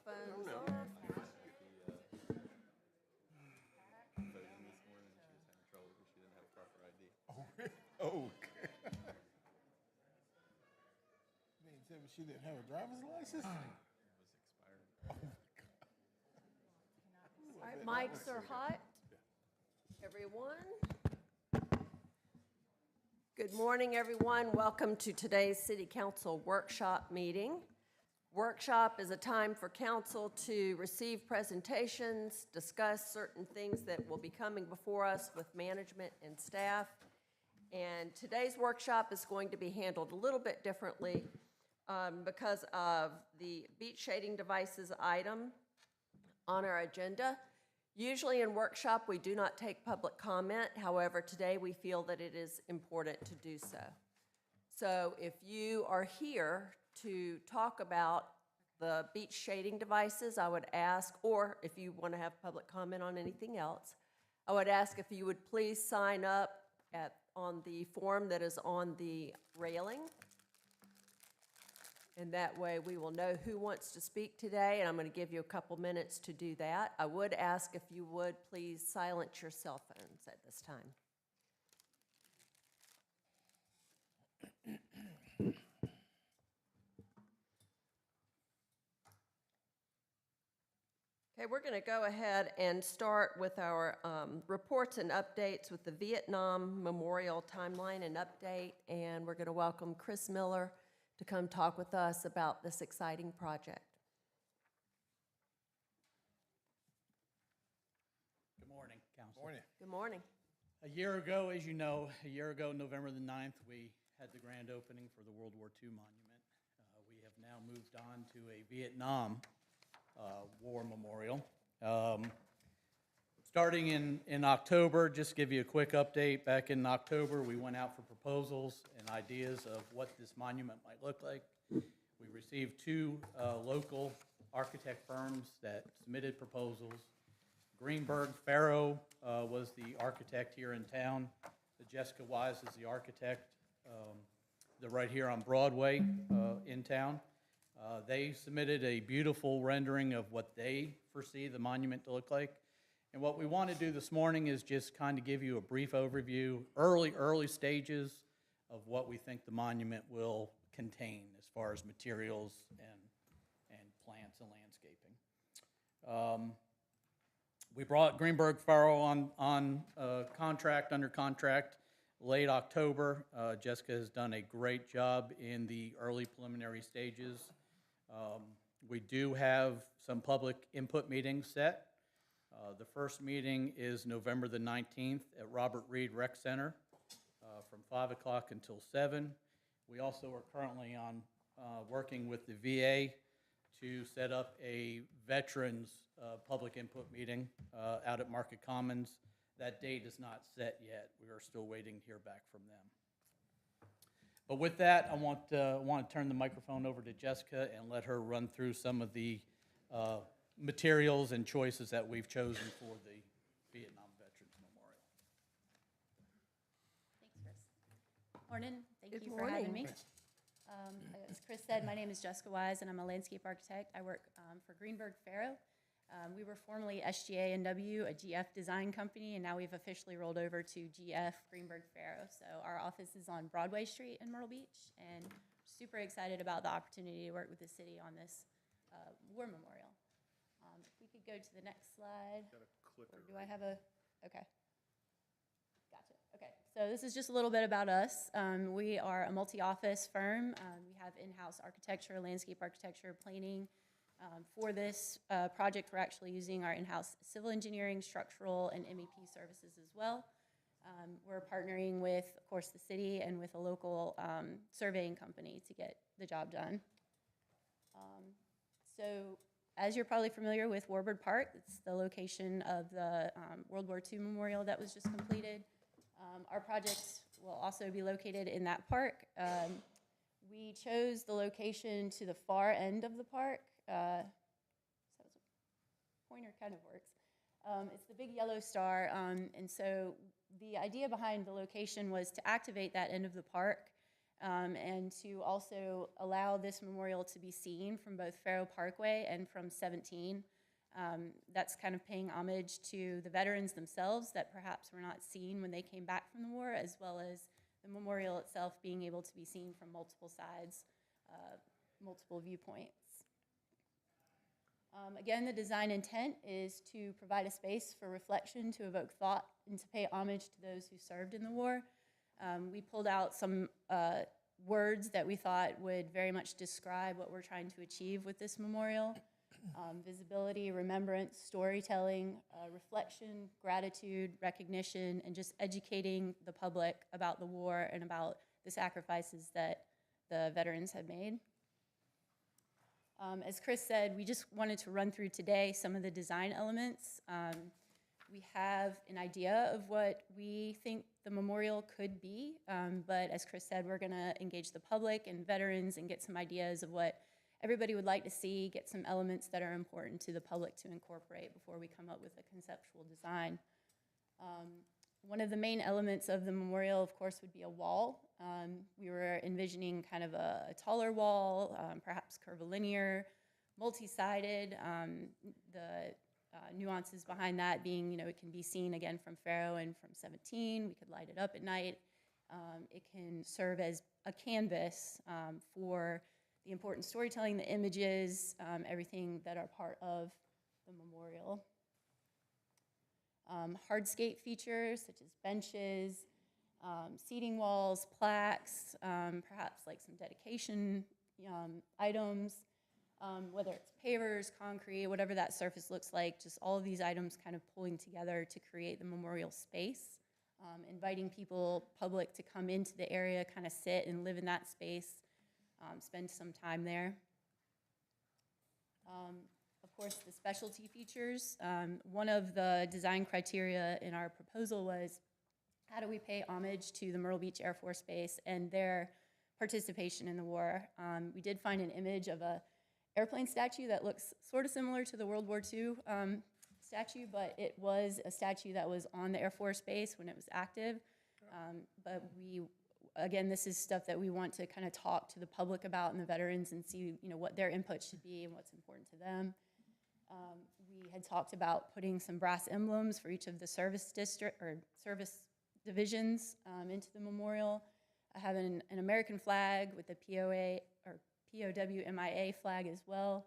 phones No. off. Voting this morning, she was having trouble because she didn't have proper ID. Oh. You mean tell me she didn't have a driver's license? It was expired. All right, mics are hot. Everyone. Good morning, everyone. Welcome to today's City Council workshop meeting. Workshop is a time for council to receive presentations, discuss certain things that will be coming before us with management and staff. And today's workshop is going to be handled a little bit differently because of the beach shading devices item on our agenda. Usually in workshop, we do not take public comment. However, today we feel that it is important to do so. So if you are here to talk about the beach shading devices, I would ask, or if you want to have public comment on anything else, I would ask if you would please sign up on the form that is on the railing. And that way we will know who wants to speak today, and I'm going to give you a couple minutes to do that. I would ask if you would please silence your cell phones at this time. Okay, we're going to go ahead and start with our reports and updates with the Vietnam Memorial Timeline and Update, and we're going to welcome Chris Miller to come talk with us about this exciting project. Good morning, Council. Morning. Good morning. A year ago, as you know, November the 9th, we had the grand opening for the World War II monument. We have now moved on to a Vietnam War Memorial. Starting in October, just to give you a quick update, back in October, we went out for proposals and ideas of what this monument might look like. We received two local architect firms that submitted proposals. Greenberg Farrow was the architect here in town. Jessica Wise is the architect. They're right here on Broadway in town. They submitted a beautiful rendering of what they foresee the monument to look like. And what we want to do this morning is just kind of give you a brief overview, early stages of what we think the monument will contain as far as materials and plants and landscaping. We brought Greenberg Farrow on under contract, late October. Jessica has done a great job in the early preliminary stages. We do have some public input meetings set. The first meeting is November the 19th at Robert Reed Rec Center from 5 o'clock until 7. We also are currently working with the VA to set up a veterans public input meeting out at Market Commons. That date is not set yet. We are still waiting to hear back from them. But with that, I want to turn the microphone over to Jessica and let her run through some of the materials and choices that we've chosen for the Vietnam Veterans Memorial. Thanks, Chris. Morning. Thank Good you for having morning. me. As Chris said, my name is Jessica Wise, and I'm a landscape architect. I work for Greenberg Farrow. We were formerly SGA&W, a GF design company, and now we've officially rolled over to GF Greenberg Farrow. So our office is on Broadway Street in Myrtle Beach, and super excited about the opportunity to work with the city on this war memorial. If we could go to the next slide. Or do I have a, okay. Gotcha, okay. So this is just a little bit about us. We are a multi-office firm. We have in-house architecture, landscape architecture, planning. For this project, we're actually using our in-house civil engineering, structural, and MEP services as well. We're partnering with, of course, the city and with a local surveying company to get the job done. So as you're probably familiar with Warburg Park, it's the location of the World War II memorial that was just completed. Our project will also be located in that park. We chose the location to the far end of the park. So pointer kind of works. It's the big yellow star, and so the idea behind the location was to activate that end of the park and to also allow this memorial to be seen from both Faro Parkway and from 17. That's kind of paying homage to the veterans themselves that perhaps were not seen when they came back from the war, as well as the memorial itself being able to be seen from multiple sides, multiple viewpoints. Again, the design intent is to provide a space for reflection, to evoke thought, and to pay homage to those who served in the war. We pulled out some words that we thought would very much describe what we're trying to achieve with this memorial. Visibility, remembrance, storytelling, reflection, gratitude, recognition, and just educating the public about the war and about the sacrifices that the veterans had made. As Chris said, we just wanted to run through today some of the design elements. We have an idea of what we think the memorial could be, but as Chris said, we're gonna engage the public and veterans and get some ideas of what everybody would like to see, get some elements that are important to the public to incorporate before we come up with a conceptual design. One of the main elements of the memorial, of course, would be a wall. We were envisioning kind of a taller wall, perhaps curvilinear, multi-sided. The nuances behind that being, you know, it can be seen again from Faro and from 17. We could light it up at night. It can serve as a canvas for the important storytelling, the images, everything that are part of the memorial. Hardscape features such as benches, seating walls, plaques, perhaps like some dedication items, whether it's pavers, concrete, whatever that surface looks like, just all of these items kind of pulling together to create the memorial space, inviting people, public, to come into the area, kind of sit and live in that space, spend some time there. Of course, the specialty features. One of the design criteria in our proposal was, how do we pay homage to the Myrtle Beach Air Force Base and their participation in the war? We did find an image of a airplane statue that looks sort of similar to the World War II statue, but it was a statue that was on the Air Force Base when it was active. But again, this is stuff that we want to kind of talk to the public about and the veterans and see, you know, what their input should be and what's important to them. We had talked about putting some brass emblems for each of the service district or service divisions into the memorial. I have an American flag with the POA or POWMIA flag as well.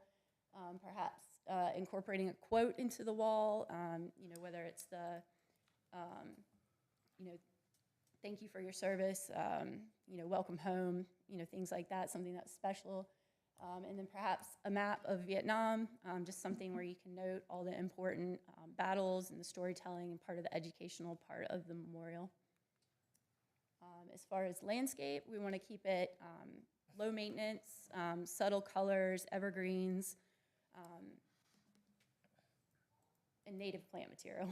Perhaps incorporating a quote into the wall, you know, whether it's the, you know, thank you for your service, you know, welcome home, you know, things like that, something that's special. And then perhaps a map of Vietnam, just something where you can note all the important battles and the storytelling and part of the educational part of the memorial. As far as landscape, we want to keep it low maintenance, subtle colors, evergreens, and native plant material.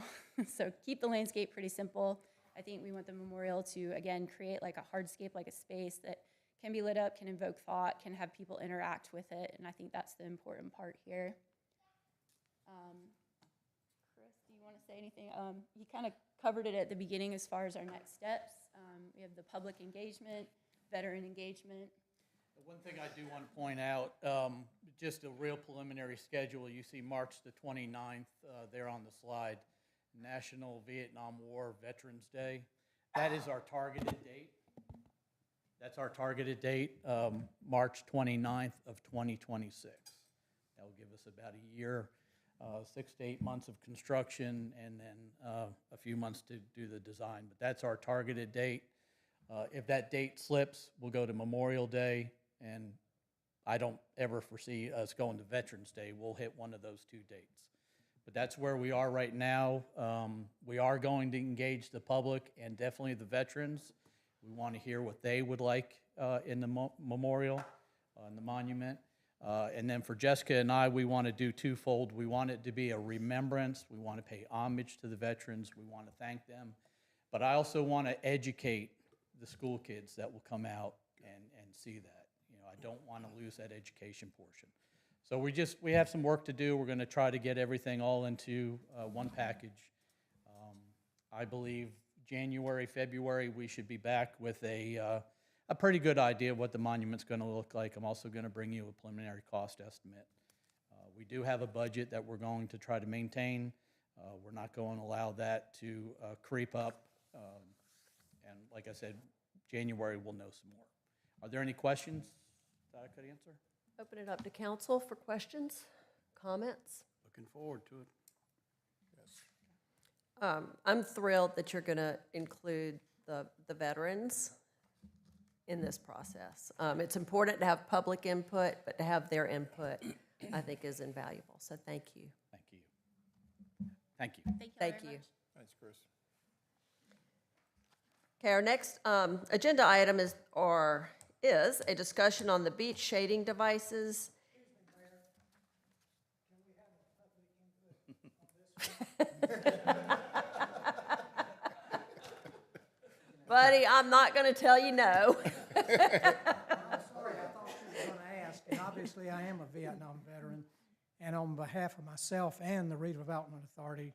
So keep the landscape pretty simple. I think we want the memorial to, again, create like a hardscape, like a space that can be lit up, can invoke thought, can have people interact with it, and I think that's the important part here. Chris, do you want to say anything? You kind of covered it at the beginning as far as our next steps. We have the public engagement, veteran engagement. One thing I do want to point out, just a real preliminary schedule. You see March the 29th there on the slide, National Vietnam War Veterans Day. That is our targeted date. That's our targeted date, March 29th of 2026. That will give us about a year, 6 to 8 months of construction, and then a few months to do the design. But that's our targeted date. If that date slips, we'll go to Memorial Day, and I don't ever foresee us going to Veterans Day. We'll hit one of those two dates. But that's where we are right now. We are going to engage the public and definitely the veterans. We want to hear what they would like in the memorial, in the monument. And then for Jessica and I, we want to do twofold. We want it to be a remembrance. We want to pay homage to the veterans. We want to thank them. But I also want to educate the school kids that will come out and see that. You know, I don't want to lose that education portion. So we have some work to do. We're going to try to get everything all into one package. I believe January, February, we should be back with a a pretty good idea of what the monument's going to look like. I'm also going to bring you a preliminary cost estimate. We do have a budget that we're going to try to maintain. We're not going to allow that to creep up. And like I said, January we'll know some more. Are there any questions that I could answer? Open it up to council for questions, comments. Looking forward to it. I'm thrilled that you're going to include the veterans in this process. It's important to have public input, but to have their input, I think, is invaluable. So thank you. Thank you. Thank you. Thank you. Thanks, Chris. Okay, our next agenda item is a discussion on the beach shading devices. Buddy, I'm not going to tell you no. Sorry, I thought you were going to ask, and obviously I am a Vietnam veteran, and on behalf of myself and the Redevelopment Authority,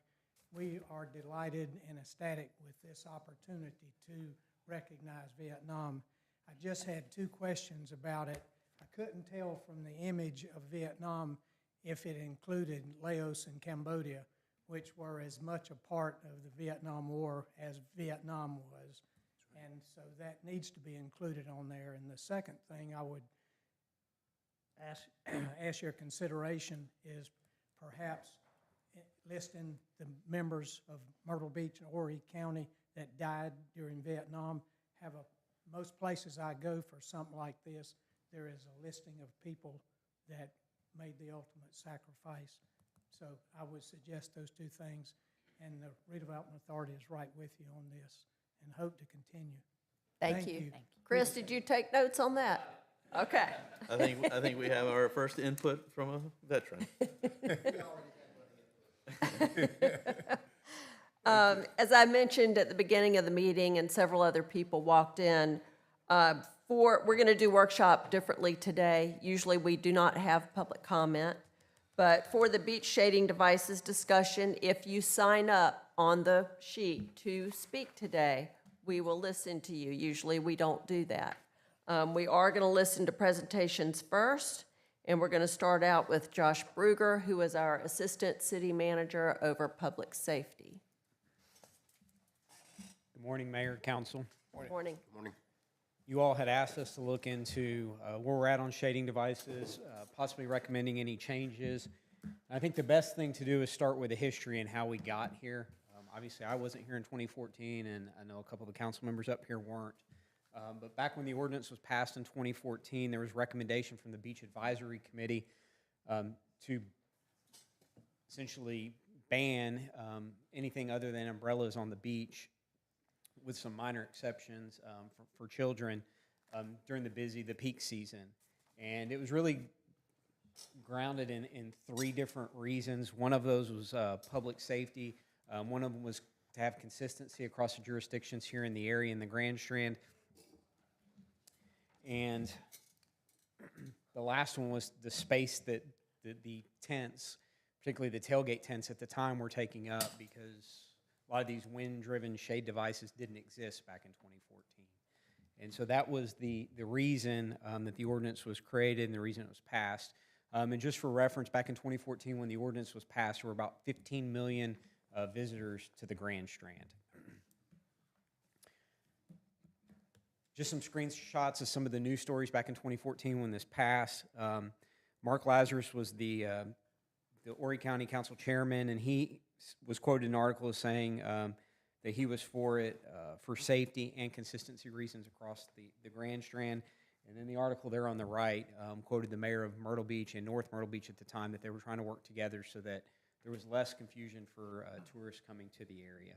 we are delighted and ecstatic with this opportunity to recognize Vietnam. I just had 2 questions about it. I couldn't tell from the image of Vietnam if it included Laos and Cambodia, which were as much a part of the Vietnam War as Vietnam was. And so that needs to be included on there. And the second thing I would ask your consideration is perhaps listing the members of Myrtle Beach and Horry County that died during Vietnam. Most places I go for something like this, there is a listing of people that made the ultimate sacrifice. So I would suggest those 2 things, and the Redevelopment Authority is right with you on this and hope to continue. Thank you. Chris, did you take notes on that? Okay. I think we have our first input from a veteran. As I mentioned at the beginning of the meeting, and several other people walked in, we're going to do workshop differently today. Usually we do not have public comment, but for the beach shading devices discussion, if you sign up on the sheet to speak today, we will listen to you. Usually we don't do that. We are going to listen to presentations first, and we're going to start out with Josh Bruger, who is our Assistant City Manager over Public Safety. Good morning, Mayor, Council. Morning. You all had asked us to look into where we're at on shading devices, possibly recommending any changes. I think the best thing to do is start with the history and how we got here. Obviously, I wasn't here in 2014, and I know a couple of the council members up here weren't. But back when the ordinance was passed in 2014, there was recommendation from the Beach Advisory Committee to essentially ban anything other than umbrellas on the beach, with some minor exceptions for children during the peak season. And it was really grounded in 3 different reasons. One of those was public safety. One of them was to have consistency across the jurisdictions here in the area in the Grand Strand. And the last one was the space that the tents, particularly the tailgate tents at the time, were taking up, because a lot of these wind-driven shade devices didn't exist back in 2014. And so that was the reason that the ordinance was created and the reason it was passed. And just for reference, back in 2014 when the ordinance was passed, there were about 15 million visitors to the Grand Strand. Just some screenshots of some of the news stories back in 2014 when this passed. Mark Lazarus was the Horry County Council chairman, and he was quoted in an article as saying that he was for it for safety and consistency reasons across the Grand Strand. And then the article there on the right quoted the mayor of Myrtle Beach and North Myrtle Beach at the time, that they were trying to work together so that there was less confusion for tourists coming to the area.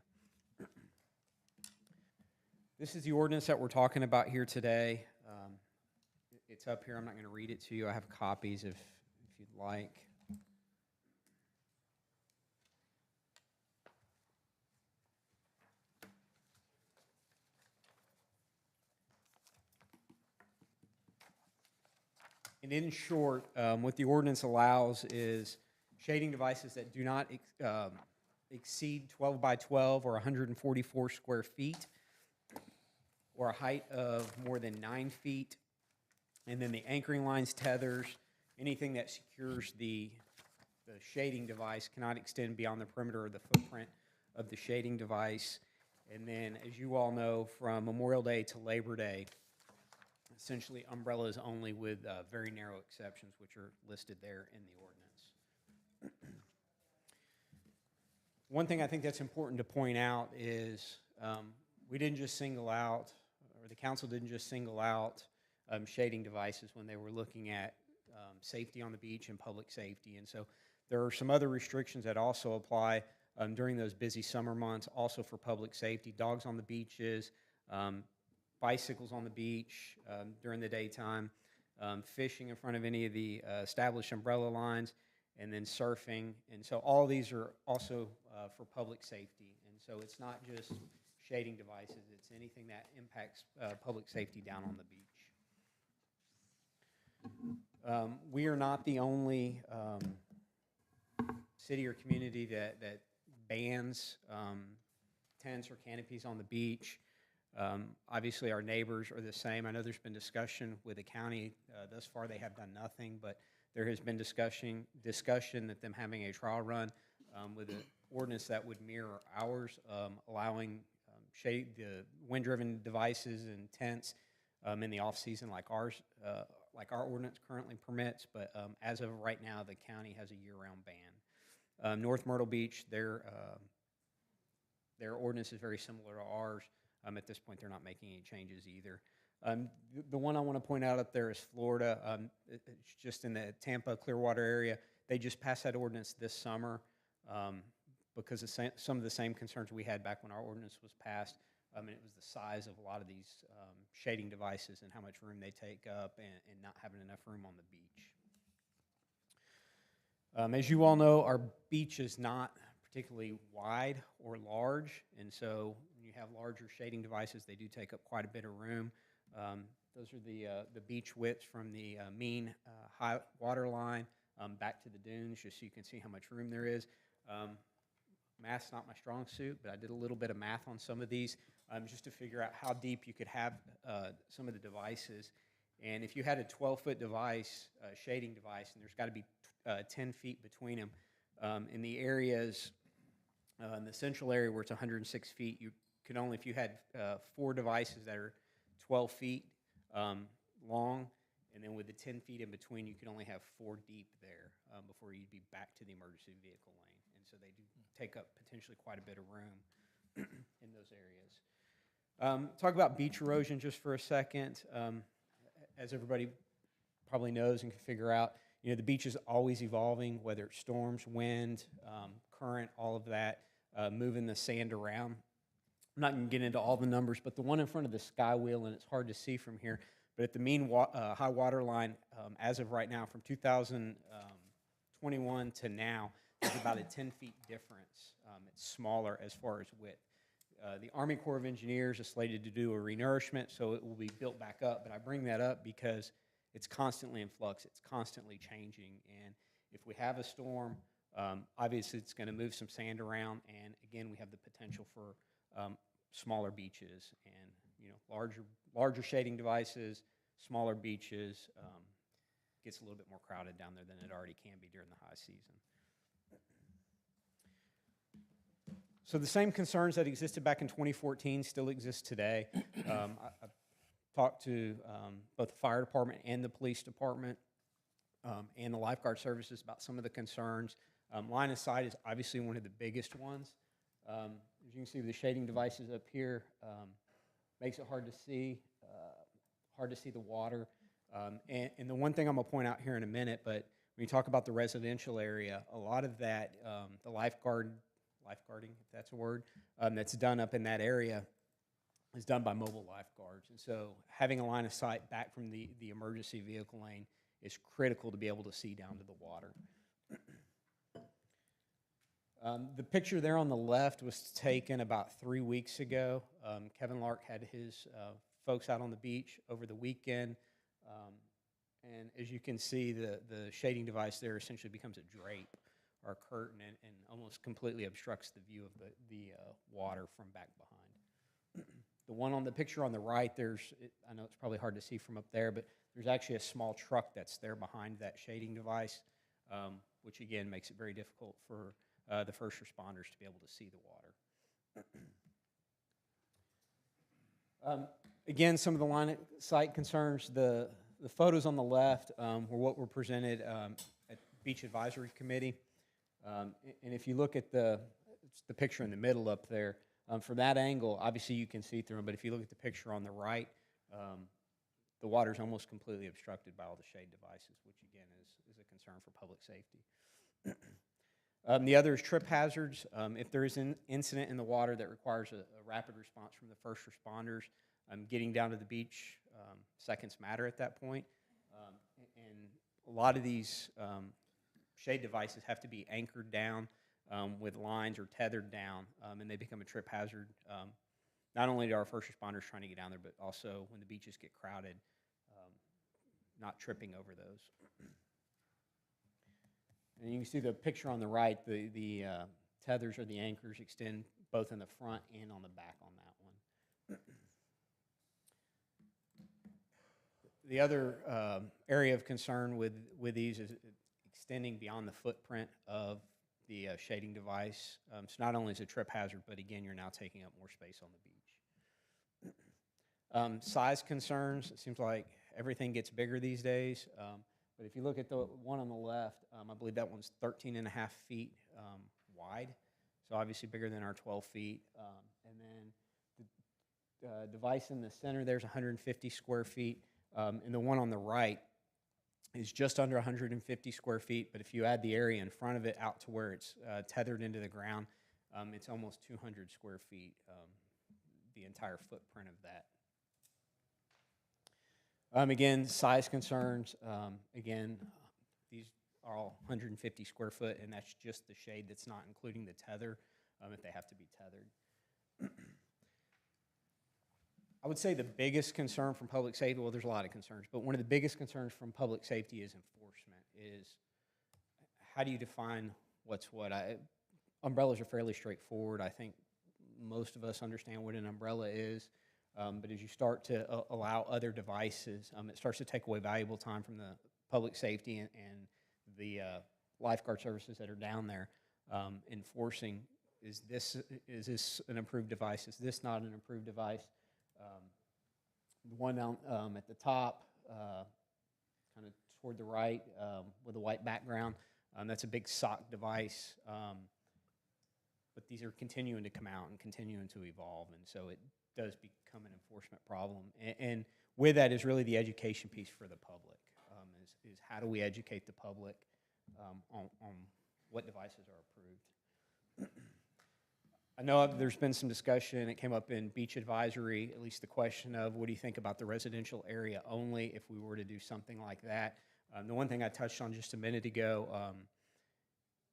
This is the ordinance that we're talking about here today. It's up here. I'm not going to read it to you. I have copies if you'd like. And in short, what the ordinance allows is shading devices that do not exceed 12 by 12 or 144 square feet, or a height of more than 9 feet. And then the anchoring lines, tethers, anything that secures the shading device cannot extend beyond the perimeter of the footprint of the shading device. And then, as you all know, from Memorial Day to Labor Day, essentially umbrellas only with very narrow exceptions, which are listed there in the ordinance. One thing I think that's important to point out is we didn't just single out, or the council didn't just single out shading devices when they were looking at safety on the beach and public safety. And so there are some other restrictions that also apply during those busy summer months, also for public safety. Dogs on the beaches, bicycles on the beach during the daytime, fishing in front of any of the established umbrella lines, and then surfing. And so all these are also for public safety. And so it's not just shading devices, it's anything that impacts public safety down on the beach. We are not the only city or community that bans tents or canopies on the beach. Obviously, our neighbors are the same. I know there's been discussion with the county. Thus far, they have done nothing, but there has been discussion that them having a trial run with an ordinance that would mirror ours, allowing the wind-driven devices and tents in the off-season like ours, like our ordinance currently permits. But as of right now, the county has a year-round ban. North Myrtle Beach, their ordinance is very similar to ours. At this point, they're not making any changes either. The one I want to point out up there is Florida. It's just in the Tampa, Clearwater area. They just passed that ordinance this summer because of some of the same concerns we had back when our ordinance was passed. And it was the size of a lot of these shading devices and how much room they take up and not having enough room on the beach. As you all know, our beach is not particularly wide or large, and so when you have larger shading devices, they do take up quite a bit of room. Those are the beach widths from the mean high water line back to the dunes, just so you can see how much room there is. Math's not my strong suit, but I did a little bit of math on some of these just to figure out how deep you could have some of the devices. And if you had a 12-foot device, shading device, and there's got to be 10 feet between them, in the areas, in the central area where it's 106 feet, you could only, if you had 4 devices that are 12 feet long, and then with the 10 feet in between, you could only have 4 deep there before you'd be back to the emergency vehicle lane. And so they do take up potentially quite a bit of room in those areas. Talk about beach erosion just for a second. As everybody probably knows and can figure out, you know, the beach is always evolving, whether it's storms, wind, current, all of that, moving the sand around. I'm not going to get into all the numbers, but the one in front of the sky wheel, and it's hard to see from here, but at the mean high water line, as of right now, from 2021 to now, there's about a 10-feet difference. It's smaller as far as width. The Army Corps of Engineers is slated to do a renourishment, so it will be built back up. But I bring that up because it's constantly in flux. It's constantly changing. And if we have a storm, obviously it's going to move some sand around. And again, we have the potential for smaller beaches and, you know, larger shading devices, smaller beaches. Gets a little bit more crowded down there than it already can be during the high season. So the same concerns that existed back in 2014 still exist today. I talked to both the fire department and the police department and the lifeguard services about some of the concerns. Line of sight is obviously one of the biggest ones. As you can see, the shading devices up here makes it hard to see the water. And the one thing I'm going to point out here in a minute, but when you talk about the residential area, a lot of that, the lifeguarding, if that's a word, that's done up in that area is done by mobile lifeguards. And so having a line of sight back from the emergency vehicle lane is critical to be able to see down to the water. The picture there on the left was taken about 3 weeks ago. Kevin Lark had his folks out on the beach over the weekend. And as you can see, the shading device there essentially becomes a drape or a curtain and almost completely obstructs the view of the water from back behind. The one on the picture on the right, I know it's probably hard to see from up there, but there's actually a small truck that's there behind that shading device, which again makes it very difficult for the first responders to be able to see the water. Again, some of the line of sight concerns, the photos on the left were what were presented at Beach Advisory Committee. And if you look at the picture in the middle up there, from that angle, obviously you can see through them, but if you look at the picture on the right, the water's almost completely obstructed by all the shade devices, which again is a concern for public safety. The other is trip hazards. If there is an incident in the water that requires a rapid response from the first responders, getting down to the beach, seconds matter at that point. And a lot of these shade devices have to be anchored down with lines or tethered down, and they become a trip hazard, not only to our first responders trying to get down there, but also when the beaches get crowded, not tripping over those. And you can see the picture on the right, the tethers or the anchors extend both in the front and on the back on that one. The other area of concern with these is extending beyond the footprint of the shading device. So not only is it a trip hazard, but again, you're now taking up more space on the beach. Size concerns, it seems like everything gets bigger these days. But if you look at the one on the left, I believe that one's 13 and a half feet wide, so obviously bigger than our 12 feet. And then the device in the center, there's 150 square feet, and the one on the right is just under 150 square feet, but if you add the area in front of it out to where it's tethered into the ground, it's almost 200 square feet, the entire footprint of that. Again, size concerns. Again, these are all 150 square foot, and that's just the shade. That's not including the tether, if they have to be tethered. I would say the biggest concern from public safety, well, there's a lot of concerns, but one of the biggest concerns from public safety is enforcement, is how do you define what's what? Umbrellas are fairly straightforward. I think most of us understand what an umbrella is. But as you start to allow other devices, it starts to take away valuable time from the public safety and the lifeguard services that are down there enforcing, is this an approved device? Is this not an approved device? The one down at the top, kind of toward the right with a white background, that's a big sock device. But these are continuing to come out and continuing to evolve, and so it does become an enforcement problem. And with that is really the education piece for the public, is how do we educate the public on what devices are approved. I know there's been some discussion, it came up in Beach Advisory, at least the question of what do you think about the residential area only if we were to do something like that. The one thing I touched on just a minute ago,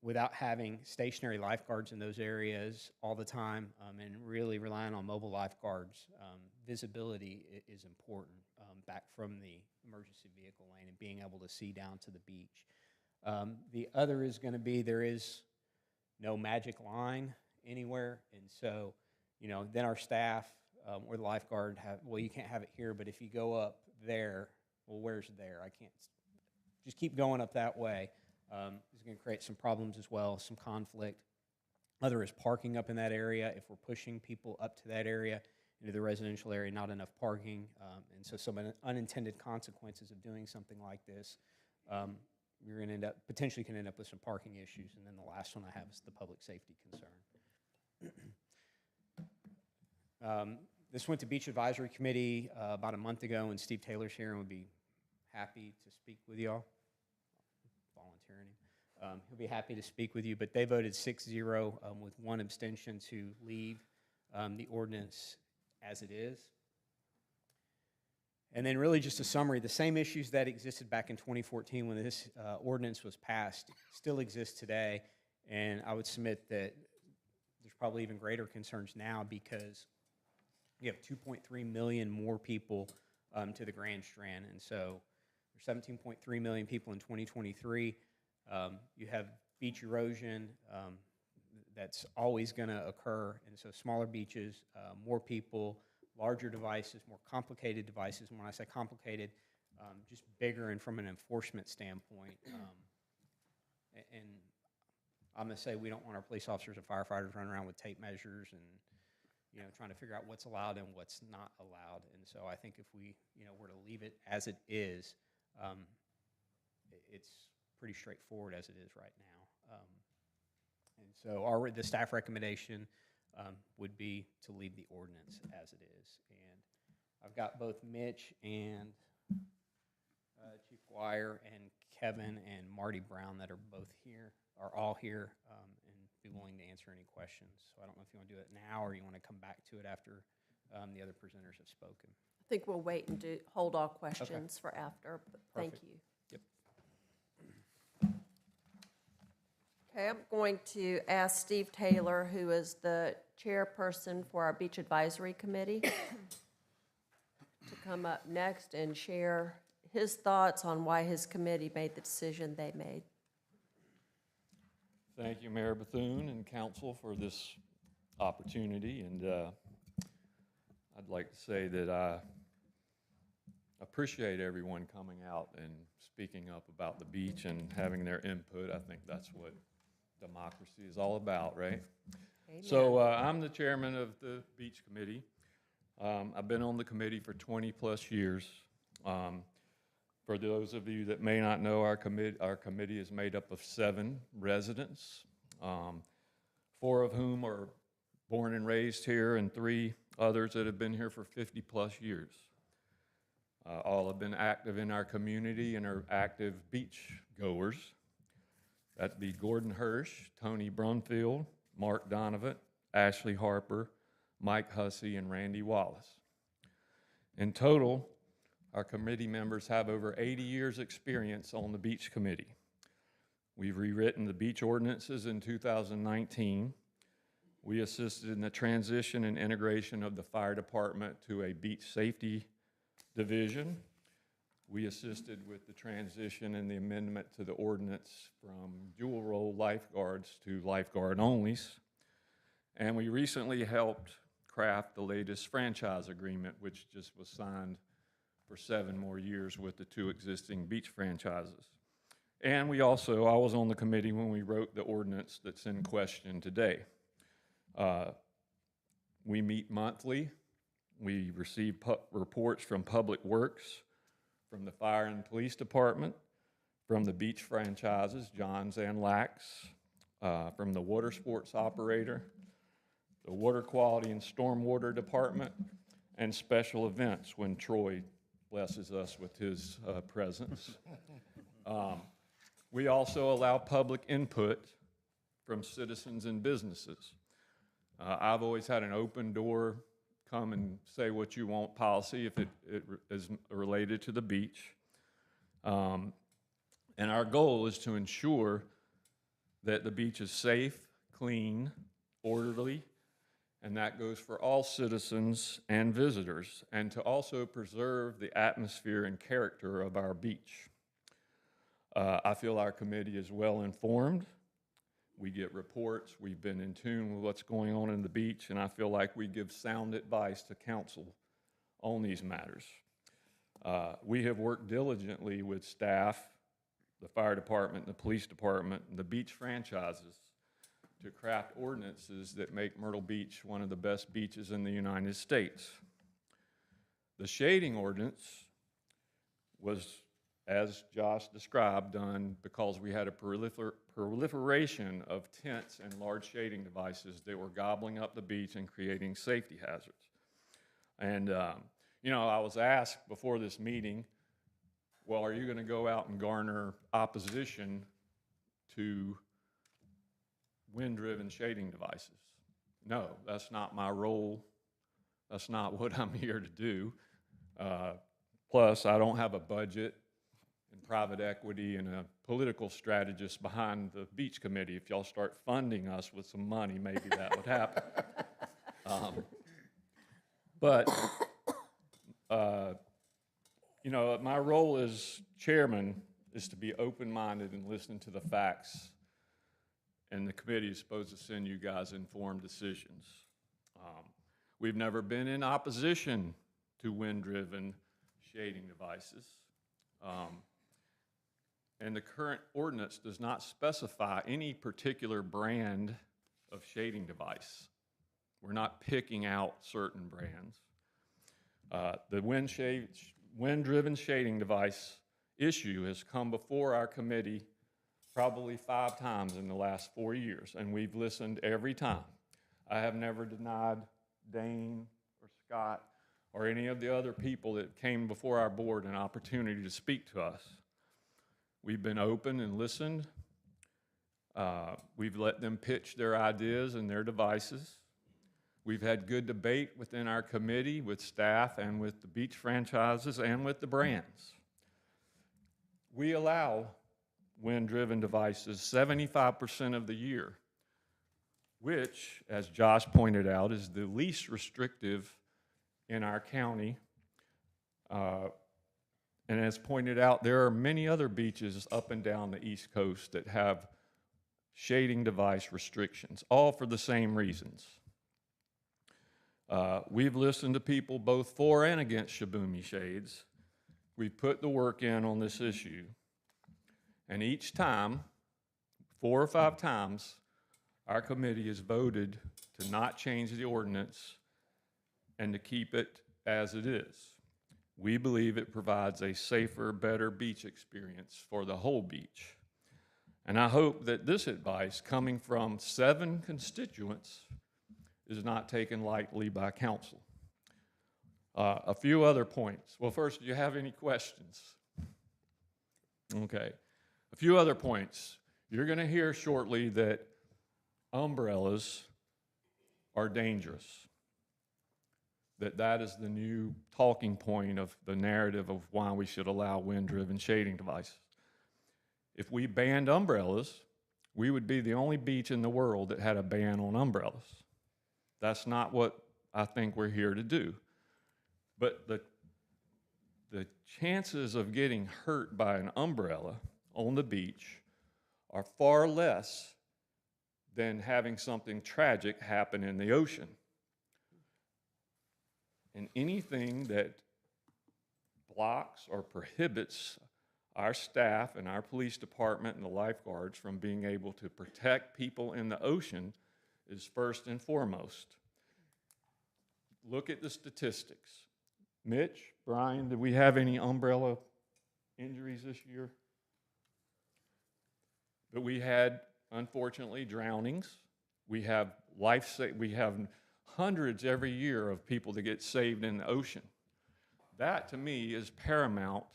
without having stationary lifeguards in those areas all the time and really relying on mobile lifeguards, visibility is important back from the emergency vehicle lane and being able to see down to the beach. The other is going to be there is no magic line anywhere, and so, you know, then our staff or the lifeguard have, well, you can't have it here, but if you go up there, well, where's there? I can't, just keep going up that way. It's going to create some problems as well, some conflict. Other is parking up in that area. If we're pushing people up to that area, into the residential area, not enough parking, and so some unintended consequences of doing something like this. You're going to end up, potentially can end up with some parking issues. And then the last one I have is the public safety concern. This went to Beach Advisory Committee about a month ago, and Steve Taylor's here and would be happy to speak with y'all. Volunteering him. He'll be happy to speak with you, but they voted 6-0 with one abstention to leave the ordinance as it is. And then really just a summary, the same issues that existed back in 2014 when this ordinance was passed still exist today, and I would submit that there's probably even greater concerns now because you have 2.3 million more people to the Grand Strand, and so there's 17.3 million people in 2023. You have beach erosion that's always going to occur, and so smaller beaches, more people, larger devices, more complicated devices. And when I say complicated, just bigger and from an enforcement standpoint. And I'm going to say we don't want our police officers and firefighters running around with tape measures and, you know, trying to figure out what's allowed and what's not allowed. And so I think if we, you know, were to leave it as it is, it's pretty straightforward as it is right now. And so the staff recommendation would be to leave the ordinance as it is. And I've got both Mitch and Chief Dwyer and Kevin and Marty Brown that are all here, and be willing to answer any questions. So I don't know if you want to do it now or you want to come back to it after the other presenters have spoken. I think we'll wait and hold all questions for after, but thank Perfect. you. Yep. Okay, I'm going to ask Steve Taylor, who is the chairperson for our Beach Advisory Committee, to come up next and share his thoughts on why his committee made the decision they made. Thank you, Mayor Bethune and council, for this opportunity. And I'd like to say that I appreciate everyone coming out and speaking up about the beach and having their input. I think that's what democracy is all about, right? Amen. So I'm the chairman of the Beach Committee. I've been on the committee for 20 plus years. For those of you that may not know, our committee is made up of 7 residents, 4 of whom are born and raised here, and 3 others that have been here for 50 plus years. All have been active in our community and are active beach goers. That'd be Gordon Hirsch, Tony Brunfield, Mark Donovan, Ashley Harper, Mike Hussey, and Randy Wallace. In total, our committee members have over 80 years' experience on the Beach Committee. We've rewritten the beach ordinances in 2019. We assisted in the transition and integration of the fire department to a beach safety division. We assisted with the transition and the amendment to the ordinance from dual role lifeguards to lifeguard onlys. And we recently helped craft the latest franchise agreement, which just was signed for 7 more years with the 2 existing beach franchises. And I was on the committee when we wrote the ordinance that's in question today. We meet monthly. We receive reports from Public Works, from the Fire and Police Department, from the beach franchises, Johns and Lax, from the water sports operator, the Water Quality and Stormwater Department, and special events when Troy blesses us with his presence. We also allow public input from citizens and businesses. I've always had an open door, come and say what you want policy if it is related to the beach. And our goal is to ensure that the beach is safe, clean, orderly, and that goes for all citizens and visitors, and to also preserve the atmosphere and character of our beach. I feel our committee is well informed. We get reports. We've been in tune with what's going on in the beach, and I feel like we give sound advice to council on these matters. We have worked diligently with staff, the fire department, the police department, and the beach franchises to craft ordinances that make Myrtle Beach one of the best beaches in the United States. The shading ordinance was, as Josh described, done because we had a proliferation of tents and large shading devices that were gobbling up the beach and creating safety hazards. And, you know, I was asked before this meeting, well, are you going to go out and garner opposition to wind-driven shading devices? No, that's not my role. That's not what I'm here to do. Plus, I don't have a budget and private equity and a political strategist behind the beach committee. If y'all start funding us with some money, maybe that would happen. You know, my role as chairman is to be open-minded and listen to the facts, and the committee is supposed to send you guys informed decisions. We've never been in opposition to wind-driven shading devices. And the current ordinance does not specify any particular brand of shading device. We're not picking out certain brands. The wind-driven shading device issue has come before our committee probably 5 times in the last 4 years, and we've listened every time. I have never denied Dane or Scott or any of the other people that came before our board an opportunity to speak to us. We've been open and listened. We've let them pitch their ideas and their devices. We've had good debate within our committee with staff and with the beach franchises and with the brands. We allow wind-driven devices 75% of the year, which, as Josh pointed out, is the least restrictive in our county. And as pointed out, there are many other beaches up and down the East Coast that have shading device restrictions, all for the same reasons. We've listened to people both for and against Shaboomy shades. We've put the work in on this issue. And each time, 4 or 5 times, our committee has voted to not change the ordinance and to keep it as it is. We believe it provides a safer, better beach experience for the whole beach. And I hope that this advice, coming from 7 constituents, is not taken lightly by council. A few other points. Well, first, do you have any questions? Okay. A few other points. You're going to hear shortly that umbrellas are dangerous. That is the new talking point of the narrative of why we should allow wind-driven shading devices. If we banned umbrellas, we would be the only beach in the world that had a ban on umbrellas. That's not what I think we're here to do. But the chances of getting hurt by an umbrella on the beach are far less than having something tragic happen in the ocean. And anything that blocks or prohibits our staff and our police department and the lifeguards from being able to protect people in the ocean is first and foremost. Look at the statistics. Mitch, Brian, did we have any umbrella injuries this year? But we had, unfortunately, drownings. We have hundreds every year of people that get saved in the ocean. That, to me, is paramount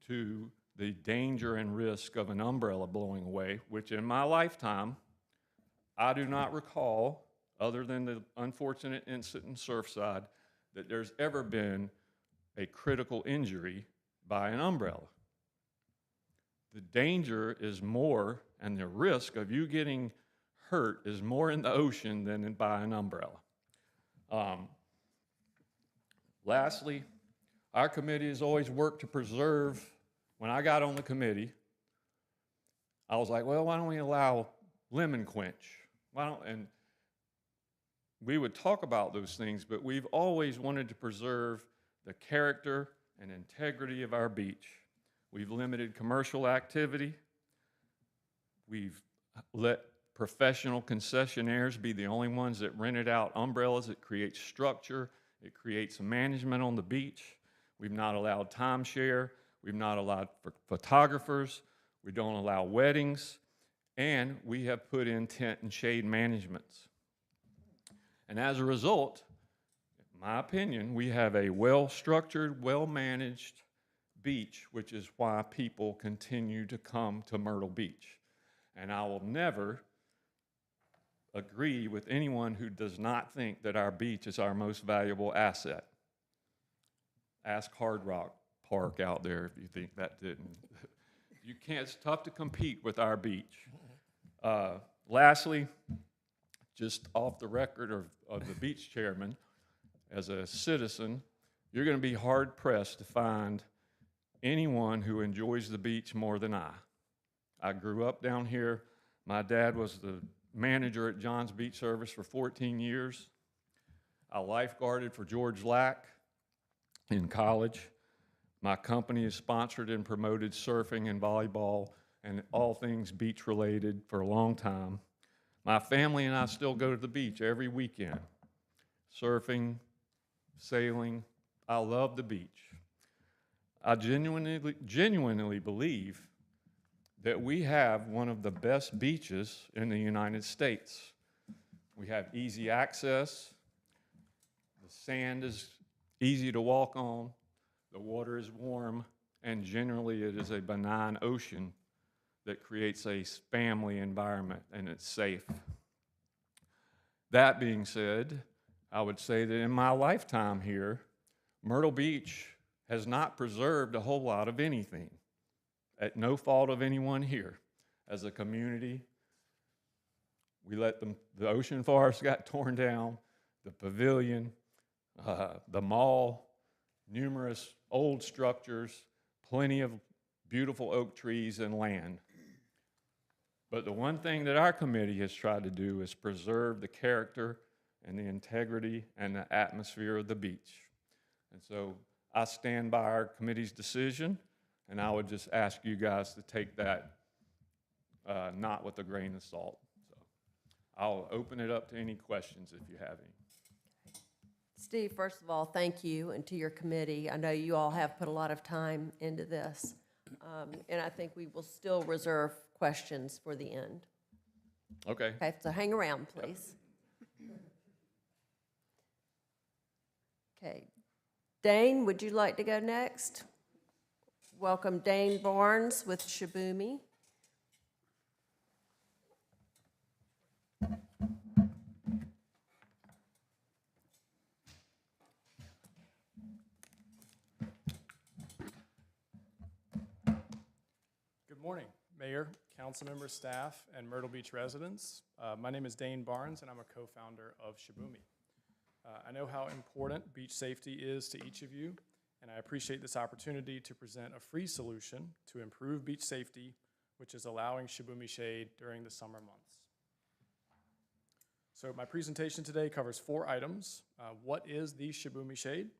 to the danger and risk of an umbrella blowing away, which in my lifetime, I do not recall, other than the unfortunate incident in Surfside, that there's ever been a critical injury by an umbrella. The danger is more, and the risk of you getting hurt is more in the ocean than by an umbrella. Lastly, our committee has always worked to preserve. When I got on the committee, I was like, well, why don't we allow lemon quench? And we would talk about those things, but we've always wanted to preserve the character and integrity of our beach. We've limited commercial activity. We've let professional concessionaires be the only ones that rented out umbrellas. It creates structure. It creates management on the beach. We've not allowed timeshare. We've not allowed photographers. We don't allow weddings. And we have put in tent and shade managements. And as a result, in my opinion, we have a well-structured, well-managed beach, which is why people continue to come to Myrtle Beach. And I will never agree with anyone who does not think that our beach is our most valuable asset. Ask Hard Rock Park out there if you think that didn't. You can't, it's tough to compete with our beach. Lastly, just off the record of the beach chairman, as a citizen, you're going to be hard-pressed to find anyone who enjoys the beach more than I. I grew up down here. My dad was the manager at John's Beach Service for 14 years. I lifeguarded for George Lack in college. My company has sponsored and promoted surfing and volleyball and all things beach related for a long time. My family and I still go to the beach every weekend. Surfing, sailing, I love the beach. I genuinely believe that we have one of the best beaches in the United States. We have easy access, the sand is easy to walk on, the water is warm, and generally it is a benign ocean that creates a family environment and it's safe. That being said, I would say that in my lifetime here, Myrtle Beach has not preserved a whole lot of anything, at no fault of anyone here. As a community, we let the ocean forest got torn down, the pavilion, the mall, numerous old structures, plenty of beautiful oak trees and land. But the one thing that our committee has tried to do is preserve the character and the integrity and the atmosphere of the beach. And so I stand by our committee's decision, and I would just ask you guys to take that not with a grain of salt. So I'll open it up to any questions if you have any. Steve, first of all, thank you, and to your committee. I know you all have put a lot of time into this, and I think we will still reserve questions for the end. Okay. Okay, so hang around, please. Okay. Dane, would you like to go next? Welcome Dane Barnes with Shibumi. Good morning, Mayor, council members, staff, and Myrtle Beach residents. My name is Dane Barnes, and I'm a co-founder of Shibumi. I know how important beach safety is to each of you, and I appreciate this opportunity to present a free solution to improve beach safety, which is allowing Shibumi shade during the summer months. So my presentation today covers 4 items. What is the Shibumi shade?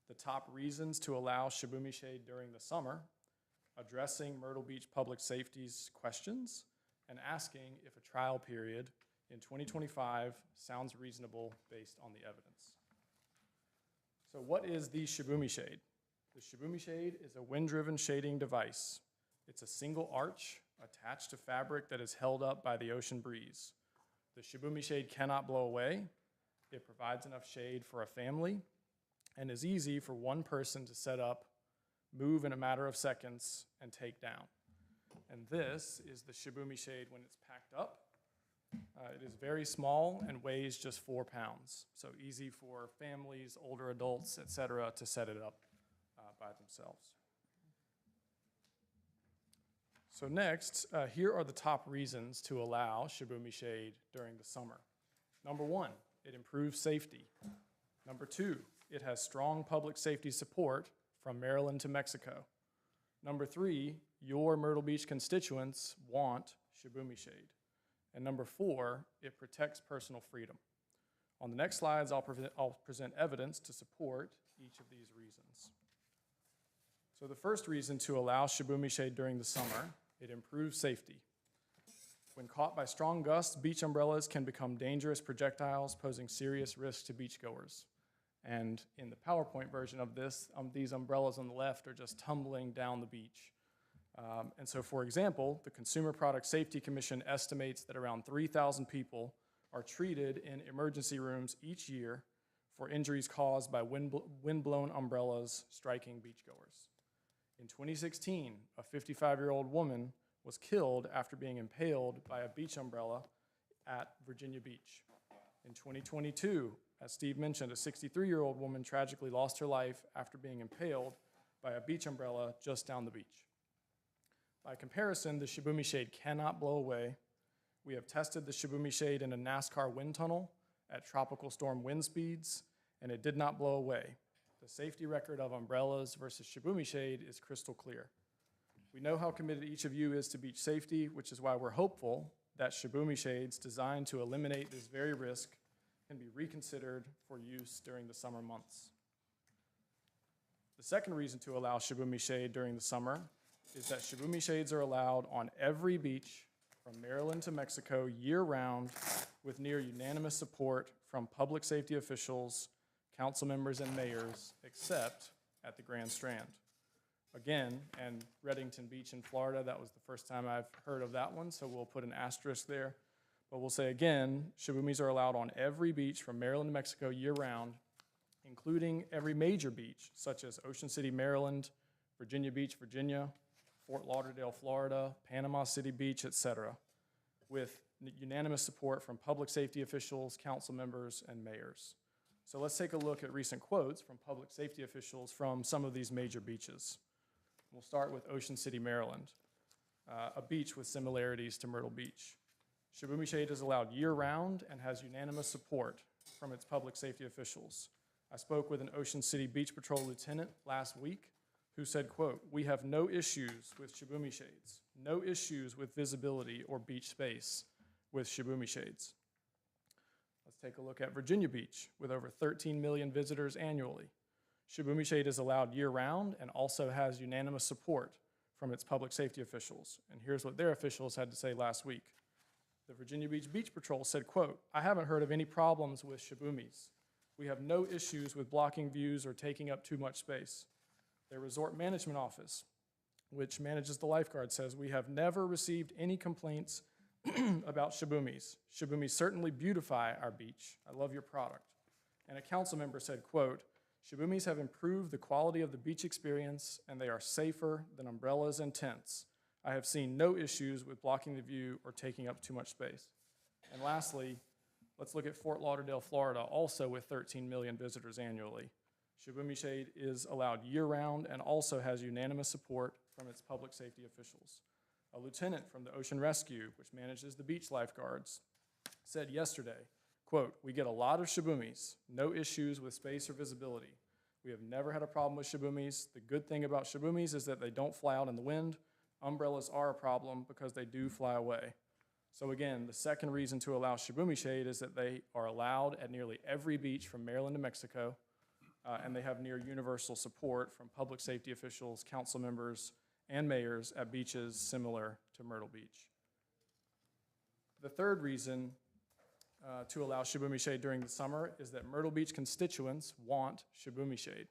The top reasons to allow Shibumi shade during the summer, addressing Myrtle Beach public safety's questions, and asking if a trial period in 2025 sounds reasonable based on the evidence. So what is the Shibumi shade? The Shibumi shade is a wind-driven shading device. It's a single arch attached to fabric that is held up by the ocean breeze. The Shibumi shade cannot blow away. It provides enough shade for a family and is easy for one person to set up, move in a matter of seconds, and take down. And this is the Shibumi shade when it's packed up. It is very small and weighs just 4 pounds, so easy for families, older adults, etc., to set it up by themselves. So next, here are the top reasons to allow Shibumi shade during the summer. Number 1, it improves safety. Number 2, it has strong public safety support from Maryland to Mexico. Number 3, your Myrtle Beach constituents want Shibumi shade. And number 4, it protects personal freedom. On the next slides, I'll present evidence to support each of these reasons. So the first reason to allow Shibumi shade during the summer, it improves safety. When caught by strong gusts, beach umbrellas can become dangerous projectiles, posing serious risks to beachgoers. And in the PowerPoint version of this, these umbrellas on the left are just tumbling down the beach. And so, for example, the Consumer Product Safety Commission estimates that around 3,000 people are treated in emergency rooms each year for injuries caused by wind-blown umbrellas striking beachgoers. In 2016, a 55-year-old woman was killed after being impaled by a beach umbrella at Virginia Beach. In 2022, as Steve mentioned, a 63-year-old woman tragically lost her life after being impaled by a beach umbrella just down the beach. By comparison, the Shibumi shade cannot blow away. We have tested the Shibumi shade in a NASCAR wind tunnel at tropical storm wind speeds, and it did not blow away. The safety record of umbrellas versus Shibumi shade is crystal clear. We know how committed each of you is to beach safety, which is why we're hopeful that Shibumi shades designed to eliminate this very risk can be reconsidered for use during the summer months. The second reason to allow shibumi shade during the summer is that shibumi shades are allowed on every beach from Maryland to Mexico year-round with near unanimous support from public safety officials, council members, and mayors, except at the Grand Strand. Again, and Reddington Beach in Florida, that was the first time I've heard of that one, so we'll put an asterisk there. But we'll say again, shibumis are allowed on every beach from Maryland to Mexico year-round, including every major beach, such as Ocean City, Maryland, Virginia Beach, Virginia, Fort Lauderdale, Florida, Panama City Beach, etc., with unanimous support from public safety officials, council members, and mayors. So let's take a look at recent quotes from public safety officials from some of these major beaches. We'll start with Ocean City, Maryland, a beach with similarities to Myrtle Beach. Shibumi shade is allowed year-round and has unanimous support from its public safety officials. I spoke with an Ocean City Beach Patrol lieutenant last week who said, quote, "We have no issues with shibumi shades, no issues with visibility or beach space with shibumi shades." Let's take a look at Virginia Beach with over 13 million visitors annually. Shibumi shade is allowed year-round and also has unanimous support from its public safety officials. And here's what their officials had to say last week. The Virginia Beach Beach Patrol said, quote, "I haven't heard of any problems with shibumis. We have no issues with blocking views or taking up too much space. Their resort management office, which manages the lifeguard, says, we have never received any complaints about shibumis. Shibumis certainly beautify our beach. I love your product." And a council member said, quote, "Shibumis have improved the quality of the beach experience and they are safer than umbrellas and tents. I have seen no issues with blocking the view or taking up too much space." And lastly, let's look at Fort Lauderdale, Florida, also with 13 million visitors annually. Shibumi shade is allowed year-round and also has unanimous support from its public safety officials. A lieutenant from the Ocean Rescue, which manages the beach lifeguards, said yesterday, quote, "We get a lot of shibumis, no issues with space or visibility. We have never had a problem with shibumis. The good thing about shibumis is that they don't fly out in the wind. Umbrellas are a problem because they do fly away." So again, the second reason to allow shibumi shade is that they are allowed at nearly every beach from Maryland to Mexico, and they have near universal support from public safety officials, council members, and mayors at beaches similar to Myrtle Beach. The third reason to allow shibumi shade during the summer is that Myrtle Beach constituents want shibumi shade.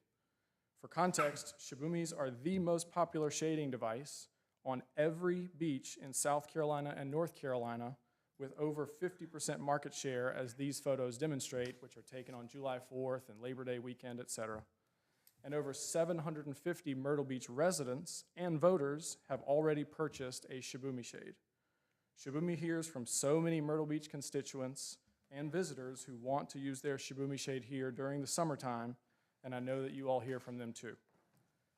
For context, shibumis are the most popular shading device on every beach in South Carolina and North Carolina, with over 50% market share, as these photos demonstrate, which are taken on July 4th and Labor Day weekend, etc. And over 750 Myrtle Beach residents and voters have already purchased a shibumi shade. Shibumi hears from so many Myrtle Beach constituents and visitors who want to use their shibumi shade here during the summertime, and I know that you all hear from them too.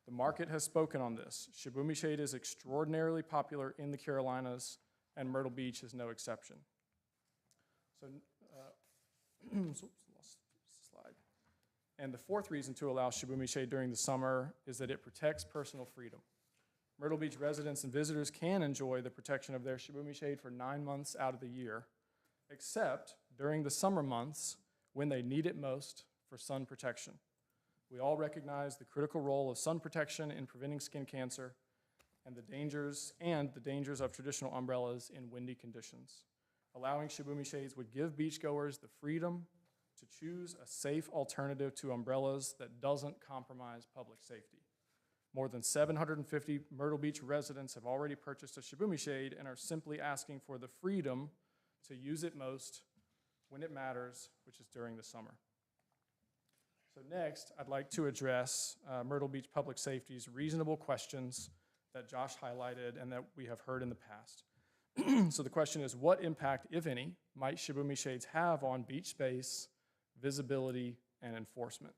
The market has spoken on this. Shibumi shade is extraordinarily popular in the Carolinas, and Myrtle Beach is no exception. So, lost the slide. And the fourth reason to allow shibumi shade during the summer is that it protects personal freedom. Myrtle Beach residents and visitors can enjoy the protection of their shibumi shade for 9 months out of the year, except during the summer months when they need it most for sun protection. We all recognize the critical role of sun protection in preventing skin cancer and the dangers of traditional umbrellas in windy conditions. Allowing shibumi shades would give beachgoers the freedom to choose a safe alternative to umbrellas that doesn't compromise public safety. More than 750 Myrtle Beach residents have already purchased a shibumi shade and are simply asking for the freedom to use it most when it matters, which is during the summer. So next, I'd like to address Myrtle Beach Public Safety's reasonable questions that Josh highlighted and that we have heard in the past. So the question is, what impact, if any, might shibumi shades have on beach space, visibility, and enforcement?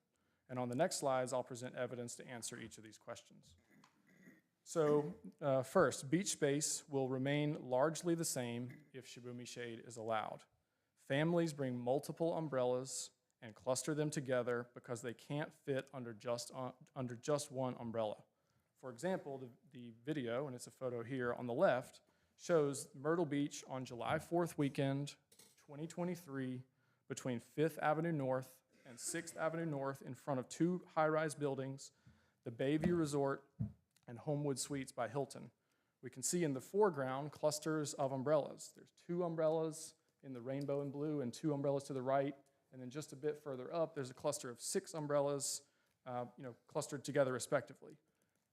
And on the next slides, I'll present evidence to answer each of these questions. So first, beach space will remain largely the same if shibumi shade is allowed. Families bring multiple umbrellas and cluster them together because they can't fit under just one umbrella. For example, the video, and it's a photo here on the left, shows Myrtle Beach on July 4th weekend, 2023, between 5th Avenue North and 6th Avenue North in front of two high-rise buildings, the Bayview Resort and Homewood Suites by Hilton. We can see in the foreground clusters of umbrellas. There's 2 umbrellas in the rainbow and blue and 2 umbrellas to the right. And then just a bit further up, there's a cluster of 6 umbrellas, clustered together respectively.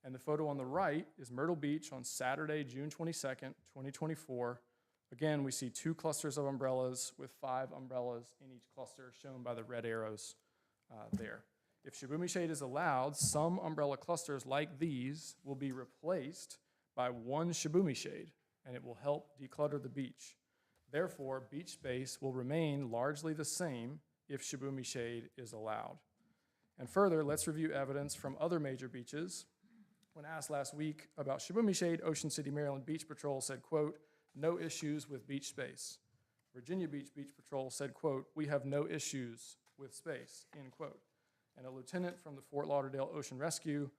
And the photo on the right is Myrtle Beach on Saturday, June 22nd, 2024. Again, we see 2 clusters of umbrellas with 5 umbrellas in each cluster, shown by the red arrows there. If Shibumi shade is allowed, some umbrella clusters like these will be replaced by 1 Shibumi shade, and it will help declutter the beach. Therefore, beach space will remain largely the same if Shibumi shade is allowed. And further, let's review evidence from other major beaches. When asked last week about Shibumi shade, Ocean City, Maryland Beach Patrol said, quote, "No issues with beach space." Virginia Beach Beach Patrol said, quote, "We have no issues with space," end quote. And a lieutenant from the Fort Lauderdale Ocean Rescue,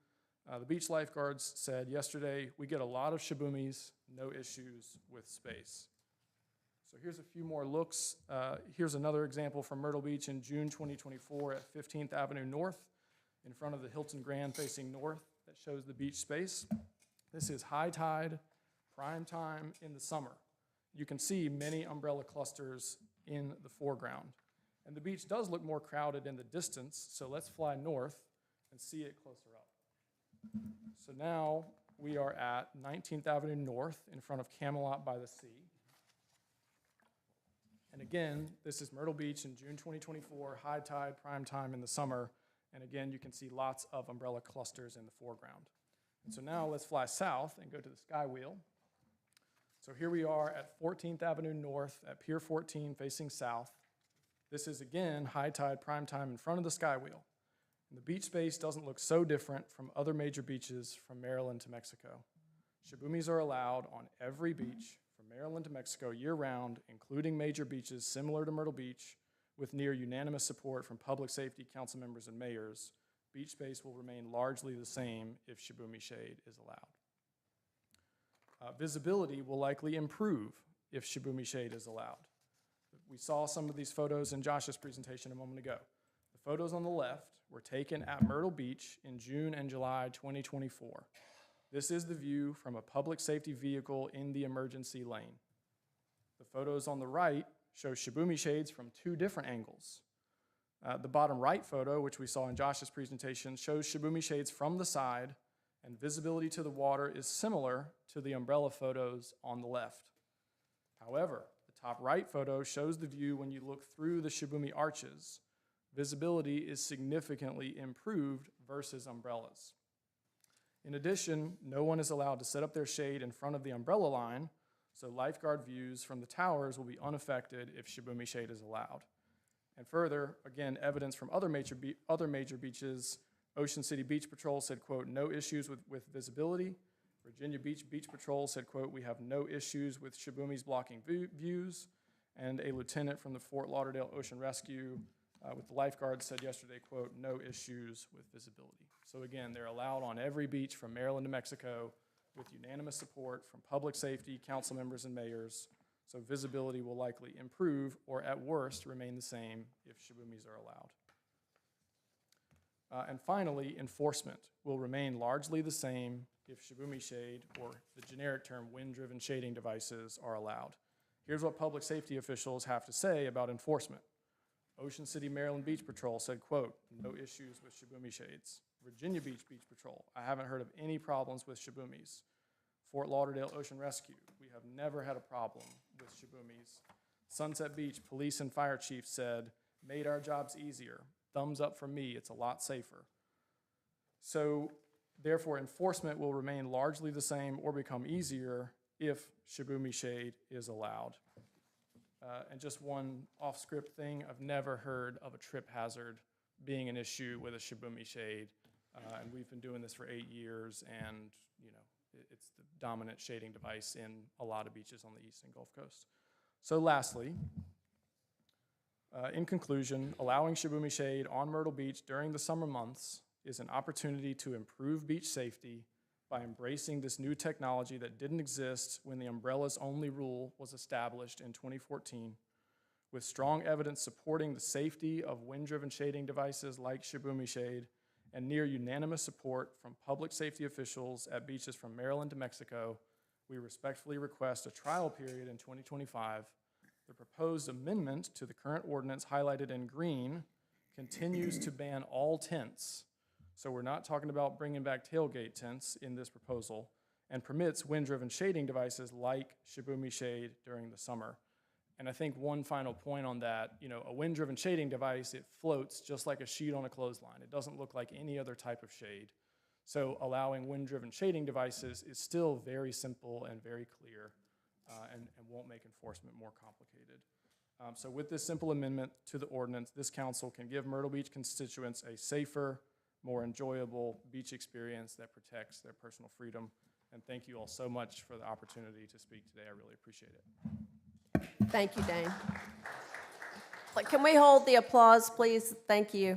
the beach lifeguards said yesterday, "We get a lot of Shibumis, no issues with space." So here's a few more looks. Here's another example from Myrtle Beach in June 2024 at 15th Avenue North in front of the Hilton Grand facing north that shows the beach space. This is high tide, prime time in the summer. You can see many umbrella clusters in the foreground. And the beach does look more crowded in the distance, so let's fly north and see it closer up. So now we are at 19th Avenue North in front of Camelot by the Sea. And again, this is Myrtle Beach in June 2024, high tide, prime time in the summer. And again, you can see lots of umbrella clusters in the foreground. And so now let's fly south and go to the sky wheel. So here we are at 14th Avenue North at Pier 14 facing south. This is again, high tide, prime time in front of the sky wheel. And the beach space doesn't look so different from other major beaches from Maryland to Mexico. Shibumis are allowed on every beach from Maryland to Mexico year-round, including major beaches similar to Myrtle Beach, with near unanimous support from public safety council members and mayors. Beach space will remain largely the same if Shibumi shade is allowed. Visibility will likely improve if Shibumi shade is allowed. We saw some of these photos in Josh's presentation a moment ago. The photos on the left were taken at Myrtle Beach in June and July 2024. This is the view from a public safety vehicle in the emergency lane. The photos on the right show Shibumi shades from 2 different angles. The bottom right photo, which we saw in Josh's presentation, shows Shibumi shades from the side, and visibility to the water is similar to the umbrella photos on the left. However, the top right photo shows the view when you look through the Shibumi arches. Visibility is significantly improved versus umbrellas. In addition, no one is allowed to set up their shade in front of the umbrella line, so lifeguard views from the towers will be unaffected if Shibumi shade is allowed. And further, again, evidence from other major beaches, Ocean City Beach Patrol said, quote, "No issues with visibility." Virginia Beach Beach Patrol said, quote, "We have no issues with Shibumis blocking views." And a lieutenant from the Fort Lauderdale Ocean Rescue with the lifeguards said yesterday, quote, "No issues with visibility." So again, they're allowed on every beach from Maryland to Mexico with unanimous support from public safety, council members, and mayors. So visibility will likely improve or at worst remain the same if Shibumis are allowed. And finally, enforcement will remain largely the same if Shibumi shade, or the generic term wind-driven shading devices, are allowed. Here's what public safety officials have to say about enforcement. Ocean City, Maryland Beach Patrol said, quote, "No issues with Shibumi shades." Virginia Beach Beach Patrol, "I haven't heard of any problems with Shibumis." Fort Lauderdale Ocean Rescue, "We have never had a problem with Shibumis." Sunset Beach Police and Fire Chief said, "Made our jobs easier. Thumbs up from me, it's a lot safer." So therefore, enforcement will remain largely the same or become easier if Shibumi shade is allowed. And just one off-script thing, I've never heard of a trip hazard being an issue with a Shibumi shade. And we've been doing this for 8 years, and it's the dominant shading device in a lot of beaches on the eastern Gulf Coast. So lastly, in conclusion, allowing Shibumi shade on Myrtle Beach during the summer months is an opportunity to improve beach safety by embracing this new technology that didn't exist when the umbrellas only rule was established in 2014. with strong evidence supporting the safety of wind-driven shading devices like Shibumi Shade, and near unanimous support from public safety officials at beaches from Maryland to Mexico, we respectfully request a trial period in 2025. The proposed amendment to the current ordinance highlighted in green continues to ban all tents, so we're not talking about bringing back tailgate tents in this proposal, and permits wind-driven shading devices like Shibumi Shade during the summer. And I think one final point on that, a wind-driven shading device, it floats just like a sheet on a clothesline. It doesn't look like any other type of shade. So allowing wind-driven shading devices is still very simple and very clear, and won't make enforcement more complicated. So with this simple amendment to the ordinance, this council can give Myrtle Beach constituents a safer, more enjoyable beach experience that protects their personal freedom. And thank you all so much for the opportunity to speak today. I really appreciate it. Thank you, Dane. Can we hold the applause, please? Thank you.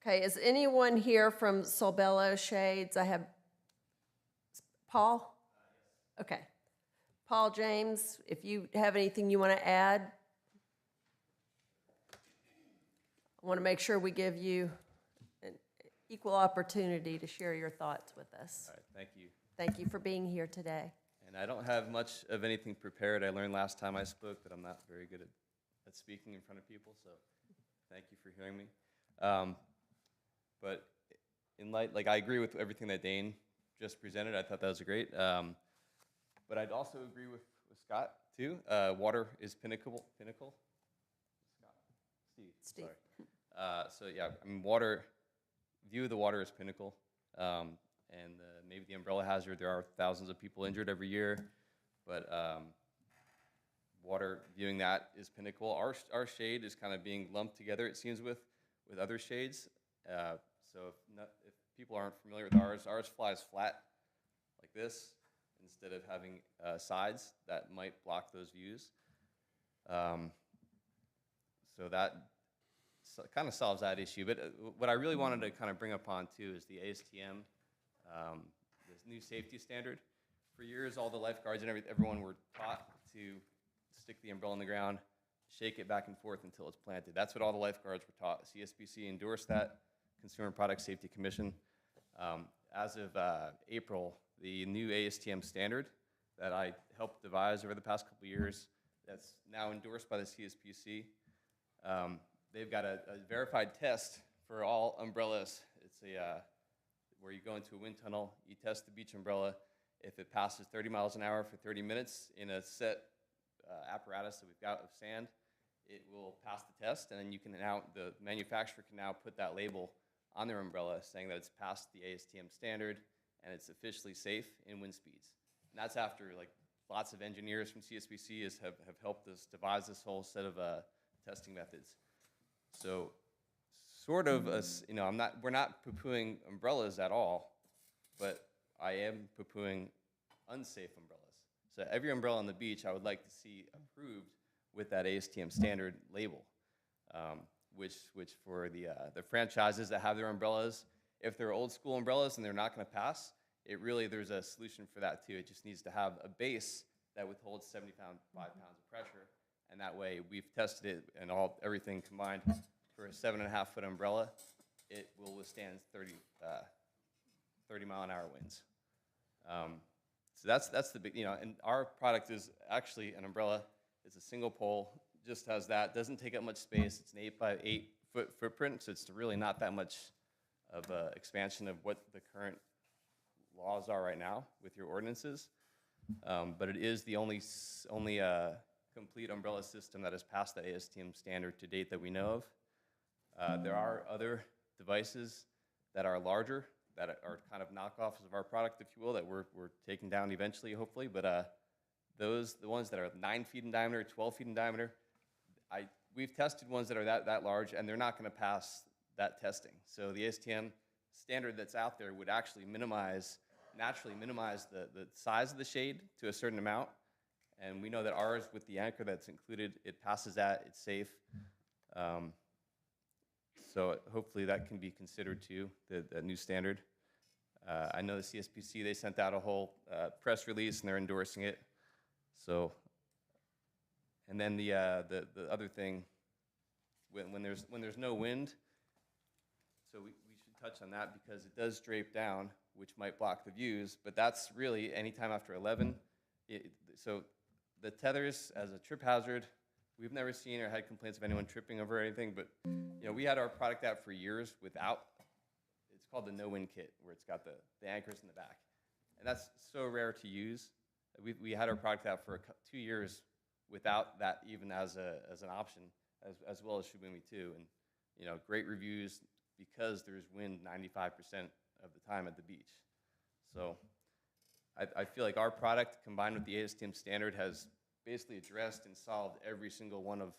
Okay, is anyone here from Solbello Shades? I have Paul? Okay. Paul James, if you have anything you want to add, I want to make sure we give you an equal opportunity to share your thoughts with us. All right, thank you. Thank you for being here today. And I don't have much of anything prepared. I learned last time I spoke that I'm not very good at speaking in front of people, so thank you for hearing me. But in light, I agree with everything that Dane just presented. I thought that was great. But I'd also agree with Scott, too. Water is pinnacle. Scott? Steve. Sorry. So, yeah, view of the water is pinnacle. And maybe the umbrella hazard, there are thousands of people injured every year, but water, viewing that is pinnacle. Our shade is kind of being lumped together, it seems, with other shades. So if people aren't familiar with ours flies flat like this instead of having sides that might block those views. So that kind of solves that issue. But what I really wanted to kind of bring up on, too, is the ASTM. This new safety standard. For years, all the lifeguards and everyone were taught to stick the umbrella in the ground, shake it back and forth until it's planted. That's what all the lifeguards were taught. CSBC endorsed that, Consumer Product Safety Commission. As of April, the new ASTM standard that I helped devise over the past couple of years, that's now endorsed by the CSBC. They've got a verified test for all umbrellas. It's where you go into a wind tunnel, you test the beach umbrella. If it passes 30 miles an hour for 30 minutes in a set apparatus that we've got of sand, it will pass the test, and then the manufacturer can now put that label on their umbrella saying that it's passed the ASTM standard and it's officially safe in wind speeds. And that's after lots of engineers from CSBC have helped us devise this whole set of testing methods. So sort of, we're not poo-pooing umbrellas at all, but I am poo-pooing unsafe umbrellas. So every umbrella on the beach I would like to see approved with that ASTM standard label, which for the franchises that have their umbrellas, if they're old school umbrellas and they're not going to pass, there's a solution for that too. It just needs to have a base that withholds 75 pounds of pressure, and that way we've tested it and everything combined. For a 7.5-foot umbrella, it will withstand 30 mile an hour winds. So that's the big, and our product is actually an umbrella. It's a single pole, just has that, doesn't take up much space. It's an 8 by 8 foot footprint, so it's really not that much of an expansion of what the current laws are right now with your ordinances. But it is the only complete umbrella system that has passed the ASTM standard to date that we know of. There are other devices that are larger, that are kind of knockoffs of our product, if you will, that we're taking down eventually, hopefully. But the ones that are 9 feet in diameter, 12 feet in diameter, we've tested ones that are that large, and they're not going to pass that testing. So the ASTM standard that's out there would actually naturally minimize the size of the shade to a certain amount. And we know that ours, with the anchor that's included, it passes that, it's safe. So hopefully that can be considered too, the new standard. I know the CSPC, they sent out a whole press release and they're endorsing it. So, and then the other thing, when there's no wind, so we should touch on that because it does drape down, which might block the views, but that's really anytime after 11. So the tethers as a trip hazard, we've never seen or had complaints of anyone tripping over anything, but we had our product out for years without, it's called the no-wind kit, where it's got the anchors in the back. And that's so rare to use. We had our product out for 2 years without that even as an option, as well as Shibumi too. And great reviews because there's wind 95% of the time at the beach. So I feel like our product combined with the ASTM standard has basically addressed and solved every single one of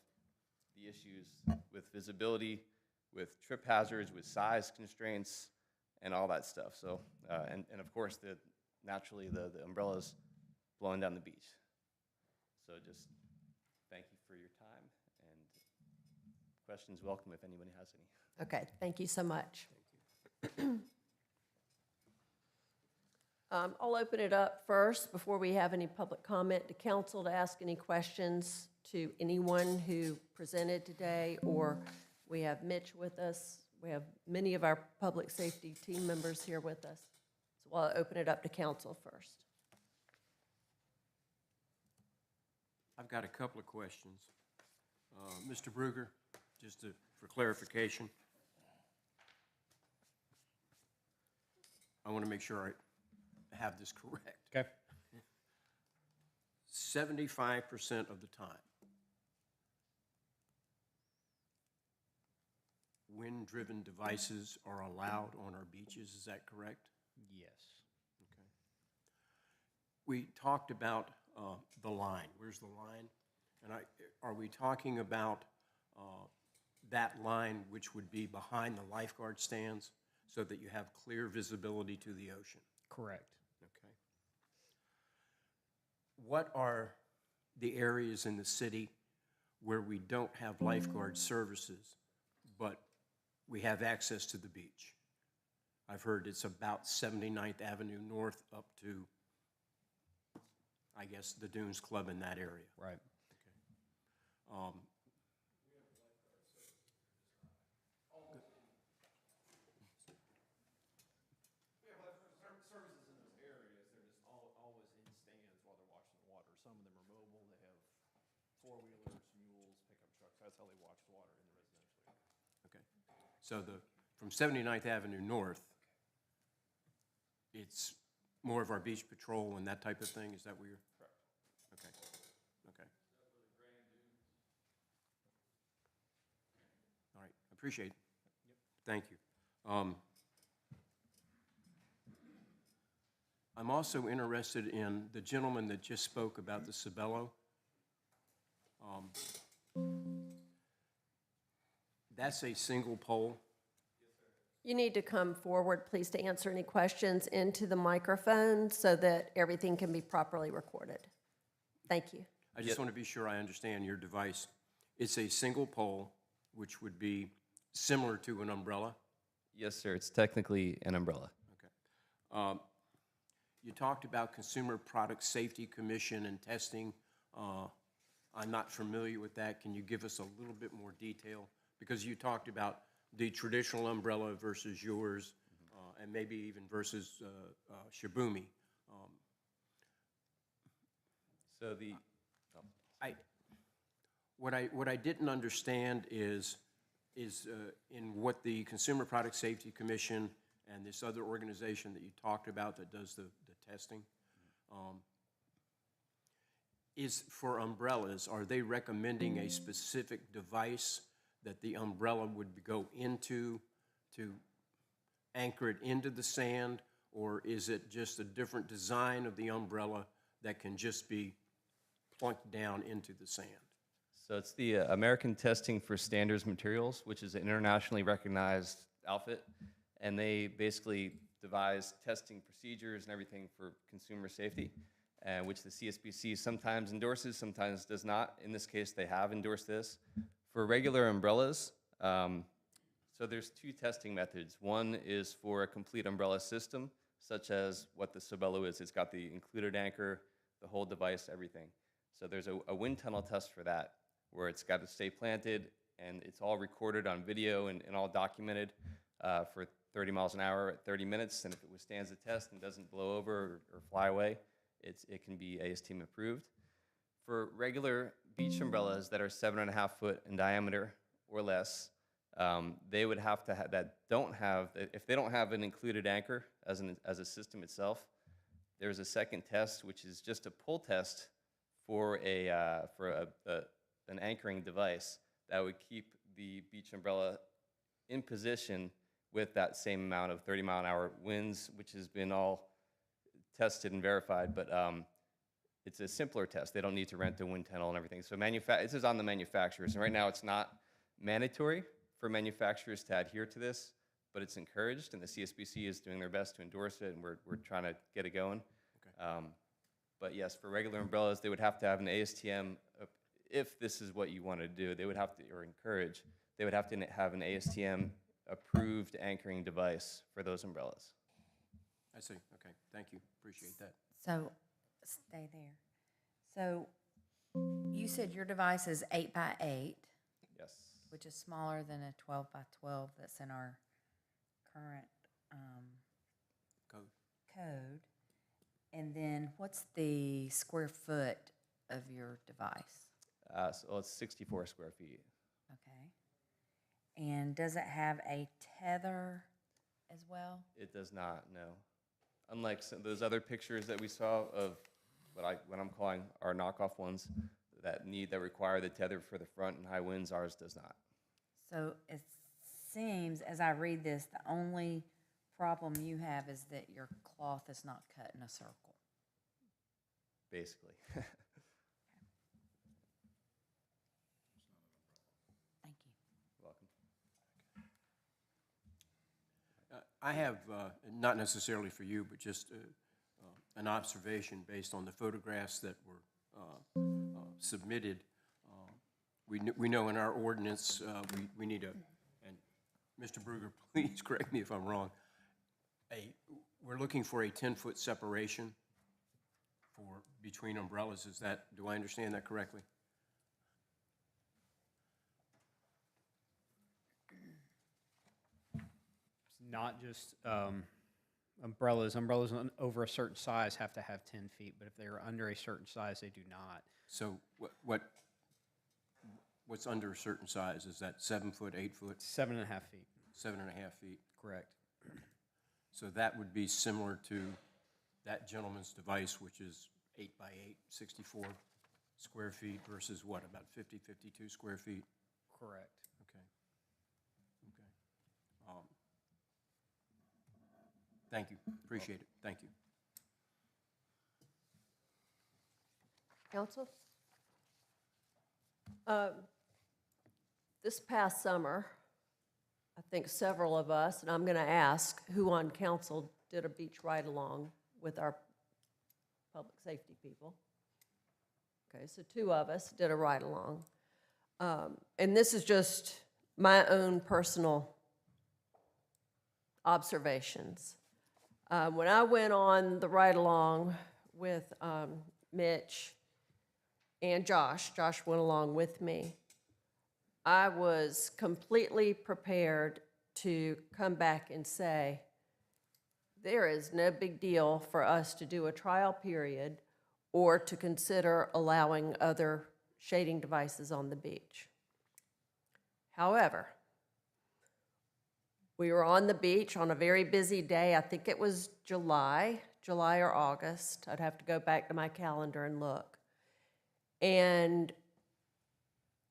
the issues with visibility, with trip hazards, with size constraints, and all that stuff. So, and of course, naturally the umbrellas blowing down the beach. So just thank you for your time, and questions welcome if anybody has any. Okay, thank you so much. I'll open it up first before we have any public comment to council to ask any questions to anyone who presented today, or we have Mitch with us. We have many of our public safety team members here with us. So I'll open it up to council first. I've got a couple of questions. Mr. Bruger, for clarification, I want to make sure I have this correct. Okay. 75% of the time, wind-driven devices are allowed on our beaches, is that correct? Yes. Okay. We talked about the line. Where's the line? And are we talking about that line which would be behind the lifeguard stands so that you have clear visibility to the ocean? Correct. Okay. What are the areas in the city where we don't have lifeguard services, but we have access to the beach? I've heard it's about 79th Avenue North up to, I guess, the Dunes Club in that area. Right. Okay. We have services in those areas. They're just always in stands while they're watching the water. Some of them are mobile. They have four-wheelers, mules, pickup trucks. That's how they watch the water in the residential area. Okay. So from 79th Avenue North, it's more of our beach patrol and that type of thing? Is that where you're? Correct. Okay. Okay. All right. Appreciate it. Yep. Thank you. I'm also interested in the gentleman that just spoke about the Sabello. That's a single pole. You need to come forward, please, to answer any questions into the microphone so that everything can be properly recorded. Thank you. I just want to be sure I understand your device. It's a single pole, which would be similar to an umbrella? Yes, sir. It's technically an umbrella. Okay. You talked about Consumer Product Safety Commission and testing. I'm not familiar with that. Can you give us a little bit more detail? Because you talked about the traditional umbrella versus yours, and maybe even versus Shibumi. So What I didn't understand is in what the Consumer Product Safety Commission and this other organization that you talked about that does the testing, is for umbrellas, are they recommending a specific device that the umbrella would go into to anchor it into the sand, or is it just a different design of the umbrella that can just be plunked down into the sand? So it's the American Testing for Standards Materials, which is an internationally recognized outfit, and they basically devise testing procedures and everything for consumer safety, which the CSBC sometimes endorses, sometimes does not. In this case, they have endorsed this. For regular umbrellas, so there's two testing methods. One is for a complete umbrella system, such as what the Sabello is. It's got the included anchor, the whole device, everything. So there's a wind tunnel test for that, where it's got to stay planted, and it's all recorded on video and all documented for 30 miles an hour at 30 minutes. And if it withstands the test and doesn't blow over or fly away, it can be ASTM approved. For regular beach umbrellas that are 7.5 foot in diameter or less, they would have to have if they don't have an included anchor as a system itself, there's a second test, which is just a pull test for an anchoring device that would keep the beach umbrella in position with that same amount of 30-mile-an-hour winds, which has been all tested and verified. But it's a simpler test. They don't need to rent a wind tunnel and everything. So this is on the manufacturers. And right now, it's not mandatory for manufacturers to adhere to this, but it's encouraged, and the CSBC is doing their best to endorse it, and we're trying to get it going. Okay. But yes, for regular umbrellas, they would have to have an ASTM. If this is what you want to do, they would have to, or encourage, they would have to have an ASTM approved anchoring device for those umbrellas. I see. Okay. Thank you. Appreciate that. So, stay there. So, you said your device is 8 by 8, Yes. which is smaller than a 12 by 12 that's in our current code. And then, what's the square foot of your device? So it's 64 square feet. Okay. And does it have a tether as well? It does not, no. Unlike those other pictures that we saw of what I'm calling our knockoff ones that require the tether for the front and high winds, ours does not. So it seems, as I read this, the only problem you have is that your cloth is not cut in a circle. Basically. Thank you. Welcome. I have, not necessarily for you, but just an observation based on the photographs that were submitted. We know in our ordinance, we need and Mr. Bruger, please correct me if I'm wrong, we're looking for a 10-foot separation between umbrellas. Do I understand that correctly? It's not just umbrellas. Umbrellas over a certain size have to have 10 feet, but if they're under a certain size, they do not. So what's under a certain size? Is that 7 foot, 8 foot? 7.5 feet. 7.5 feet. Correct. So that would be similar to that gentleman's device, which is 8 by 8, 64 square feet versus what, about 50, 52 square feet? Correct. Okay. Thank you. Appreciate it. Thank you. Council? This past summer, I think several of us, and I'm going to ask who on council did a beach ride-along with our public safety people. Okay, so 2 of us did a ride-along. And this is just my own personal observations. When I went on the ride-along with Mitch and Josh went along with me, I was completely prepared to come back and say, there is no big deal for us to do a trial period or to consider allowing other shading devices on the beach. However, we were on the beach on a very busy day. I think it was July or August. I'd have to go back to my calendar and look. And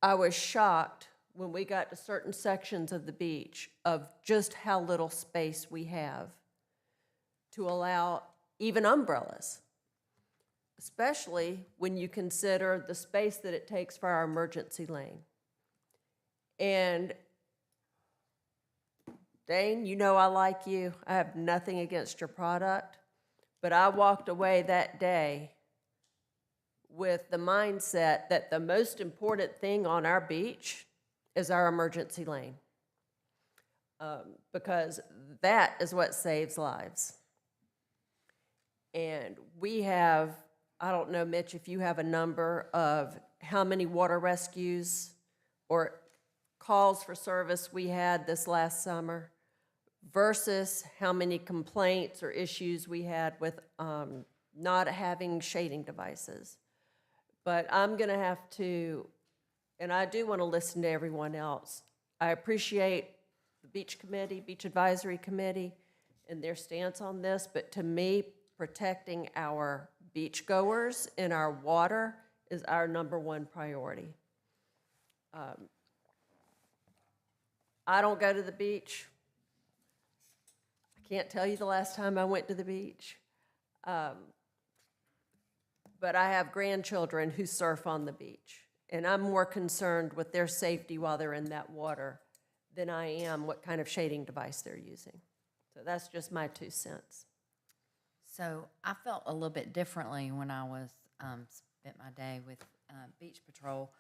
I was shocked when we got to certain sections of the beach of just how little space we have to allow even umbrellas, especially when you consider the space that it takes for our emergency lane. And Dane, you know I like you. I have nothing against your product, but I walked away that day with the mindset that the most important thing on our beach is our emergency lane, because that is what saves lives. And we have, I don't know, Mitch, if you have a number of how many water rescues or calls for service we had this last summer versus how many complaints or issues we had with not having shading devices. But I'm gonna have to, and I do want to listen to everyone else. I appreciate the beach committee, beach advisory committee, and their stance on this, but to me, protecting our beachgoers and our water is our #1 priority. I don't go to the beach. I can't tell you the last time I went to the beach. But I have grandchildren who surf on the beach, and I'm more concerned with their safety while they're in that water than I am what kind of shading device they're using. So that's just my 2 cents. So I felt a little bit differently when I was spent my day with Beach Patrol.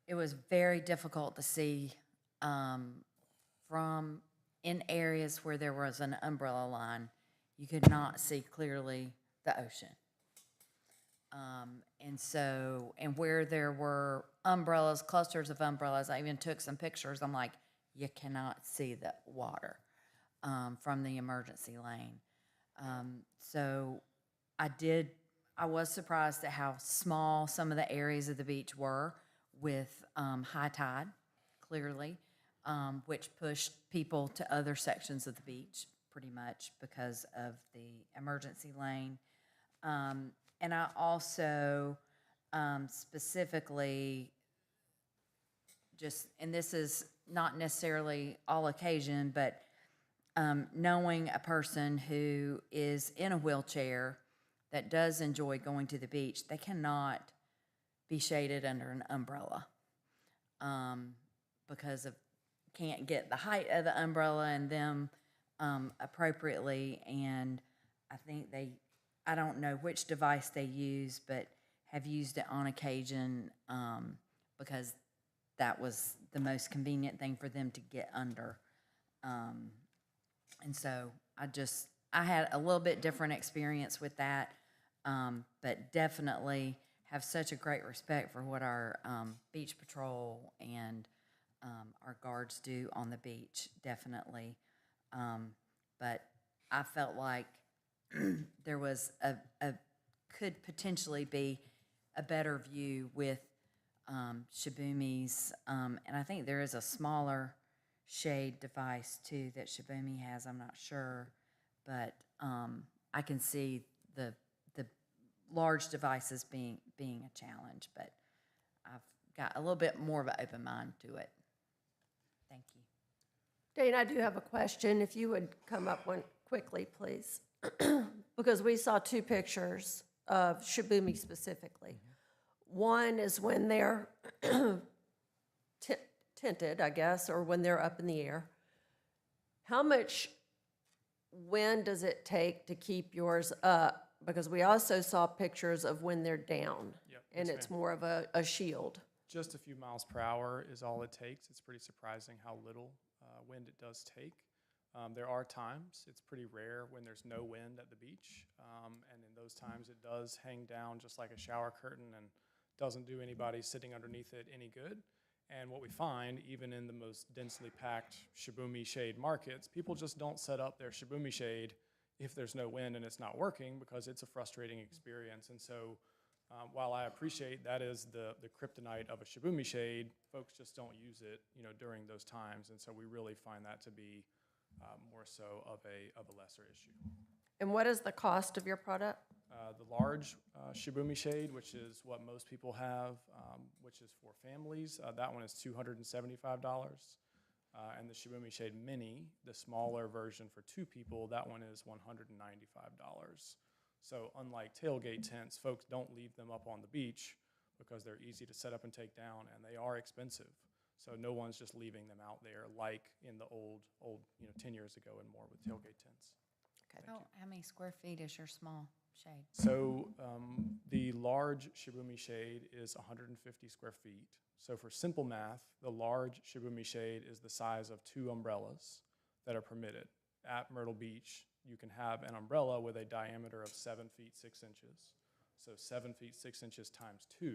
It was very difficult to see from in areas where there was an umbrella line. You could not see clearly the ocean. And where there were umbrellas, clusters of umbrellas, I even took some pictures. I'm like, you cannot see the water from the emergency lane. So I was surprised at how small some of the areas of the beach were with high tide, clearly, which pushed people to other sections of the beach pretty much because of the emergency lane. And I also specifically and this is not necessarily all occasion, but knowing a person who is in a wheelchair that does enjoy going to the beach, they cannot be shaded under an umbrella because of can't get the height of the umbrella and them appropriately. And I think I don't know which device they use, but have used it on occasion because that was the most convenient thing for them to get under. And so I had a little bit different experience with that, but definitely have such a great respect for what our beach patrol and our guards do on the beach, definitely. But I felt like there was could potentially be a better view with Shibumi's, and I think there is a smaller shade device too that Shibumi has. I'm not sure, but I can see the large devices being a challenge. But I've got a little bit more of an open mind to it. Thank you. Dane, I do have a question. If you would come up one quickly, please. Because we saw 2 pictures of Shibumi specifically. One is when they're tinted, I guess, or when they're up in the air. How much wind does it take to keep yours up? Because we also saw pictures of when they're down, Yep, and yes, it's ma'am. more of a shield. Just a few miles per hour is all it takes. It's pretty surprising how little wind it does take. There are times, it's pretty rare when there's no wind at the beach, and in those times it does hang down just like a shower curtain and doesn't do anybody sitting underneath it any good. And what we find, even in the most densely packed Shibumi shade markets, people just don't set up their Shibumi shade if there's no wind and it's not working because it's a frustrating experience. And so while I appreciate that is the kryptonite of a Shibumi shade, folks just don't use it, during those times. And so we really find that to be more so of a lesser issue. And what is the cost of your product? The large Shibumi shade, which is what most people have, which is for families, that one is $275. And the Shibumi shade mini, the smaller version for 2 people, that one is $195. So unlike tailgate tents, folks don't leave them up on the beach because they're easy to set up and take down, and they are expensive. So no one's just leaving them out there like in the old 10 years ago and more with tailgate tents. Okay. How many square feet is your small shade? So the large Shibumi shade is 150 square feet. So for simple math, the large Shibumi shade is the size of 2 umbrellas that are permitted. At Myrtle Beach, you can have an umbrella with a diameter of 7 feet 6 inches. So 7 feet 6 inches times 2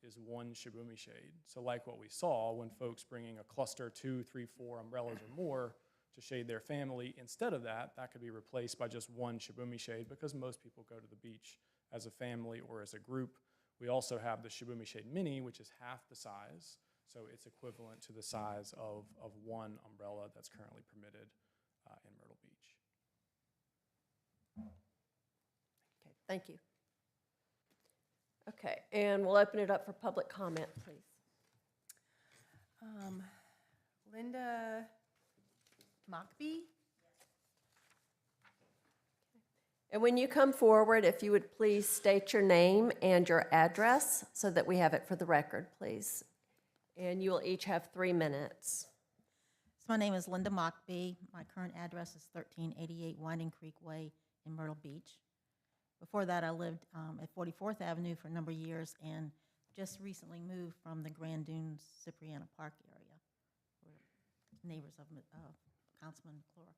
is 1 shibumi shade. So like what we saw when folks bringing a cluster 2, 3, 4 umbrellas or more to shade their family, instead of that, that could be replaced by just 1 shibumi shade because most people go to the beach as a family or as a group. We also have the shibumi shade mini, which is half the size. So it's equivalent to the size of 1 umbrella that's currently permitted in Myrtle Beach. Okay, thank you. Okay, and we'll open it up for public comment, please. Linda Mockbee? And when you come forward, if you would please state your name and your address so that we have it for the record, please. And you will each have 3 minutes. So my name is Linda Mockbee. My current address is 1388 Winding Creek Way in Myrtle Beach. Before that, I lived at 44th Avenue for a number of years and just recently moved from the Grand Dunes, Cipriana Park area. We're neighbors of Councilman McClure.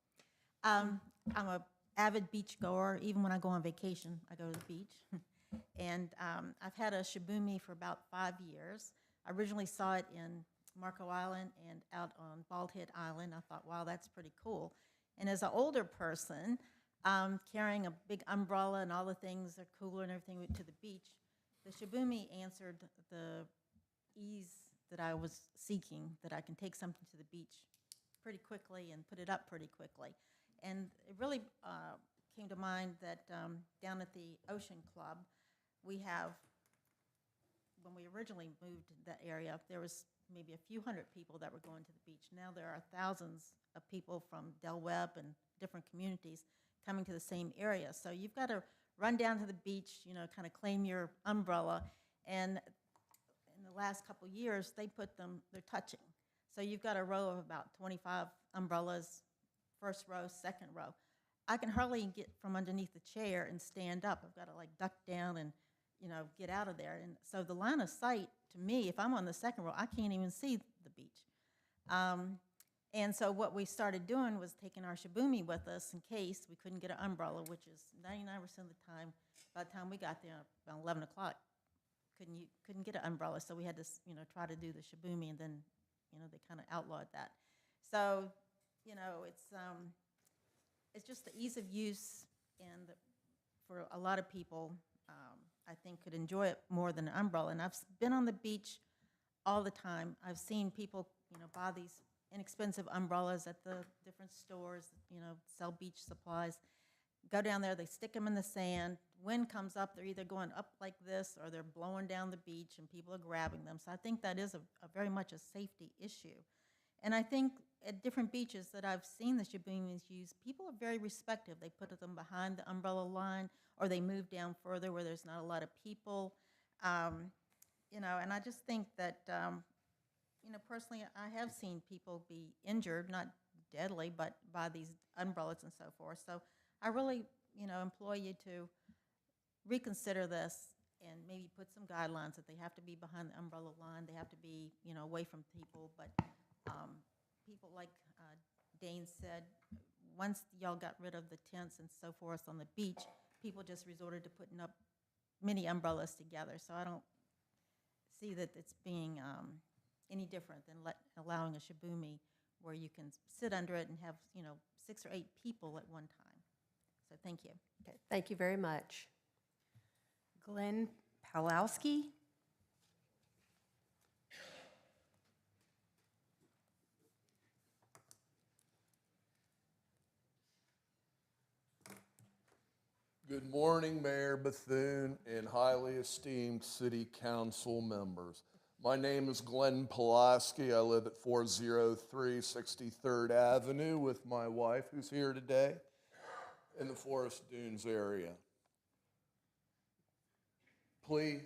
I'm a avid beach goer. Even when I go on vacation, I go to the beach. And I've had a shibumi for about 5 years. I originally saw it in Marco Island and out on Bald Head Island. I thought, wow, that's pretty cool. And as an older person, carrying a big umbrella and all the things, a cooler and everything to the beach, the shibumi answered the ease that I was seeking, that I can take something to the beach pretty quickly and put it up pretty quickly. And it really came to mind that down at the Ocean Club, we have, when we originally moved to that area, there was maybe a few hundred people that were going to the beach. Now there are thousands of people from Del Webb and different communities coming to the same area. So you've got to run down to the beach, you know, kind of claim your umbrella. And in the last couple of years, they put them, they're touching. So you've got a row of about 25 umbrellas, first row, second row. I can hardly get from underneath the chair and stand up. I've got to like duck down and, you know, get out of there. And so the line of sight, to me, if I'm on the second row, I can't even see the beach. And so what we started doing was taking our shibumi with us in case we couldn't get an umbrella, which is 99% of the time. By the time we got there, about 11 o'clock, couldn't get an umbrella. So we had to, you know, try to do the shibumi, and then, you know, they kind of outlawed that. So, you know, it's just the ease of use, and for a lot of people, I think could enjoy it more than an umbrella. And I've been on the beach all the time. I've seen people, you know, buy these inexpensive umbrellas at the different stores, you know, sell beach supplies. Go down there, they stick them in the sand. Wind comes up, they're either going up like this or they're blowing down the beach and people are grabbing them. So I think that is a very much a safety issue. And I think at different beaches that I've seen the shibumis used, people are very respectful. They put them behind the umbrella line, or they move down further where there's not a lot of people. You know, and I just think that, you know, personally, I have seen people be injured, not deadly, but by these umbrellas and so forth. So I really, you know, implore you to reconsider this and maybe put some guidelines that they have to be behind the umbrella line. They have to be, you know, away from people. But people, like Dane said, once y'all got rid of the tents and so forth on the beach, people just resorted to putting up mini umbrellas together. So I don't see that it's being any different than allowing a shibumi where you can sit under it and have, you know, 6 or 8 people at one time. So thank you. Okay, thank you very much. Glenn Palowski? Good morning, Mayor Bethune and highly esteemed city council members. My name is Glenn Pulaski. I live at 403 63rd Avenue with my wife, who's here today, in the Forest Dunes area. Please,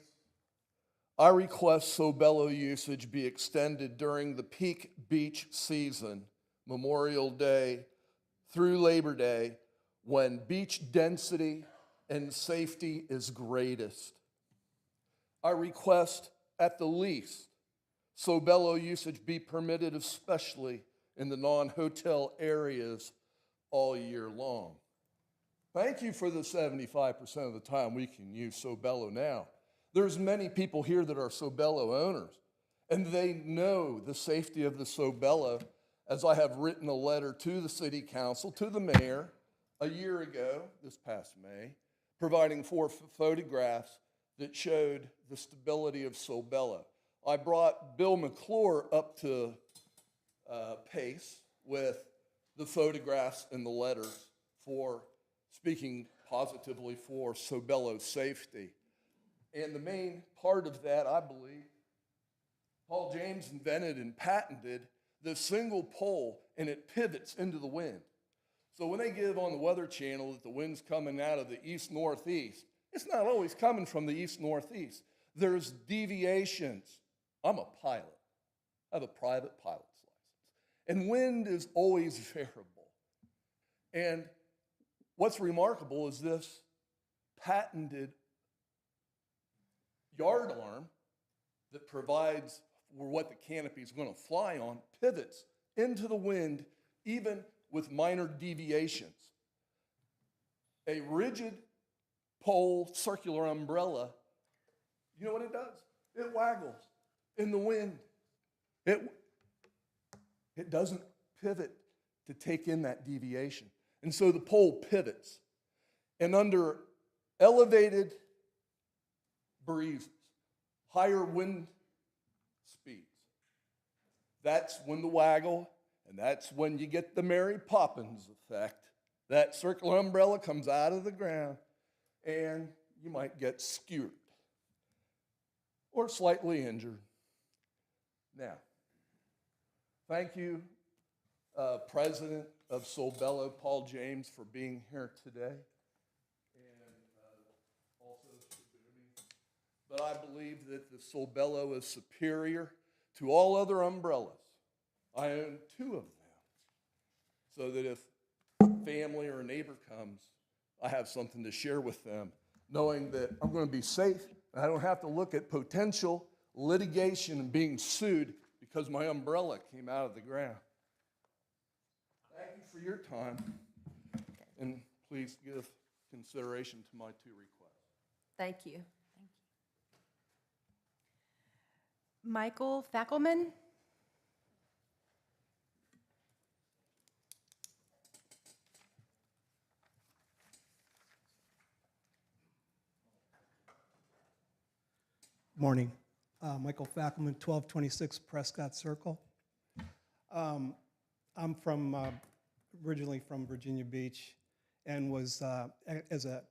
I request Sobello usage be extended during the peak beach season, Memorial Day through Labor Day, when beach density and safety is greatest. I request, at the least, Sobello usage be permitted, especially in the non-hotel areas, all year long. Thank you for the 75% of the time we can use Sobello now. There's many people here that are Sobello owners, and they know the safety of the Sobello, as I have written a letter to the city council, to the mayor, a year ago, this past May, providing 4 photographs that showed the stability of Sobello. I brought Bill McClure up to pace with the photographs and the letters for speaking positively for Sobello's safety. And the main part of that, I believe, Paul James invented and patented the single pole, and it pivots into the wind. So when they give on the Weather Channel that the wind's coming out of the east-northeast, it's not always coming from the east-northeast. There's deviations. I'm a pilot. I have a private pilot's license. And wind is always variable. And what's remarkable is this patented yard arm that provides for what the canopy is going to fly on pivots into the wind even with minor deviations. A rigid pole circular umbrella, you know what it does? It waggles in the wind. It doesn't pivot to take in that deviation. And so the pole pivots. And under elevated breezes, higher wind speeds, that's when the waggle, and that's when you get the Mary Poppins effect. That circular umbrella comes out of the ground, and you might get skewered or slightly injured. Now, thank you, President of Sobello, Paul James, for being here today, and also Shibumi. But I believe that the Sobello is superior to all other umbrellas. I own 2 of them, so that if family or a neighbor comes, I have something to share with them, knowing that I'm going to be safe, and I don't have to look at potential litigation and being sued because my umbrella came out of the ground. Thank you for your time, and please give consideration to my 2 requests. Thank you. Michael Fackelman. Morning. Michael Fackelman, 1226 Prescott Circle. I'm originally from Virginia Beach, and was, as a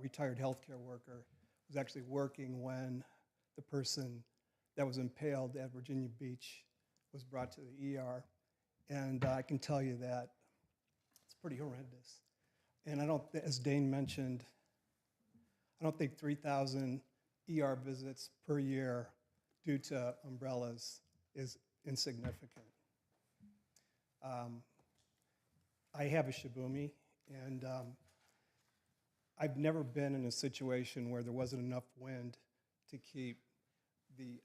retired healthcare worker, was actually working when the person that was impaled at Virginia Beach was brought to the ER. And I can tell you that it's pretty horrendous. And I don't, as Dane mentioned, I don't think 3,000 ER visits per year due to umbrellas is insignificant. I have a Shibumi, and I've never been in a situation where there wasn't enough wind to keep the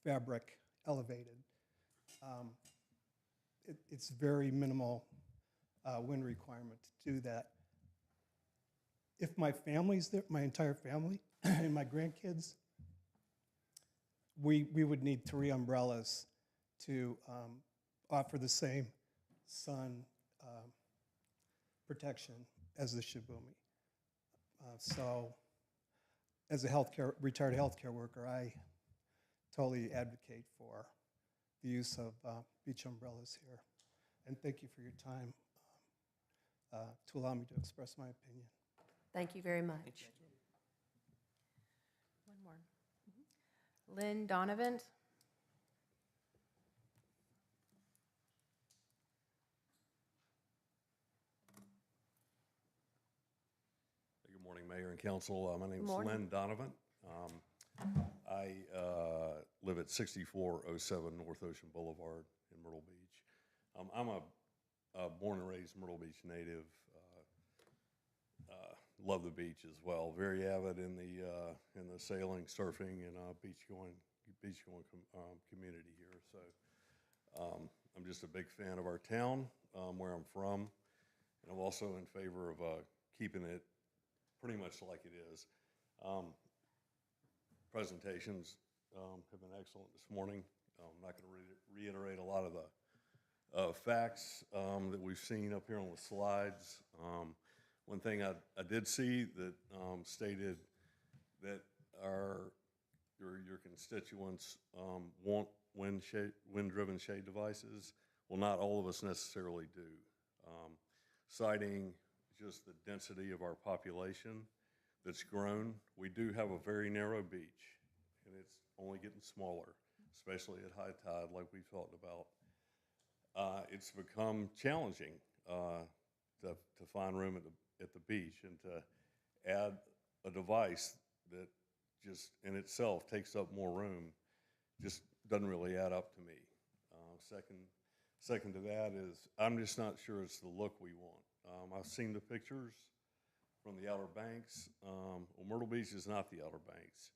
fabric elevated. It's very minimal wind requirement to do that. If my family's there, my entire family, and my grandkids, we would need 3 umbrellas to offer the same sun protection as the Shibumi. So, as a retired healthcare worker, I totally advocate for the use of beach umbrellas here. And thank you for your time to allow me to express my opinion. Thank you very much. One more. Lynn Donovan. Good morning, Mayor and Council. My name is morning. Lynn Donovan. I live at 6407 North Ocean Boulevard in Myrtle Beach. I'm a born and raised Myrtle Beach native. Love the beach as well. Very avid in the sailing, surfing, and beach going community here. So I'm just a big fan of our town, where I'm from, and I'm also in favor of keeping it pretty much like it is. Presentations have been excellent this morning. I'm not going to reiterate a lot of the facts that we've seen up here on the slides. One thing I did see that stated that your constituents want wind-driven shade devices. Well, not all of us necessarily do. Citing just the density of our population that's grown, we do have a very narrow beach, and it's only getting smaller, especially at high tide, like we talked about. It's become challenging to find room at the beach, and to add a device that just in itself takes up more room just doesn't really add up to me. Second to that is I'm just not sure it's the look we want. I've seen the pictures from the Outer Banks. Well, Myrtle Beach is not the Outer Banks.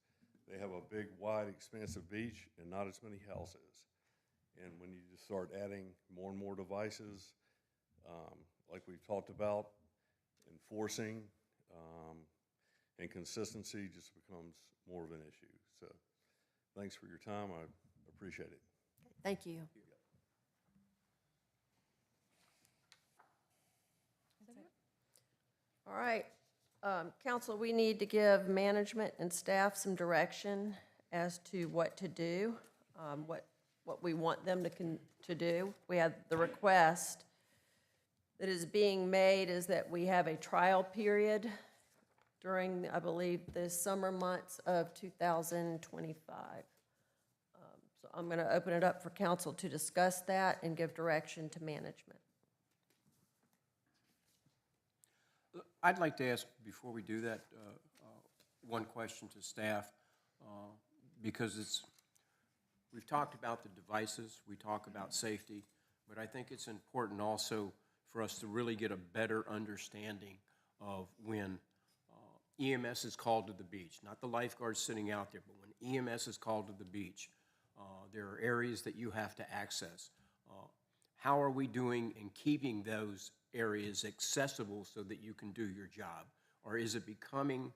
They have a big, wide, expansive beach and not as many houses. And when you just start adding more and more devices, like we've talked about, enforcing and consistency just becomes more of an issue. So thanks for your time. I appreciate it. Thank you. All right, council, we need to give management and staff some direction as to what to do, what we want them to do. We have the request that is being made is that we have a trial period during, I believe, the summer months of 2025. So I'm going to open it up for council to discuss that and give direction to management. I'd like to ask, before we do that, one question to staff, because we've talked about the devices, we talk about safety, but I think it's important also for us to really get a better understanding of when EMS is called to the beach, not the lifeguards sitting out there, but when EMS is called to the beach, there are areas that you have to access. How are we doing in keeping those areas accessible so that you can do your job? Or is it becoming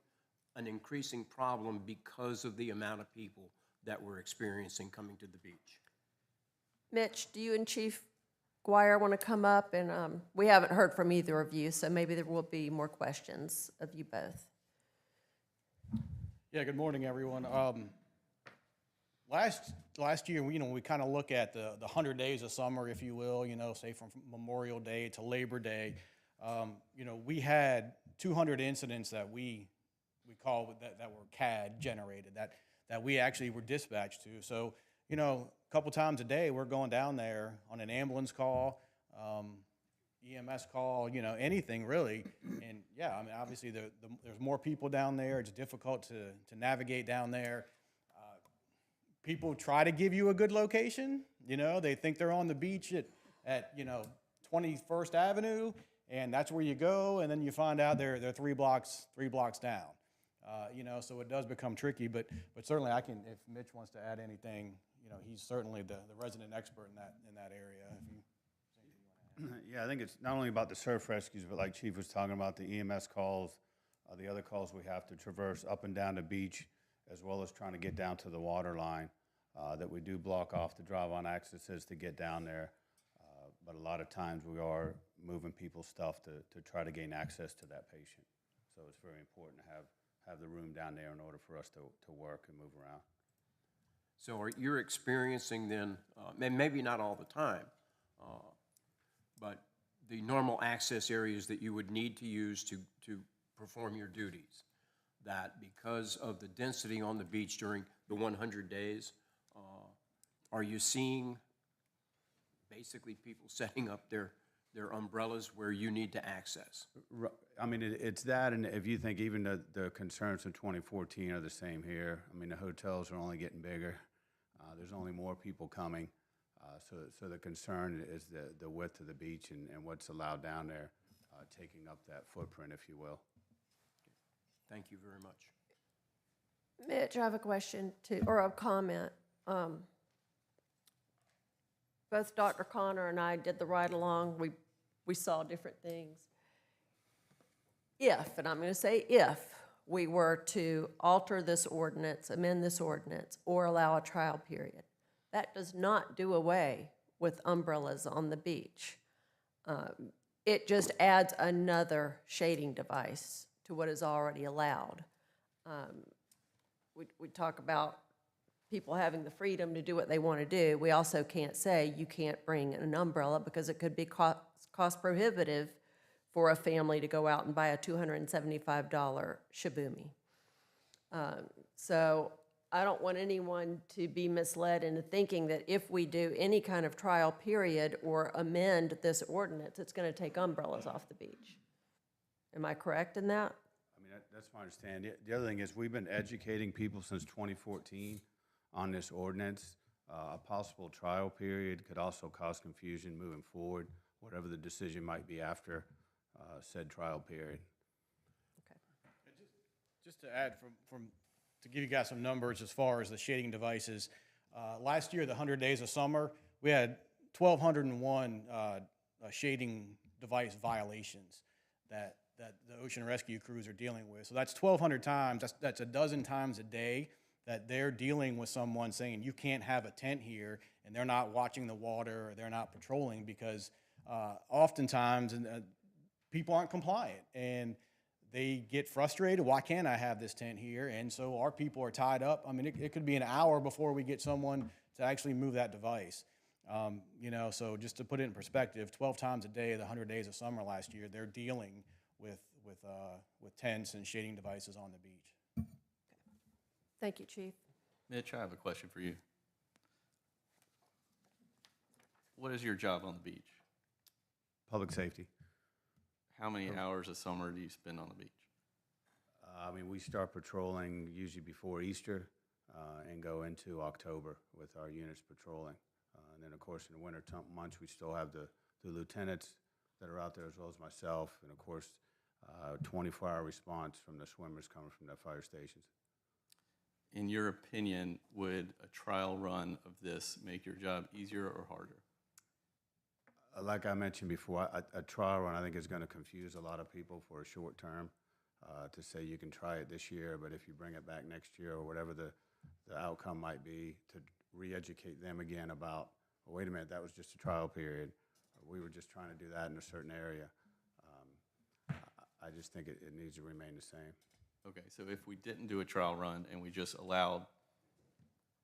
an increasing problem because of the amount of people that we're experiencing coming to the beach? Mitch, do you and Chief Guire want to come up? And we haven't heard from either of you, so maybe there will be more questions of you both. Yeah, good morning, everyone. Last year, we kind of look at the 100 days of summer, if you will, say from Memorial Day to Labor Day. We had 200 incidents that we call that were CAD generated, that we actually were dispatched to. So, a couple times a day, we're going down there on an ambulance call, EMS call, anything really. And yeah, I mean, obviously there's more people down there. It's difficult to navigate down there. People try to give you a good location. They think they're on the beach at 21st Avenue, and that's where you go, and then you find out they're 3 blocks down. So it does become tricky, but certainly I can, if Mitch wants to add anything, he's certainly the resident expert in that area. Yeah, I think it's not only about the surf rescues, but like Chief was talking about, the EMS calls, the other calls we have to traverse up and down the beach, as well as trying to get down to the water line, that we do block off the drive-on accesses to get down there. But a lot of times we are moving people's stuff to try to gain access to that patient. So it's very important to have the room down there in order for us to work and move around. So you're experiencing then, and maybe not all the time, but the normal access areas that you would need to use to perform your duties, that because of the density on the beach during the 100 days, are you seeing basically people setting up their umbrellas where you need to access? I mean, it's that, and if you think even the concerns from 2014 are the same here. I mean, the hotels are only getting bigger. There's only more people coming. So the concern is the width of the beach and what's allowed down there, taking up that footprint, if you will. Thank you very much. Mitch, I have a question or a comment. Both Dr. Connor and I did the ride along. We saw different things. if, and I'm going to say if, we were to alter this ordinance, amend this ordinance, or allow a trial period, that does not do away with umbrellas on the beach. It just adds another shading device to what is already allowed. We talk about people having the freedom to do what they want to do. We also can't say you can't bring an umbrella because it could be cost prohibitive for a family to go out and buy a $275 shibumi. So I don't want anyone to be misled into thinking that if we do any kind of trial period or amend this ordinance, it's going to take umbrellas off the beach. Am I correct in that? I mean, that's my understanding. The other thing is, we've been educating people since 2014 on this ordinance. A possible trial period could also cause confusion moving forward, whatever the decision might be after said trial period. Just to add to give you guys some numbers as far as the shading devices, last year, the 100 days of summer, we had 1,201 shading device violations that the ocean rescue crews are dealing with. So that's 1,200 times, that's a dozen times a day that they're dealing with someone saying you can't have a tent here, and they're not watching the water or they're not patrolling because oftentimes people aren't compliant and they get frustrated. Why can't I have this tent here? And so our people are tied up. I mean, it could be an hour before we get someone to actually move that device. You know, so just to put it in perspective, 12 times a day of the 100 days of summer last year, they're dealing with tents and shading devices on the beach. Thank you, Chief. Mitch, I have a question for you. What is your job on the beach? Public safety. How many hours a summer do you spend on the beach? I mean, we start patrolling usually before Easter and go into October with our units patrolling. And then, of course, in the winter months, we still have the lieutenants that are out there as well as myself. And, of course, 24-hour response from the swimmers coming from the fire stations. In your opinion, would a trial run of this make your job easier or harder? Like I mentioned before, a trial run I think is going to confuse a lot of people for a short term to say you can try it this year, but if you bring it back next year or whatever the outcome might be, to re-educate them again about, well, wait a minute, that was just a trial period. We were just trying to do that in a certain area. I just think it needs to remain the same. Okay, so if we didn't do a trial run and we just allowed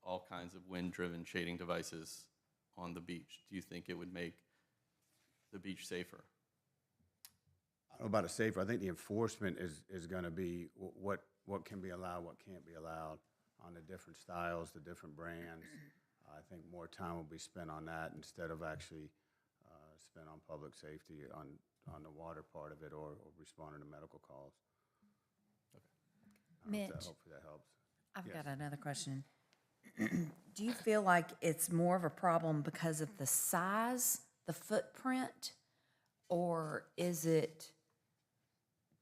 all kinds of wind-driven shading devices on the beach, do you think it would make the beach safer? I don't know about it safer. I think the enforcement is going to be what can be allowed, what can't be allowed on the different styles, the different brands. I think more time will be spent on that instead of actually spent on public safety on the water part of it or responding to medical calls. Mitch, hopefully that helps. I've Yes. got another question. Do you feel like it's more of a problem because of the size, the footprint, or is it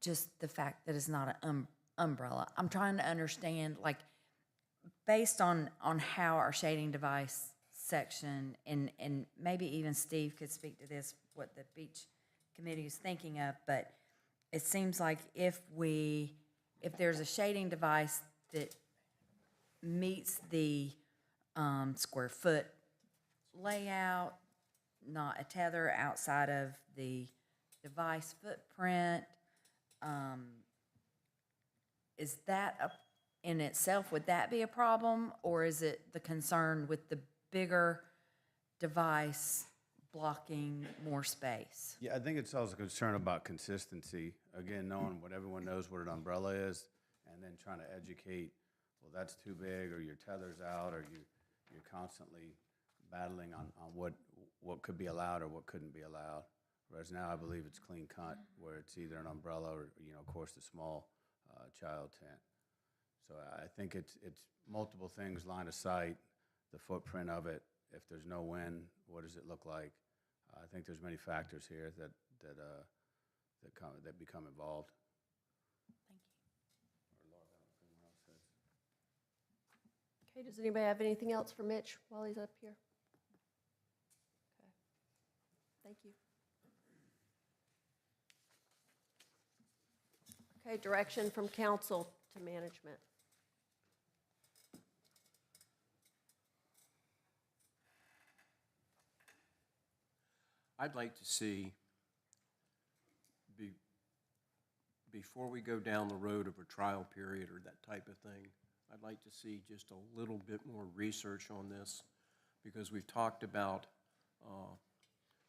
just the fact that it's not an umbrella? I'm trying to understand, like, based on how our shading device section, and maybe even Steve could speak to this, what the beach committee is thinking of, but it seems like if there's a shading device that meets the square foot layout, not a tether outside of the device footprint, is that in itself, would that be a problem? Or is it the concern with the bigger device blocking more space? Yeah, I think it's also a concern about consistency. Again, knowing what everyone knows what an umbrella is, and then trying to educate, well, that's too big, or your tether's out, or you're constantly battling on what could be allowed or what couldn't be allowed. Whereas now I believe it's clean cut, where it's either an umbrella or, of course, the small child tent. So I think it's multiple things, line of sight, the footprint of it. If there's no wind, what does it look like? I think there's many factors here that become involved. Okay, does anybody have anything else for Mitch while he's up here? Okay, thank you. Okay, direction from council to management. I'd like to see, before we go down the road of a trial period or that type of thing, I'd like to see just a little bit more research on this, because we've talked about,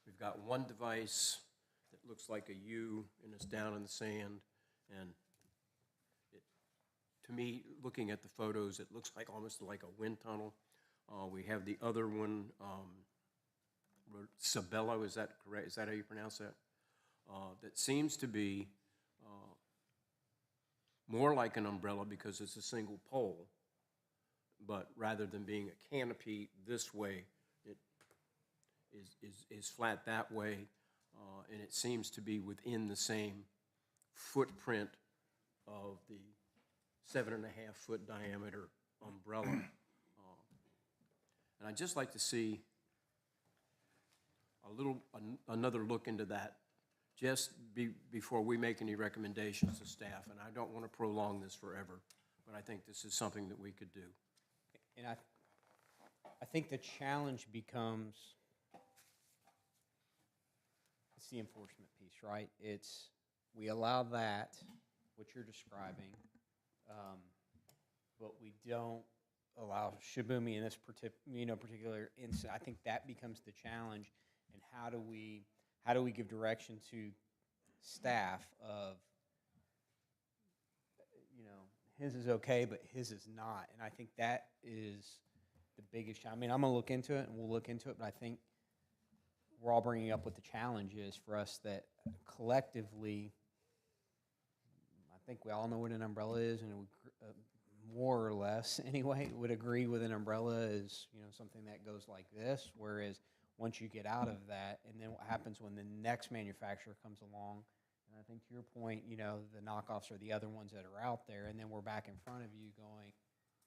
we've got one device that looks like a U and it's down in the sand, and to me, looking at the photos, it looks like almost like a wind tunnel. We have the other one, Sabello, is that correct? Is that how you pronounce that? That seems to be more like an umbrella because it's a single pole, but rather than being a canopy this way, it is flat that way, and it seems to be within the same footprint of the 7.5-foot diameter umbrella. And I'd just like to see another look into that just before we make any recommendations to staff. And I don't want to prolong this forever, but I think this is something that we could do. And I think the challenge becomes, it's the enforcement piece, right? It's, we allow that, what you're describing, but we don't allow Shibumi in this particular instance. I think that becomes the challenge. And how do we give direction to staff of, his is okay, but his is not. And I think that is the biggest challenge. I mean, I'm going to look into it, and we'll look into it, but I think we're all bringing up what the challenge is for us, that collectively, I think we all know what an umbrella is, and more or less, anyway, would agree with an umbrella is, something that goes like this, whereas once you get out of that, and then what happens when the next manufacturer comes along, and I think to your point, the knockoffs are the other ones that are out there, and then we're back in front of you going,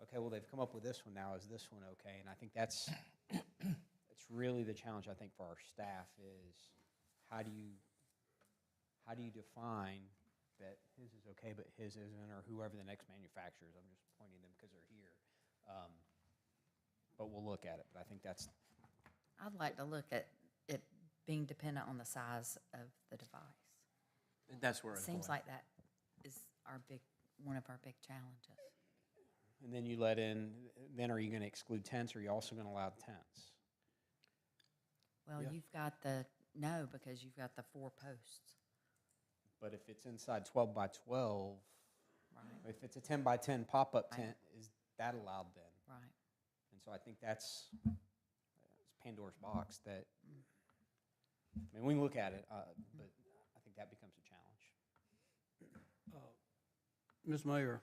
okay, well, they've come up with this one now, is this one okay? And I think it's really the challenge, I think, for our staff is how do you define that his is okay, but his isn't, or whoever the next manufacturer is. I'm just pointing them because they're here. But we'll look at it, but I think that's... I'd like to look at it being dependent on the size of the device. And that's where It seems like that is one of our big challenges. And then you let in, then are you going to exclude tents, or are you also going to allow tents? Well, Yeah. you've got no, because you've got the 4 posts. But if it's inside 12 by 12, Right. if it's a 10 by 10 pop-up tent, is that allowed then? Right. And so I think that's Pandora's box that, I mean, we can look at it, but I think that becomes a challenge. Ms. Mayor,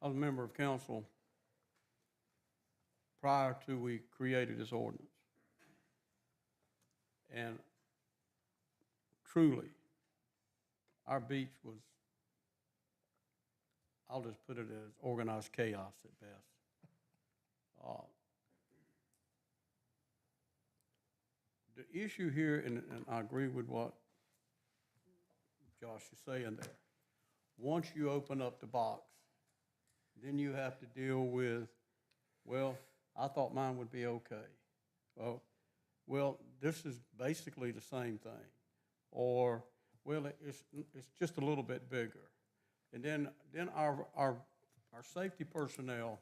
I was a member of council prior to we created this ordinance. And truly, our beach was, I'll just put it as organized chaos at best. The issue here, and I agree with what Josh is saying there, once you open up the box, then you have to deal with, well, I thought mine would be okay. Well, this is basically the same thing. Or, well, it's just a little bit bigger. And then our safety personnel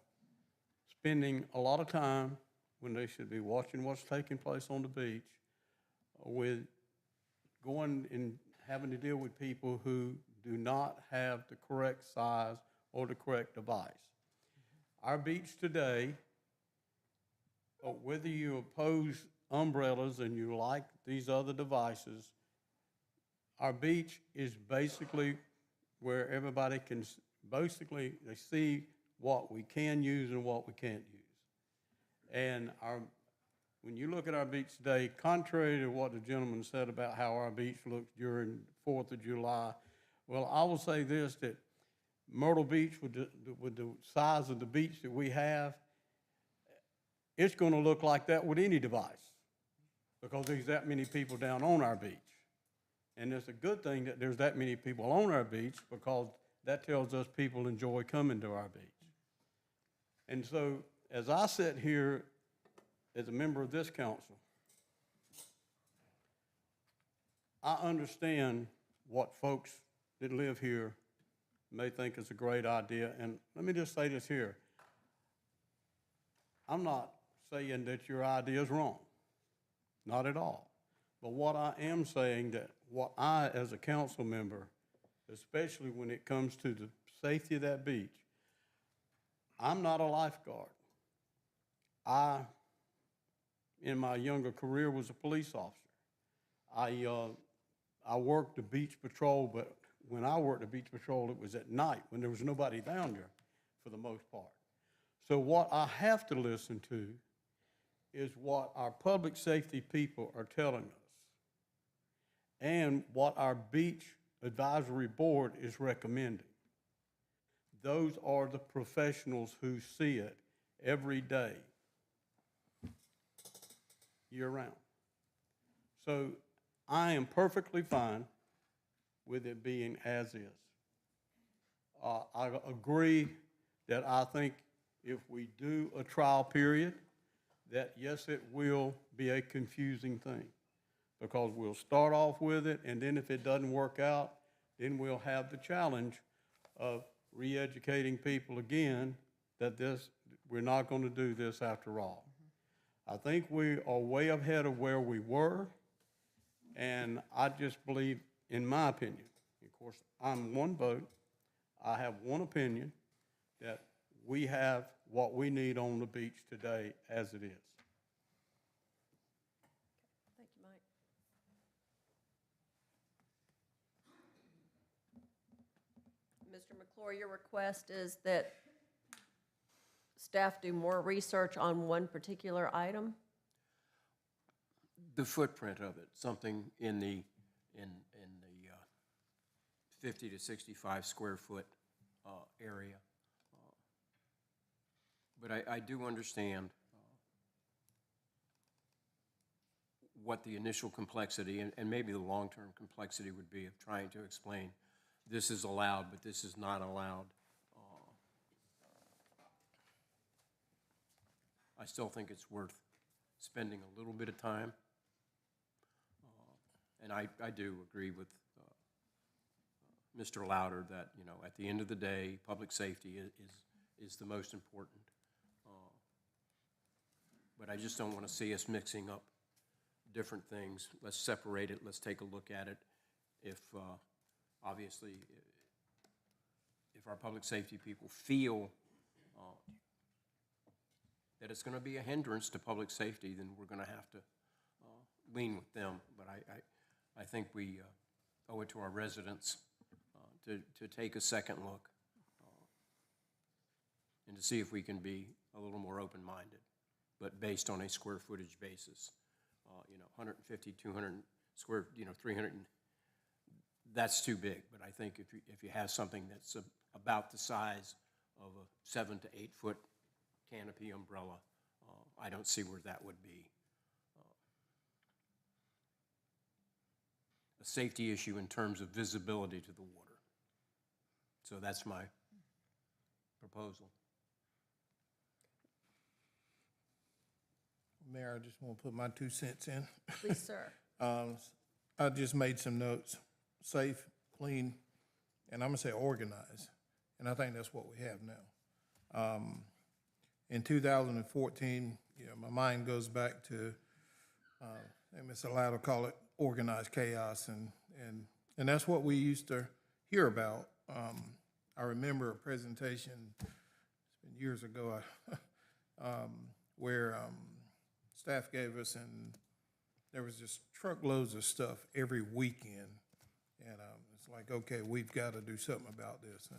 spending a lot of time when they should be watching what's taking place on the beach, with going and having to deal with people who do not have the correct size or the correct device. Our beach today, whether you oppose umbrellas and you like these other devices, our beach is basically where everybody can, basically, they see what we can use and what we can't use. And when you look at our beach today, contrary to what the gentleman said about how our beach looks during 4th of July, well, I will say this, that Myrtle Beach, with the size of the beach that we have, it's going to look like that with any device, because there's that many people down on our beach. And it's a good thing that there's that many people on our beach, because that tells us people enjoy coming to our beach. And so, as I sit here as a member of this council, I understand what folks that live here may think is a great idea. And let me just say this here. I'm not saying that your idea is wrong, not at all. But what I am saying, that what I, as a council member, especially when it comes to the safety of that beach, I'm not a lifeguard. I, in my younger career, was a police officer. I worked the beach patrol, but when I worked the beach patrol, it was at night when there was nobody down there for the most part. So what I have to listen to is what our public safety people are telling us and what our beach advisory board is recommending. Those are the professionals who see it every day, year-round. So I am perfectly fine with it being as is. I agree that I think if we do a trial period, that yes, it will be a confusing thing, because we'll start off with it, and then if it doesn't work out, then we'll have the challenge of re-educating people again that we're not going to do this after all. I think we are way ahead of where we were, and I just believe, in my opinion, of course, I'm one vote, I have one opinion, that we have what we need on the beach today as it is. Thank you, Mike. Mr. McClure, your request is that staff do more research on one particular item? The footprint of it, something in the 50 to 65 square foot area. But I do understand what the initial complexity and maybe the long-term complexity would be of trying to explain this is allowed, but this is not allowed. I still think it's worth spending a little bit of time. And I do agree with Mr. Louder that, you know, at the end of the day, public safety is the most important. But I just don't want to see us mixing up different things. Let's separate it. Let's take a look at it. If, obviously, if our public safety people feel that it's going to be a hindrance to public safety, then we're going to have to lean with them. But I think we owe it to our residents to take a second look and to see if we can be a little more open-minded, but based on a square footage basis. You know, 150, 200 square, 300, that's too big. But I think if you have something that's about the size of a 7 to 8 foot canopy umbrella, I don't see where that would be a safety issue in terms of visibility to the water. So that's my proposal. Mayor, I just want to put my 2 cents in. Please, sir. I just made some notes: safe, clean, and I'm gonna say organized. And I think that's what we have now. In 2014, you know, my mind goes back to, and Mr. Louder call it organized chaos, and that's what we used to hear about. I remember a presentation, it's been years ago, where staff gave us, and there was just truckloads of stuff every weekend, and it's like, okay, we've got to do something about this,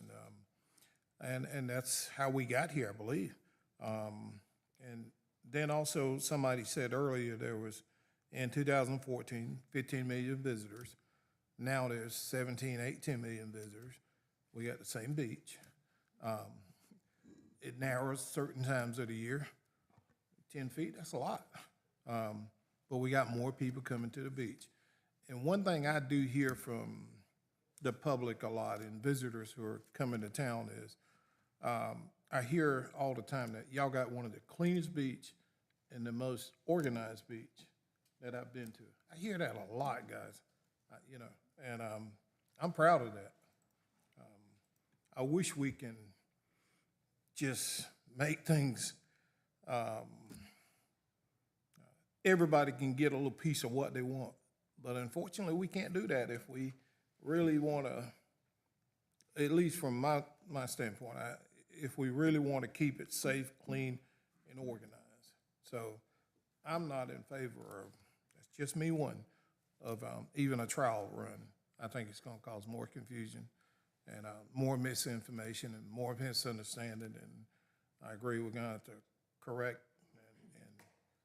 and that's how we got here, I believe. And then also somebody said earlier there was, in 2014, 15 million visitors. Now there's 17, 18 million visitors. We got the same beach. It narrows certain times of the year. 10 feet, that's a lot. But we got more people coming to the beach. And one thing I do hear from the public a lot and visitors who are coming to town is, I hear all the time that y'all got one of the cleanest beach and the most organized beach that I've been to. I hear that a lot, guys, you know, and I'm proud of that. I wish we can just make things, everybody can get a little piece of what they want. But unfortunately, we can't do that if we really want to, at least from my standpoint, if we really want to keep it safe, clean, and organized. So I'm not in favor of, that's just me one, of even a trial run. I think it's going to cause more confusion and more misinformation and more misunderstanding. And I agree we're going to have to correct and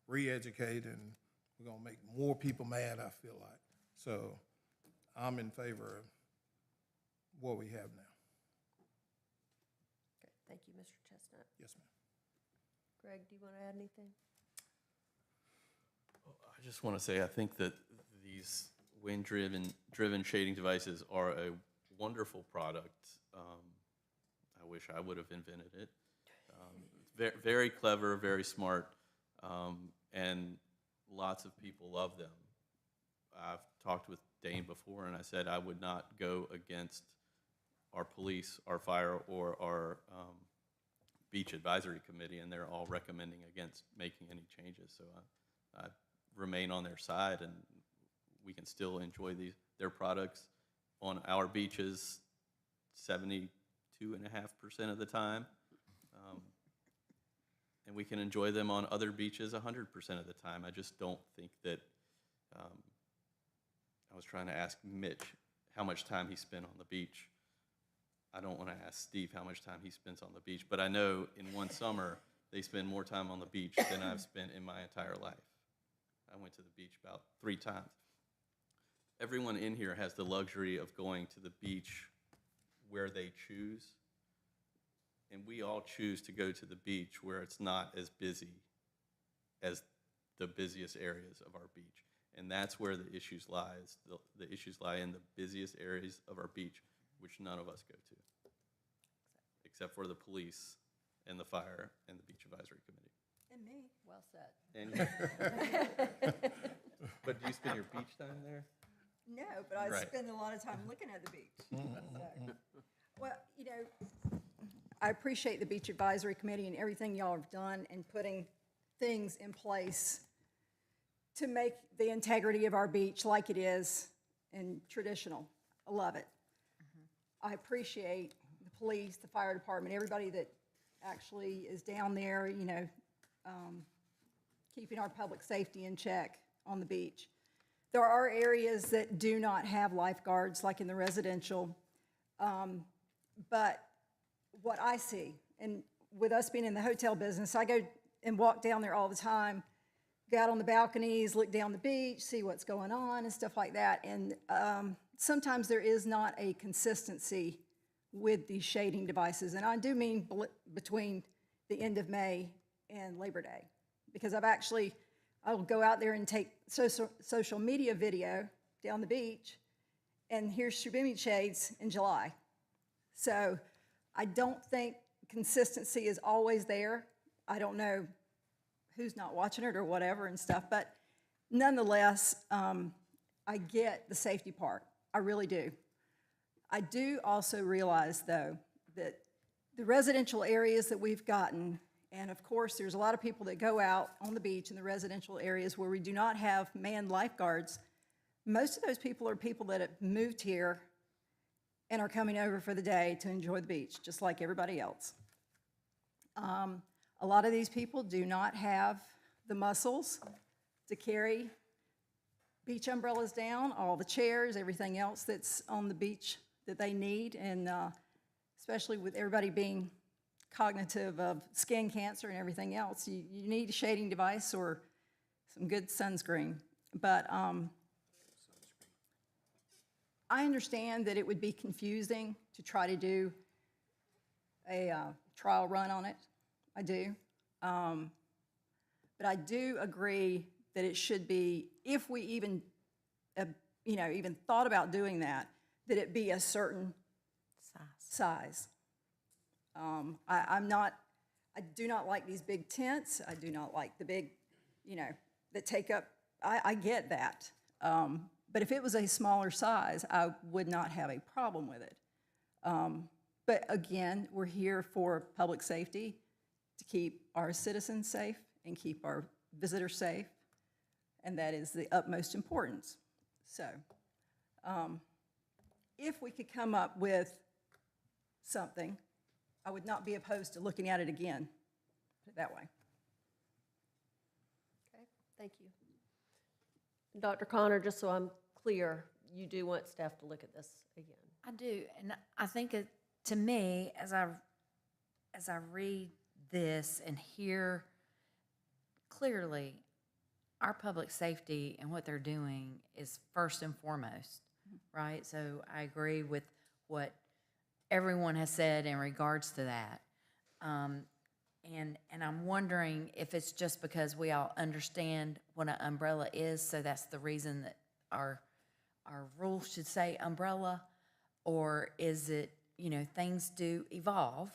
re-educate, and we're going to make more people mad, I feel like. So I'm in favor of what we have now. Okay, thank you, Mr. Chestnut. Yes, ma'am. Greg, do you want to add anything? I just want to say, I think that these wind-driven shading devices are a wonderful product. I wish I would have invented it. Very, very clever, very smart, and lots of people love them. I've talked with Dane before, and I said I would not go against our police, our fire, or our beach advisory committee, and they're all recommending against making any changes. So I remain on their side, and we can still enjoy their products on our beaches 72.5% of the time. And we can enjoy them on other beaches 100% of the time. I just don't think that, I was trying to ask Mitch how much time he spent on the beach. I don't want to ask Steve how much time he spends on the beach, but I know in one summer they spend more time on the beach than I've spent in my entire life. I went to the beach about 3 times. Everyone in here has the luxury of going to the beach where they choose. And we all choose to go to the beach where it's not as busy as the busiest areas of our beach. And that's where the issues lie. The issues lie in the busiest areas of our beach, which none of us go to, except for the police and the fire and the beach advisory committee. And me. Well said. And but do you spend your beach time there? No, but I Right. spend a lot of time looking at the beach. So, well, you know, I appreciate the Beach Advisory Committee and everything y'all have done in putting things in place to make the integrity of our beach like it is and traditional. I love it. I appreciate the police, the fire department, everybody that actually is down there, you know, keeping our public safety in check on the beach. There are areas that do not have lifeguards, like in the residential, but what I see, and with us being in the hotel business, I go and walk down there all the time, go out on the balconies, look down the beach, see what's going on and stuff like that. And sometimes there is not a consistency with these shading devices. And I do mean between the end of May and Labor Day, because I'll go out there and take social media video down the beach, and here's Shibumi shades in July. So I don't think consistency is always there. I don't know who's not watching it or whatever and stuff, but nonetheless, I get the safety part. I really do. I do also realize, though, that the residential areas that we've gotten, and of course, there's a lot of people that go out on the beach in the residential areas where we do not have manned lifeguards. Most of those people are people that have moved here and are coming over for the day to enjoy the beach, just like everybody else. A lot of these people do not have the muscles to carry beach umbrellas down, all the chairs, everything else that's on the beach that they need, and especially with everybody being cognitive of skin cancer and everything else, you need a shading device or some good sunscreen. But I understand that it would be confusing to try to do a trial run on it. I do. But I do agree that it should be, if we even even thought about doing that, that it be a certain size. I do not like these big tents. I do not like the big, that take up, I get that. But if it was a smaller size, I would not have a problem with it. But again, we're here for public safety, to keep our citizens safe and keep our visitors safe, and that is the utmost importance. So, if we could come up with something, I would not be opposed to looking at it again, put it that way. Okay, thank you. Dr. Connor, just so I'm clear, you do want staff to look at this again? I do, and I think to me, as I read this and hear clearly, our public safety and what they're doing is first and foremost, right? So I agree with what everyone has said in regards to that. And I'm wondering if it's just because we all understand what an umbrella is, so that's the reason that our rules should say umbrella, or is it, things do evolve.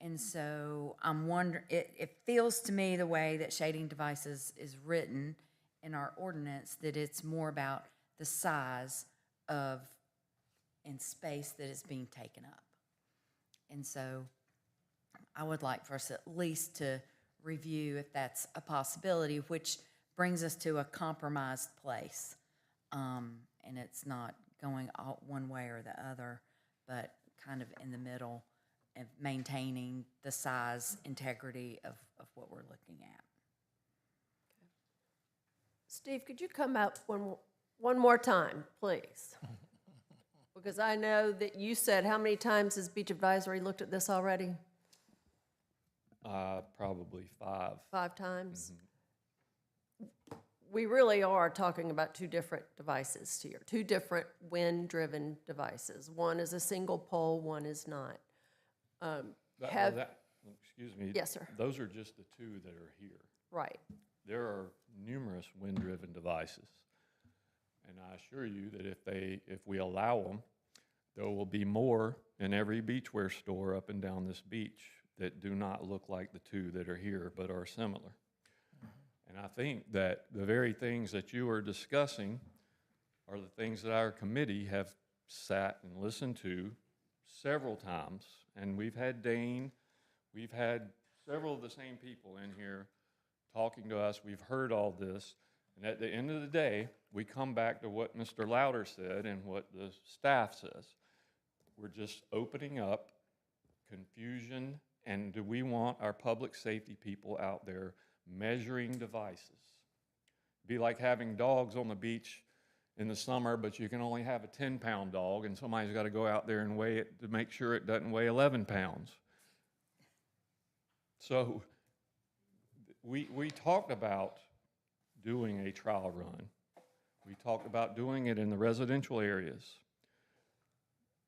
And so I'm wondering, it feels to me the way that shading devices is written in our ordinance, that it's more about the size of and space that is being taken up. And so I would like for us at least to review if that's a possibility, which brings us to a compromised place. And it's not going out one way or the other, but kind of in the middle and maintaining the size integrity of what we're looking at. Steve, could you come up one more time, please? Because I know that you said, how many times has Beach Advisory looked at this already? Probably 5. 5 times? We really are talking about 2 different devices here, 2 different wind-driven devices. One is a single pole, one is not. Excuse me. Yes, sir. Those are just the 2 that are here. Right. There are numerous wind-driven devices. And I assure you that if we allow them, there will be more in every beachwear store up and down this beach that do not look like the 2 that are here, but are similar. And I think that the very things that you are discussing are the things that our committee have sat and listened to several times. And we've had Dane, we've had several of the same people in here talking to us. We've heard all this. And at the end of the day, we come back to what Mr. Louder said and what the staff says. We're just opening up confusion, and do we want our public safety people out there measuring devices? Be like having dogs on the beach in the summer, but you can only have a 10-pound dog, and somebody's got to go out there and weigh it to make sure it doesn't weigh 11 pounds. So we talked about doing a trial run. We talked about doing it in the residential areas.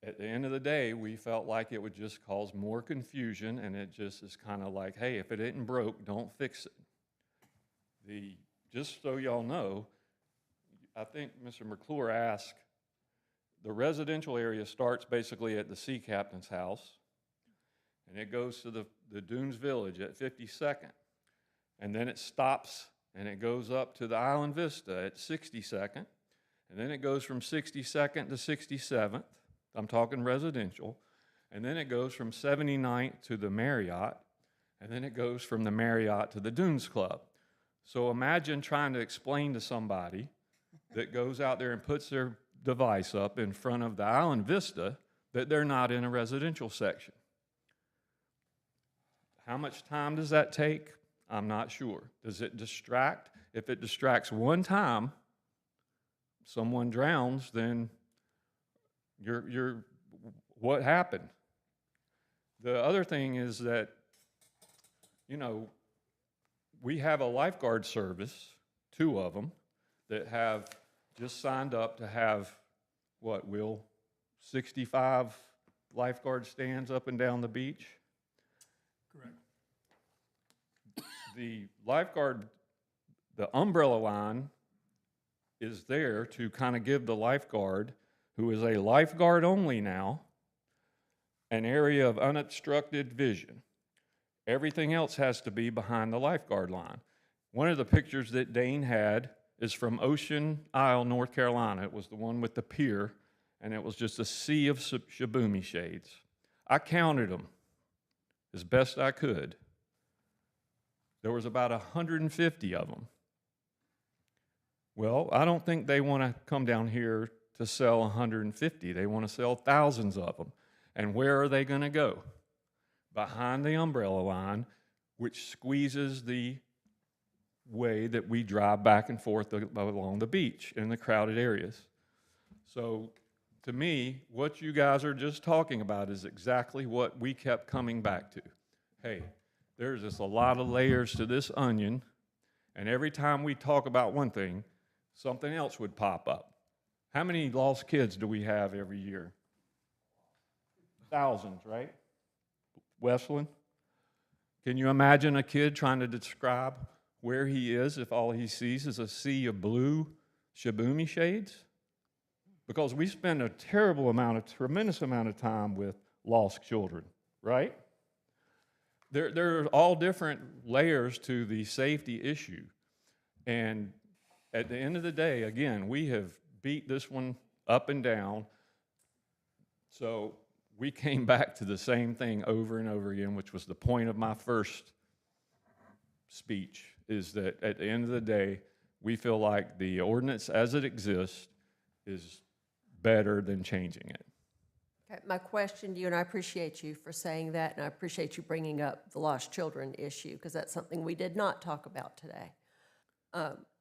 At the end of the day, we felt like it would just cause more confusion, and it just is kind of like, hey, if it isn't broke, don't fix it. Just so y'all know, I think Mr. McClure asked, the residential area starts basically at the sea captain's house, and it goes to the Dunes Village at 52nd, and then it stops and it goes up to the Island Vista at 62nd, and then it goes from 62nd to 67th. I'm talking residential. And then it goes from 79th to the Marriott, and then it goes from the Marriott to the Dunes Club. So imagine trying to explain to somebody that goes out there and puts their device up in front of the Island Vista that they're not in a residential section. How much time does that take? I'm not sure. Does it distract? If it distracts one time, someone drowns, then what happened? The other thing is that, we have a lifeguard service, 2 of them, that have just signed up to have, 65 lifeguard stands up and down the beach? Correct. The lifeguard, the umbrella line is there to kind of give the lifeguard, who is a lifeguard only now, an area of unobstructed vision. Everything else has to be behind the lifeguard line. One of the pictures that Dane had is from Ocean Isle, North Carolina. It was the one with the pier, and it was just a sea of shaboomy shades. I counted them as best I could. There was about 150 of them. Well, I don't think they want to come down here to sell 150. They want to sell thousands of them. And where are they going to go? Behind the umbrella line, which squeezes the way that we drive back and forth along the beach in the crowded areas. So to me, what you guys are just talking about is exactly what we kept coming back to. Hey, there's just a lot of layers to this onion, and every time we talk about one thing, something else would pop up. How many lost kids do we have every year? Thousands, right? Westland? Can you imagine a kid trying to describe where he is if all he sees is a sea of blue shaboomy shades? Because we spend a tremendous amount of time with lost children, right? There are all different layers to the safety issue. And at the end of the day, again, we have beat this one up and down. So we came back to the same thing over and over again, which was the point of my first speech, is that at the end of the day, we feel like the ordinance as it exists is better than changing it. Okay, my question to you, and I appreciate you for saying that, and I appreciate you bringing up the lost children issue, because that's something we did not talk about today.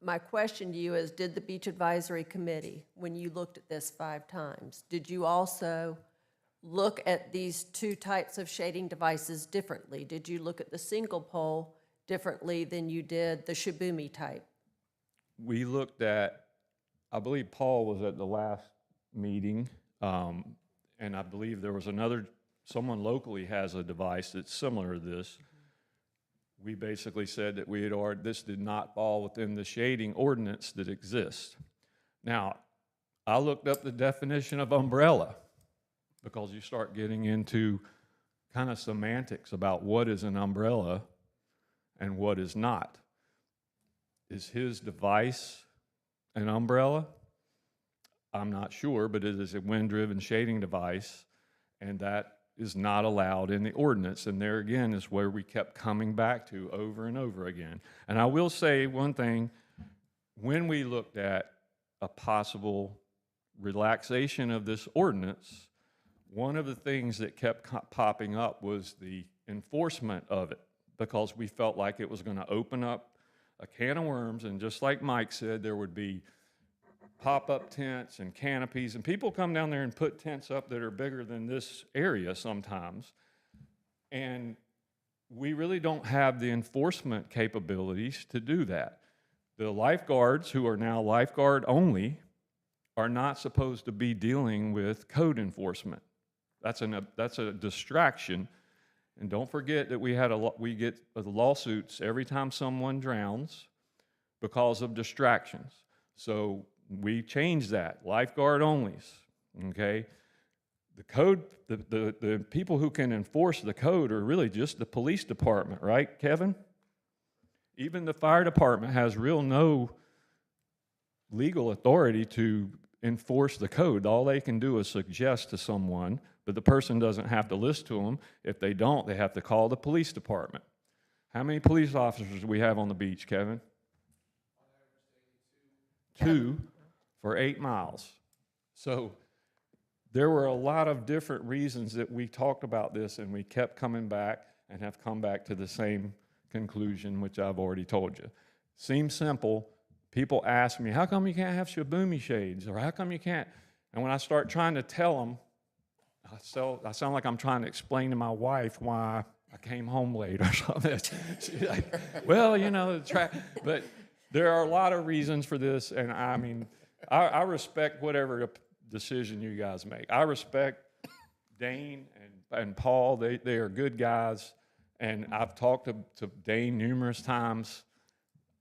My question to you is, did the Beach Advisory Committee, when you looked at this 5 times, did you also look at these 2 types of shading devices differently? Did you look at the single pole differently than you did the shaboomy type? We looked at, I believe Paul was at the last meeting, and I believe there was someone locally has a device that's similar to this. We basically said that this did not fall within the shading ordinance that exists. Now, I looked up the definition of umbrella, because you start getting into kind of semantics about what is an umbrella and what is not. Is his device an umbrella? I'm not sure, but it is a wind-driven shading device, and that is not allowed in the ordinance. And there again is where we kept coming back to over and over again. And I will say one thing, when we looked at a possible relaxation of this ordinance, one of the things that kept popping up was the enforcement of it, because we felt like it was going to open up a can of worms, and just like Mike said, there would be pop-up tents and canopies, and people come down there and put tents up that are bigger than this area sometimes, and we really don't have the enforcement capabilities to do that. The lifeguards, who are now lifeguard only, are not supposed to be dealing with code enforcement. That's a distraction. And don't forget that we get lawsuits every time someone drowns because of distractions. So we changed that, lifeguard onlys, okay? The code, the people who can enforce the code are really just the police department, right, Kevin? Even the fire department has no legal authority to enforce the code. All they can do is suggest to someone, but the person doesn't have to listen to them. If they don't, they have to call the police department. How many police officers do we have on the beach, Kevin? 2 for 8 miles. So there were a lot of different reasons that we talked about this, and we kept coming back and have come back to the same conclusion, which I've already told you. Seems simple. People ask me, how come you can't have shaboomy shades? Or how come you can't? And when I start trying to tell them, I sound like I'm trying to explain to my wife why I came home late or something. She's like, well, but there are a lot of reasons for this, and I mean, I respect whatever decision you guys make. I respect Dane and Paul. They are good guys, and I've talked to Dane numerous times.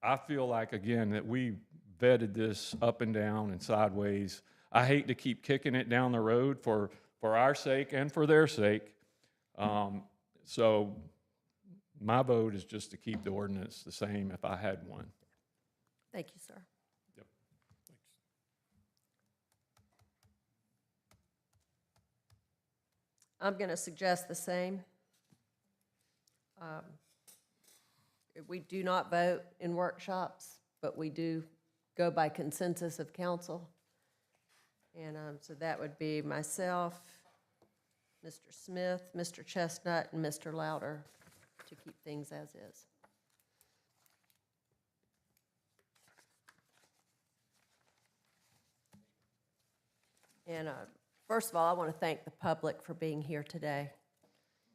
I feel like, again, that we vetted this up and down and sideways. I hate to keep kicking it down the road for our sake and for their sake. So my vote is just to keep the ordinance the same if I had one. Thank you, sir. Yep. I'm going to suggest the same. We do not vote in workshops, but we do go by consensus of council. And so that would be myself, Mr. Smith, Mr. Chestnut, and Mr. Louder to keep things as is. And first of all, I want to thank the public for being here today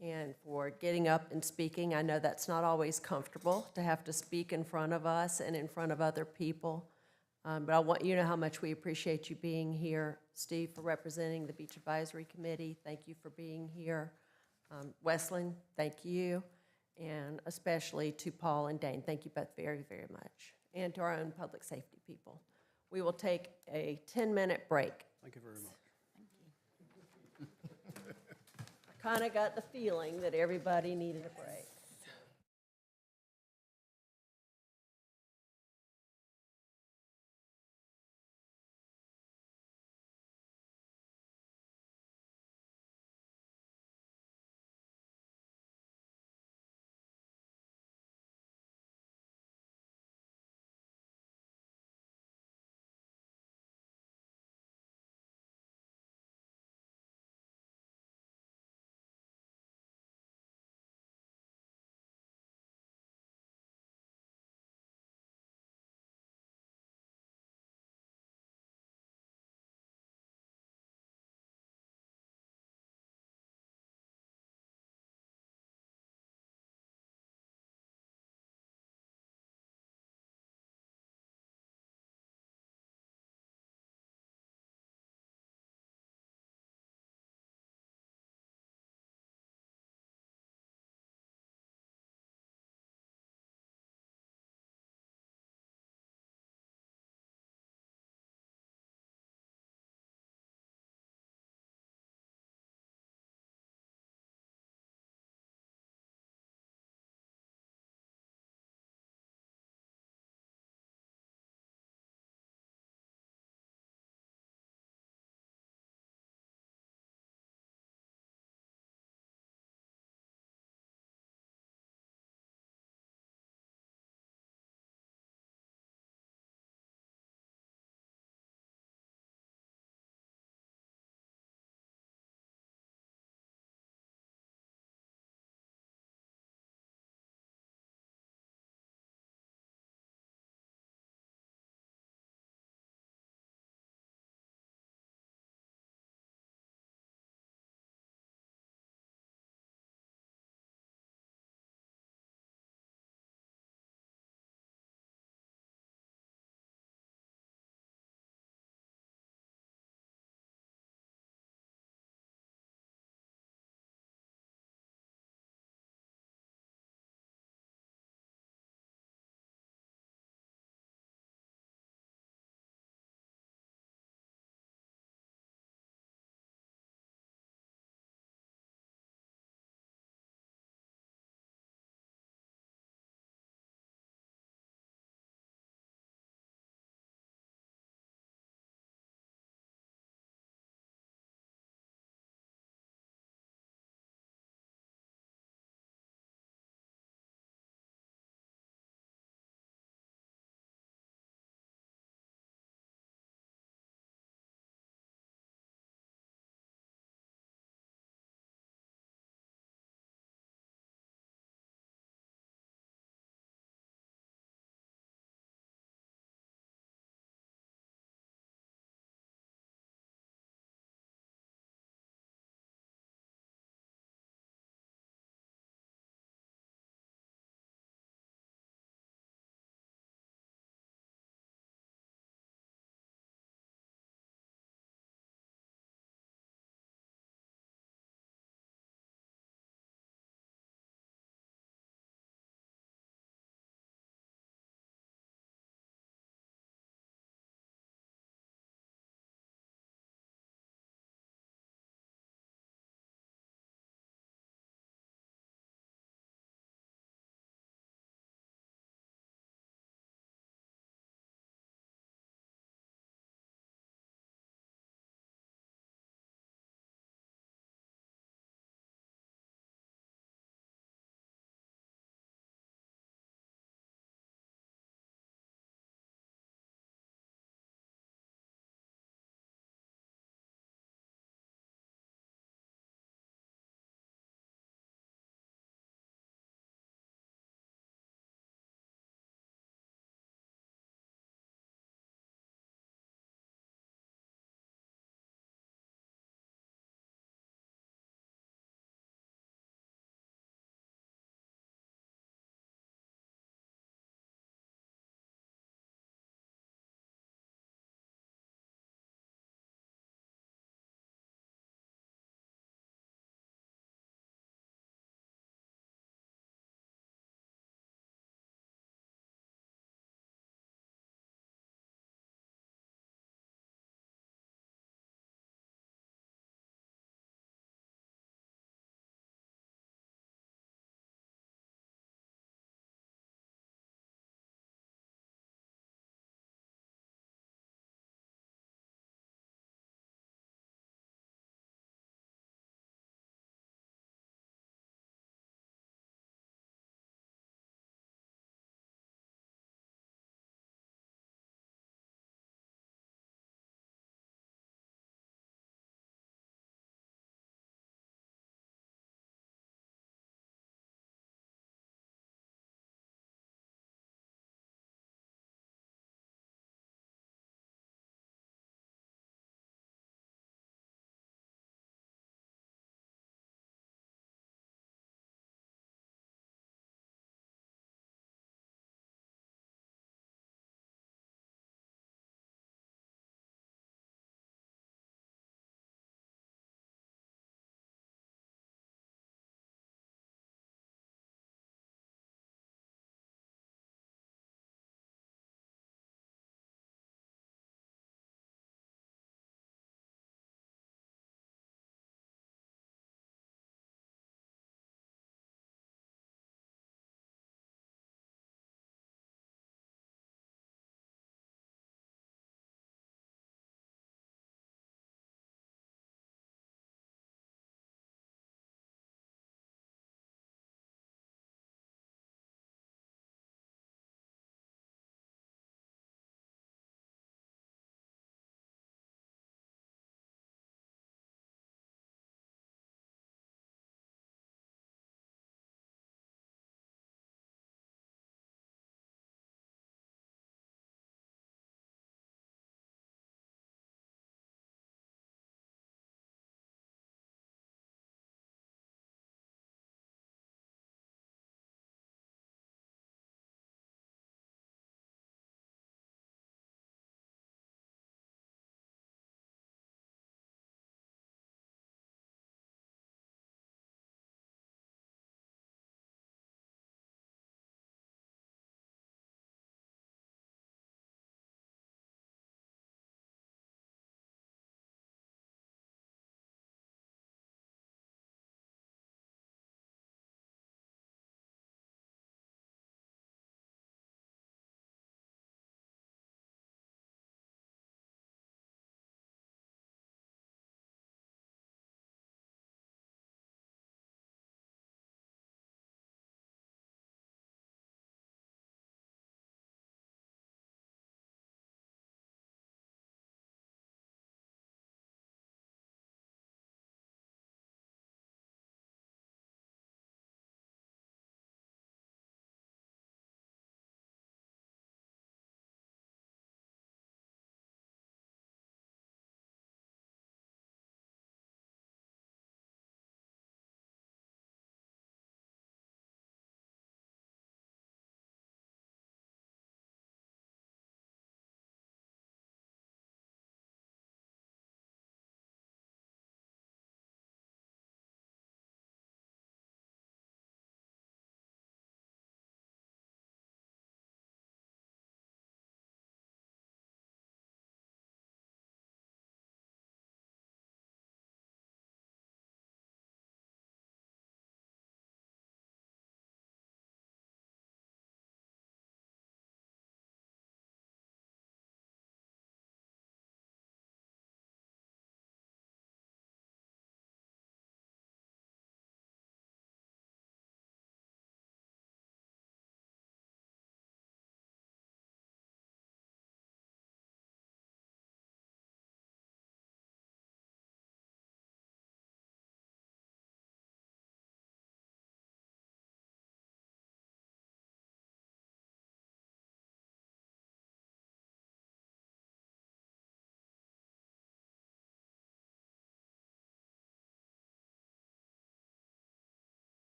and for getting up and speaking. I know that's not always comfortable to have to speak in front of us and in front of other people. But I want you to know how much we appreciate you being here. Steve, for representing the Beach Advisory Committee, thank you for being here. Wesleyan, thank you. And especially to Paul and Dane, thank you both very, very much. And to our own public safety people. We will take a 10-minute break. Thank you very much. I kind of got the feeling that everybody needed a break.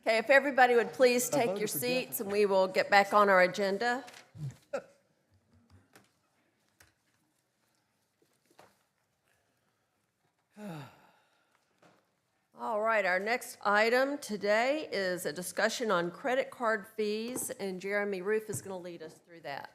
Okay, if everybody would please take your seats and we will get back on our agenda. All right, our next item today is a discussion on credit card fees, and Jeremy Roof is going to lead us through that.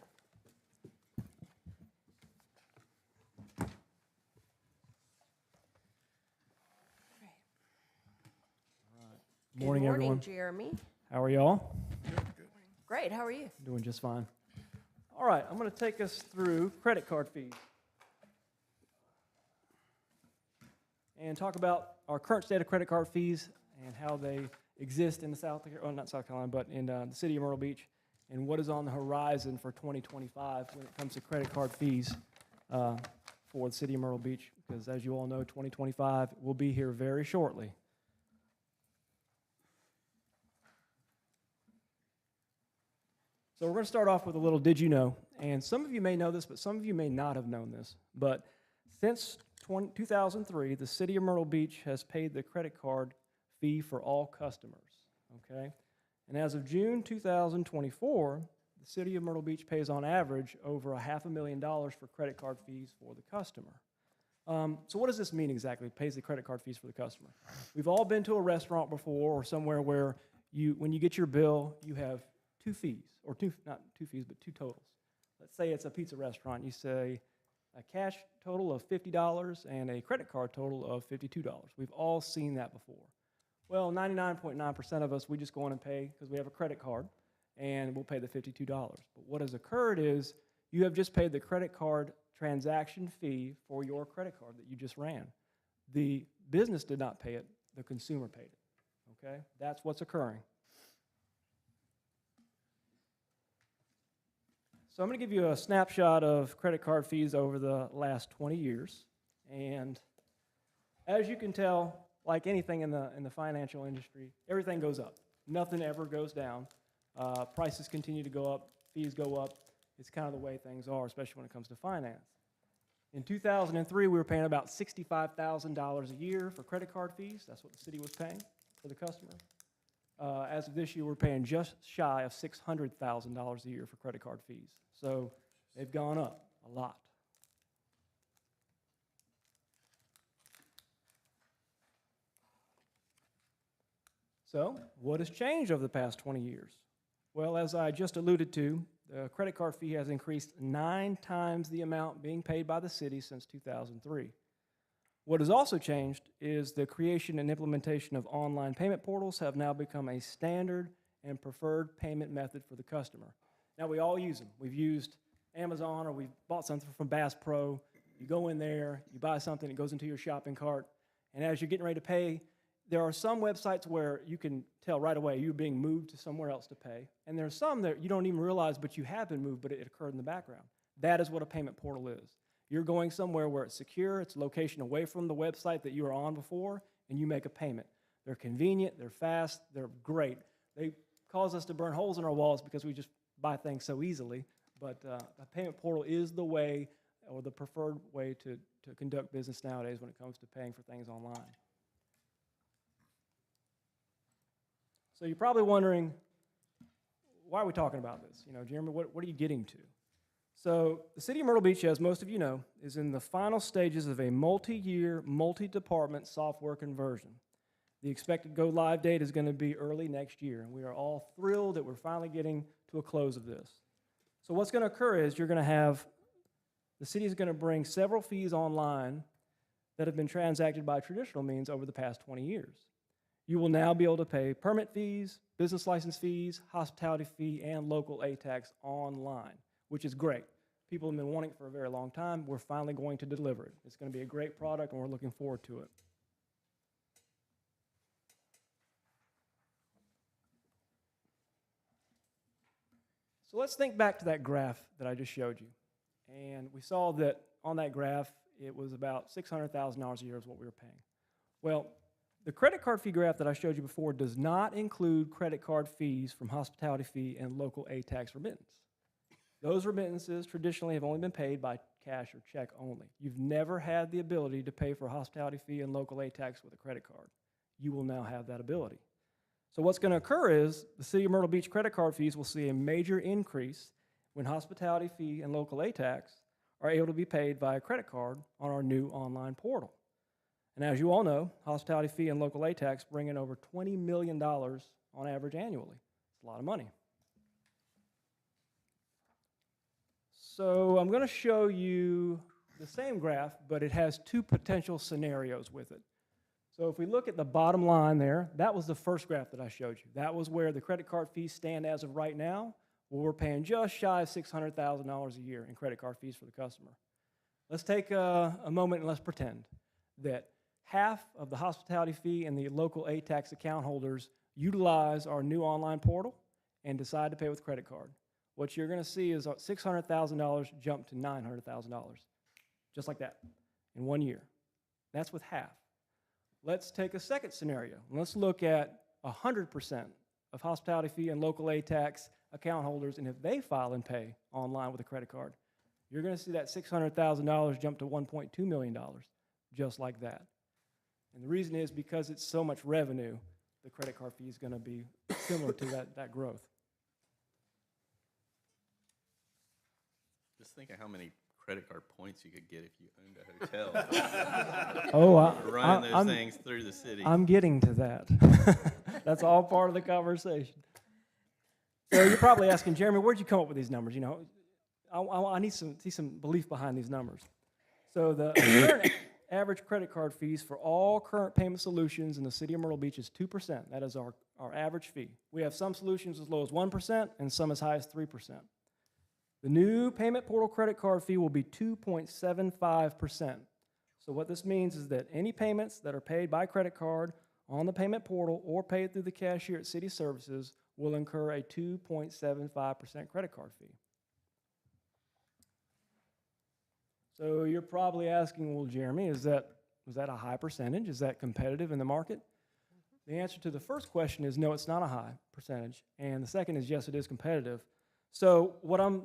Morning, Good everyone. morning, Jeremy. How are y'all? Great, how are you? Doing just fine. All right, I'm going to take us through credit card fees and talk about our current state of credit card fees and how they exist in the not South Carolina, but in the city of Myrtle Beach, and what is on the horizon for 2025 when it comes to credit card fees for the city of Myrtle Beach, because as you all know, 2025 will be here very shortly. So we're going to start off with a little did you know, and some of you may know this, but some of you may not have known this, but since 2003, the city of Myrtle Beach has paid the credit card fee for all customers, okay? And as of June 2024, the city of Myrtle Beach pays on average over $500,000 for credit card fees for the customer. So what does this mean exactly, pays the credit card fees for the customer? We've all been to a restaurant before or somewhere where when you get your bill, you have two fees, or not two fees, but two totals. Let's say it's a pizza restaurant. You say a cash total of $50 and a credit card total of $52. We've all seen that before. Well, 99.9% of us, we just go in and pay because we have a credit card, and we'll pay the $52. But what has occurred is you have just paid the credit card transaction fee for your credit card that you just ran. The business did not pay it, the consumer paid it, okay? That's what's occurring. So I'm going to give you a snapshot of credit card fees over the last 20 years. And as you can tell, like anything in the financial industry, everything goes up. Nothing ever goes down. Prices continue to go up, fees go up. It's kind of the way things are, especially when it comes to finance. In 2003, we were paying about $65,000 a year for credit card fees. That's what the city was paying for the customer. As of this year, we're paying just shy of $600,000 a year for credit card fees. So they've gone up a lot. So what has changed over the past 20 years? Well, as I just alluded to, the credit card fee has increased 9 times the amount being paid by the city since 2003. What has also changed is the creation and implementation of online payment portals have now become a standard and preferred payment method for the customer. Now, we all use them. We've used Amazon, or we've bought something from Bass Pro. You go in there, you buy something, it goes into your shopping cart, and as you're getting ready to pay, there are some websites where you can tell right away you're being moved to somewhere else to pay, and there are some that you don't even realize, but you have been moved, but it occurred in the background. That is what a payment portal is. You're going somewhere where it's secure, it's a location away from the website that you were on before, and you make a payment. They're convenient, they're fast, they're great. They cause us to burn holes in our wallets because we just buy things so easily, but a payment portal is the way or the preferred way to conduct business nowadays when it comes to paying for things online. So you're probably wondering, why are we talking about this? You know, Jeremy, what are you getting to? So the city of Myrtle Beach, as most of you know, is in the final stages of a multi-year, multi-department software conversion. The expected go-live date is going to be early next year, and we are all thrilled that we're finally getting to a close of this. So what's going to occur is the city is going to bring several fees online that have been transacted by traditional means over the past 20 years. You will now be able to pay permit fees, business license fees, hospitality fee, and local A tax online, which is great. People have been wanting it for a very long time. We're finally going to deliver it. It's going to be a great product, and we're looking forward to it. So let's think back to that graph that I just showed you. And we saw that on that graph, it was about $600,000 a year is what we were paying. Well, the credit card fee graph that I showed you before does not include credit card fees from hospitality fee and local A tax remittance. Those remittances traditionally have only been paid by cash or check only. You've never had the ability to pay for a hospitality fee and local A tax with a credit card. You will now have that ability. So what's going to occur is the City of Myrtle Beach credit card fees will see a major increase when hospitality fee and local aid tax are able to be paid via credit card on our new online portal. And as you all know, hospitality fee and local aid tax bring in over $20 million on average annually. It's a lot of money. So I'm going to show you the same graph, but it has two potential scenarios with it. So if we look at the bottom line there, that was the first graph that I showed you. That was where the credit card fees stand as of right now. Well, we're paying just shy of $600,000 a year in credit card fees for the customer. Let's take a moment and let's pretend that half of the hospitality fee and the local aid tax account holders utilize our new online portal and decide to pay with credit card. What you're going to see is $600,000 jump to $900,000, just like that, in 1 year. That's with half. Let's take a second scenario. Let's look at 100% of hospitality fee and local aid tax account holders, and if they file and pay online with a credit card, you're going to see that $600,000 jump to $1.2 million, just like that. And the reason is because it's so much revenue, the credit card fee is going to be similar to that growth. Just think of how many credit card points you could get if you owned a hotel. Oh, running those things through the city. I'm getting to that. That's all part of the conversation. So you're probably asking, Jeremy, where'd you come up with these numbers? You know, I need to see some belief behind these numbers. So the current average credit card fees for all current payment solutions in the City of Myrtle Beach is 2%. That is our average fee. We have some solutions as low as 1% and some as high as 3%. The new payment portal credit card fee will be 2.75%. So what this means is that any payments that are paid by credit card on the payment portal or paid through the cashier at City Services will incur a 2.75% credit card fee. So you're probably asking, well, Jeremy, was that a high percentage? Is that competitive in the market? The answer to the first question is no, it's not a high percentage. And the second is yes, it is competitive. So what I'm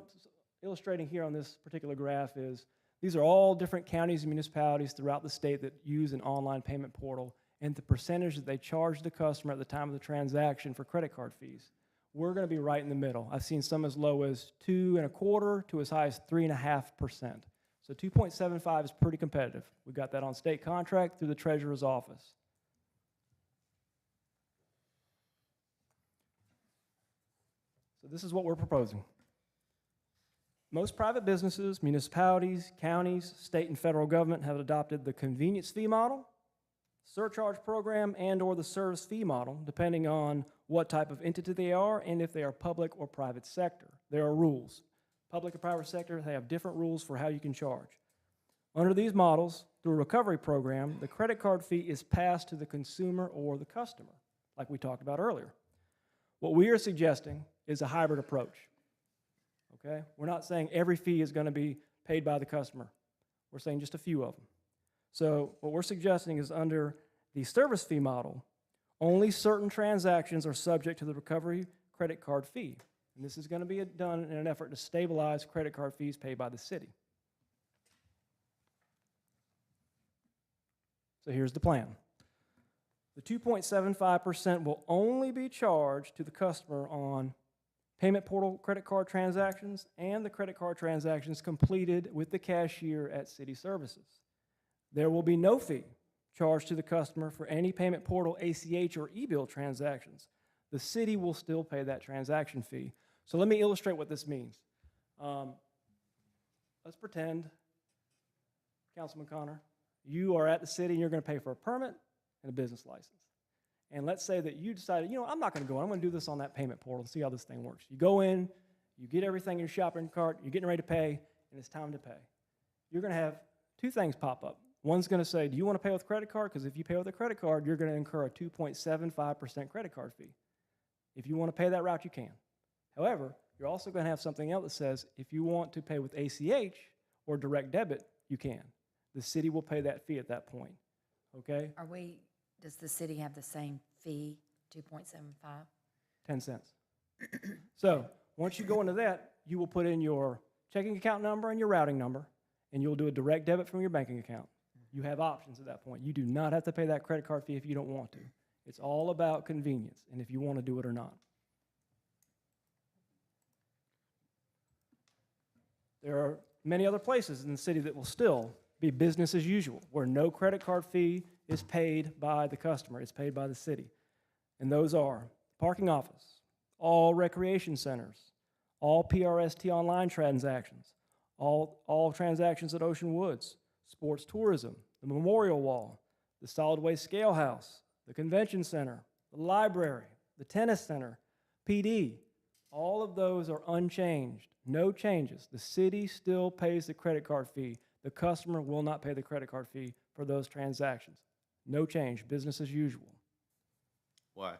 illustrating here on this particular graph is these are all different counties and municipalities throughout the state that use an online payment portal and the percentage that they charge the customer at the time of the transaction for credit card fees. We're going to be right in the middle. I've seen some as low as 2.25% to as high as 3.5%. So 2.75 is pretty competitive. We got that on state contract through the Treasurer's office. So this is what we're proposing. Most private businesses, municipalities, counties, state and federal government have adopted the convenience fee model, surcharge program, and/or the service fee model, depending on what type of entity they are and if they are public or private sector. There are rules. Public and private sector, they have different rules for how you can charge. Under these models, through a recovery program, the credit card fee is passed to the consumer or the customer, like we talked about earlier. What we are suggesting is a hybrid approach, okay? We're not saying every fee is going to be paid by the customer. We're saying just a few of them. So what we're suggesting is under the service fee model, only certain transactions are subject to the recovery credit card fee. And this is going to be done in an effort to stabilize credit card fees paid by the city. So here's the plan. The 2.75% will only be charged to the customer on payment portal credit card transactions and the credit card transactions completed with the cashier at City Services. There will be no fee charged to the customer for any payment portal ACH or e-bill transactions. The city will still pay that transaction fee. So let me illustrate what this means. Let's pretend, Councilman Connor, you are at the city and you're going to pay for a permit and a business license. And let's say that you decided, you know, I'm not going to go in. I'm going to do this on that payment portal and see how this thing works. You go in, you get everything in your shopping cart, you're getting ready to pay, and it's time to pay. You're going to have two things pop up. One's going to say, do you want to pay with a credit card? Because if you pay with a credit card, you're going to incur a 2.75% credit card fee. If you want to pay that route, you can. However, you're also going to have something else that says, if you want to pay with ACH or direct debit, you can. The city will pay that fee at that point, okay? Does the city have the same fee, 2.75? 10 cents. So once you go into that, you will put in your checking account number and your routing number, and you'll do a direct debit from your banking account. You have options at that point. You do not have to pay that credit card fee if you don't want to. It's all about convenience and if you want to do it or not. There are many other places in the city that will still be business as usual, where no credit card fee is paid by the customer, it's paid by the city. And those are parking office, all recreation centers, all PRST online transactions, all transactions at Ocean Woods, sports tourism, the Memorial Wall, the Solid Waste Scale House, the Convention Center, the library, the tennis center, PD. All of those are unchanged, no changes. The city still pays the credit card fee. The customer will not pay the credit card fee for those transactions. No change, business as usual. Why?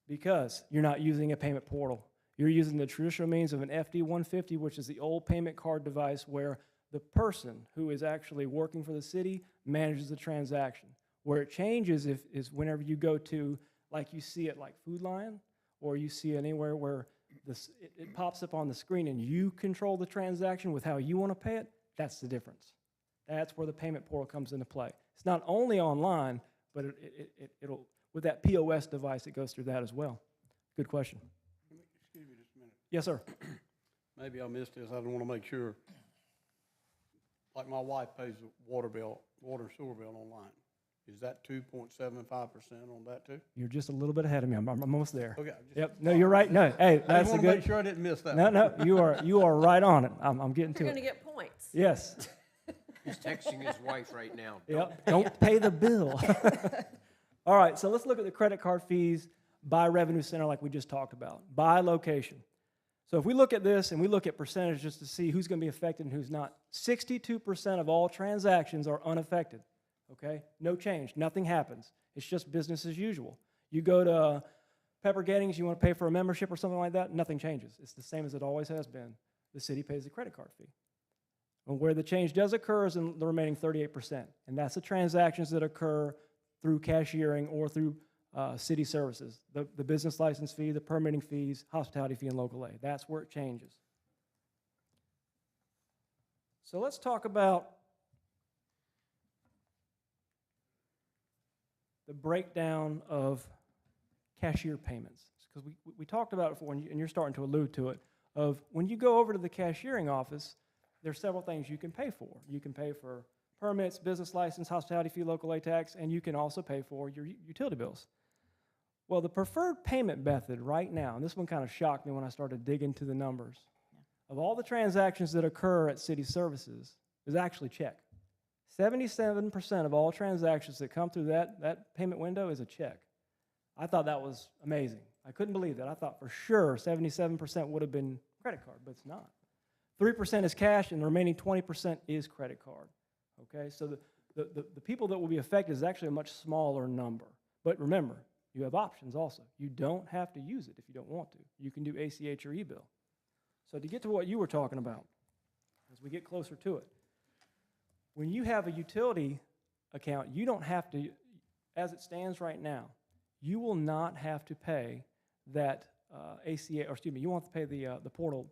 Because you're not using a payment portal. You're using the traditional means of an FD-150, which is the old payment card device where the person who is actually working for the city manages the transaction. Where it changes is whenever you go to, like you see it like Food Lion, or you see it anywhere where it pops up on the screen and you control the transaction with how you want to pay it, that's the difference. That's where the payment portal comes into play. It's not only online, but it'll, with that POS device, it goes through that as well. Good question. Excuse me just a minute. Yes, sir. Maybe I missed this. I don't want to make sure. Like my wife pays the water and sewer bill online. Is that 2.75% on that too? You're just a little bit ahead of me. I'm almost there. Okay. Yep. No, you're right. No, hey, that's I a want good. to make sure I didn't miss that. No, you are right on it. I'm getting to You're it. going to get points. Yes. He's texting his wife right now. Yep. Don't pay the bill. All right. So let's look at the credit card fees by revenue center, like we just talked about, by location. So if we look at this and we look at percentages to see who's going to be affected and who's not, 62% of all transactions are unaffected. Okay? No change. Nothing happens. It's just business as usual. You go to Pepper Gettings, you want to pay for a membership or something like that, nothing changes. It's the same as it always has been. The city pays the credit card fee. And where the change does occur is in the remaining 38%. And that's the transactions that occur through cashiering or through city services. The business license fee, the permitting fees, hospitality fee, and local aid. That's where it changes. So let's talk about the breakdown of cashier payments. Because we talked about it before, and you're starting to allude to it, of when you go over to the cashiering office, there's several things you can pay for. You can pay for permits, business license, hospitality fee, local aid tax, and you can also pay for your utility bills. Well, the preferred payment method right now, and this one kind of shocked me when I started digging into the numbers, of all the transactions that occur at city services is actually check. 77% of all transactions that come through that payment window is a check. I thought that was amazing. I couldn't believe that. I thought for sure 77% would have been credit card, but it's not. 3% is cash, and the remaining 20% is credit card. Okay, so the people that will be affected is actually a much smaller number. But remember, you have options also. You don't have to use it if you don't want to. You can do ACH or e-bill. So to get to what you were talking about, as we get closer to it, when you have a utility account, you don't have to, as it stands right now, you will not have to pay that ACH, or excuse me, you won't have to pay the portal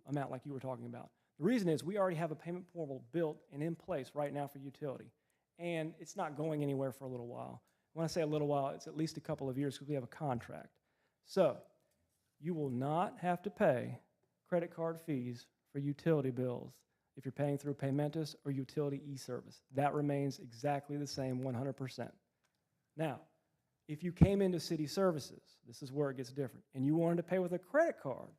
amount like you were talking about. The reason is we already have a payment portal built and in place right now for utility, and it's not going anywhere for a little while. When I say a little while, it's at least a couple of years because we have a contract. So you will not have to pay credit card fees for utility bills if you're paying through Paymentus or utility e-service. That remains exactly the same 100%. Now, if you came into city services, this is where it gets different, and you wanted to pay with a credit card,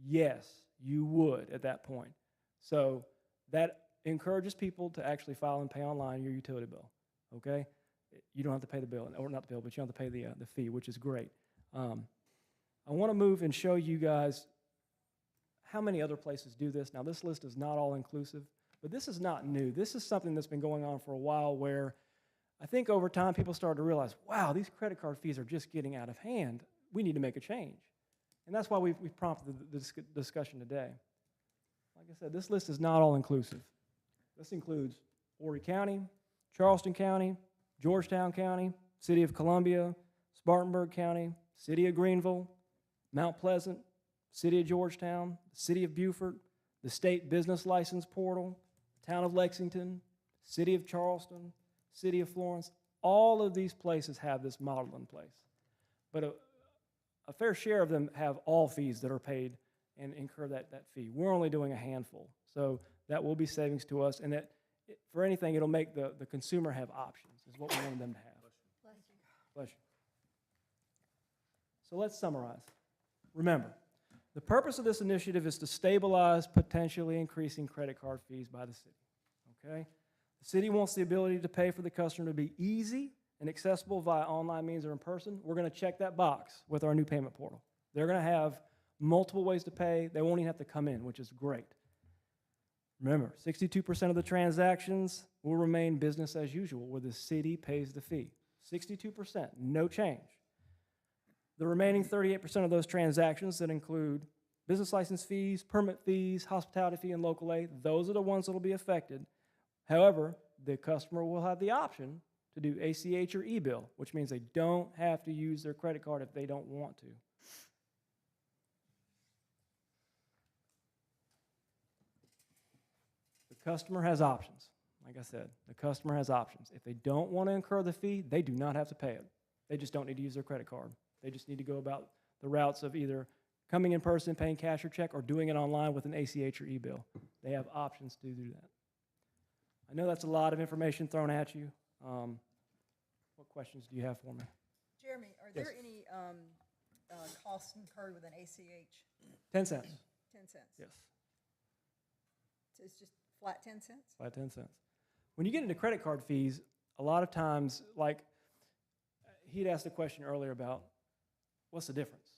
yes, you would at that point. So that encourages people to actually file and pay online your utility bill, okay? You don't have to pay the bill, or not the bill, but you don't have to pay the fee, which is great. I want to move and show you guys how many other places do this. Now, this list is not all inclusive, but this is not new. This is something that's been going on for a while where I think over time people started to realize, wow, these credit card fees are just getting out of hand. We need to make a change. And that's why we've prompted the discussion today. Like I said, this list is not all inclusive. This includes Horry County, Charleston County, Georgetown County, City of Columbia, Spartanburg County, City of Greenville, Mount Pleasant, City of Georgetown, City of Beaufort, the State Business License Portal, Town of Lexington, City of Charleston, City of Florence. all of these places have this model in place. But a fair share of them have all fees that are paid and incur that fee. We're only doing a handful. So that will be savings to us, and that, for anything, it'll make the consumer have options, is what we want them to have. Bless you. So let's summarize. Remember, the purpose of this initiative is to stabilize potentially increasing credit card fees by the city, okay? The city wants the ability to pay for the customer to be easy and accessible via online means or in person. We're going to check that box with our new payment portal. They're going to have multiple ways to pay. They won't even have to come in, which is great. Remember, 62% of the transactions will remain business as usual, where the city pays the fee. 62%, no change. The remaining 38% of those transactions that include business license fees, permit fees, hospitality fee, and local aid, those are the ones that will be affected. However, the customer will have the option to do ACH or e-bill, which means they don't have to use their credit card if they don't want to. The customer has options. Like I said, the customer has options. If they don't want to incur the fee, they do not have to pay it. They just don't need to use their credit card. They just need to go about the routes of either coming in person, paying cash or check, or doing it online with an ACH or e-bill. They have options to do that. I know that's a lot of information thrown at you. What questions do you have for me? Jeremy, are there any costs incurred with an ACH? 10 cents. 10 cents? Yes. So it's just flat 10 cents? Flat 10 cents. When you get into credit card fees, a lot of times, like he'd asked a question earlier about what's the difference?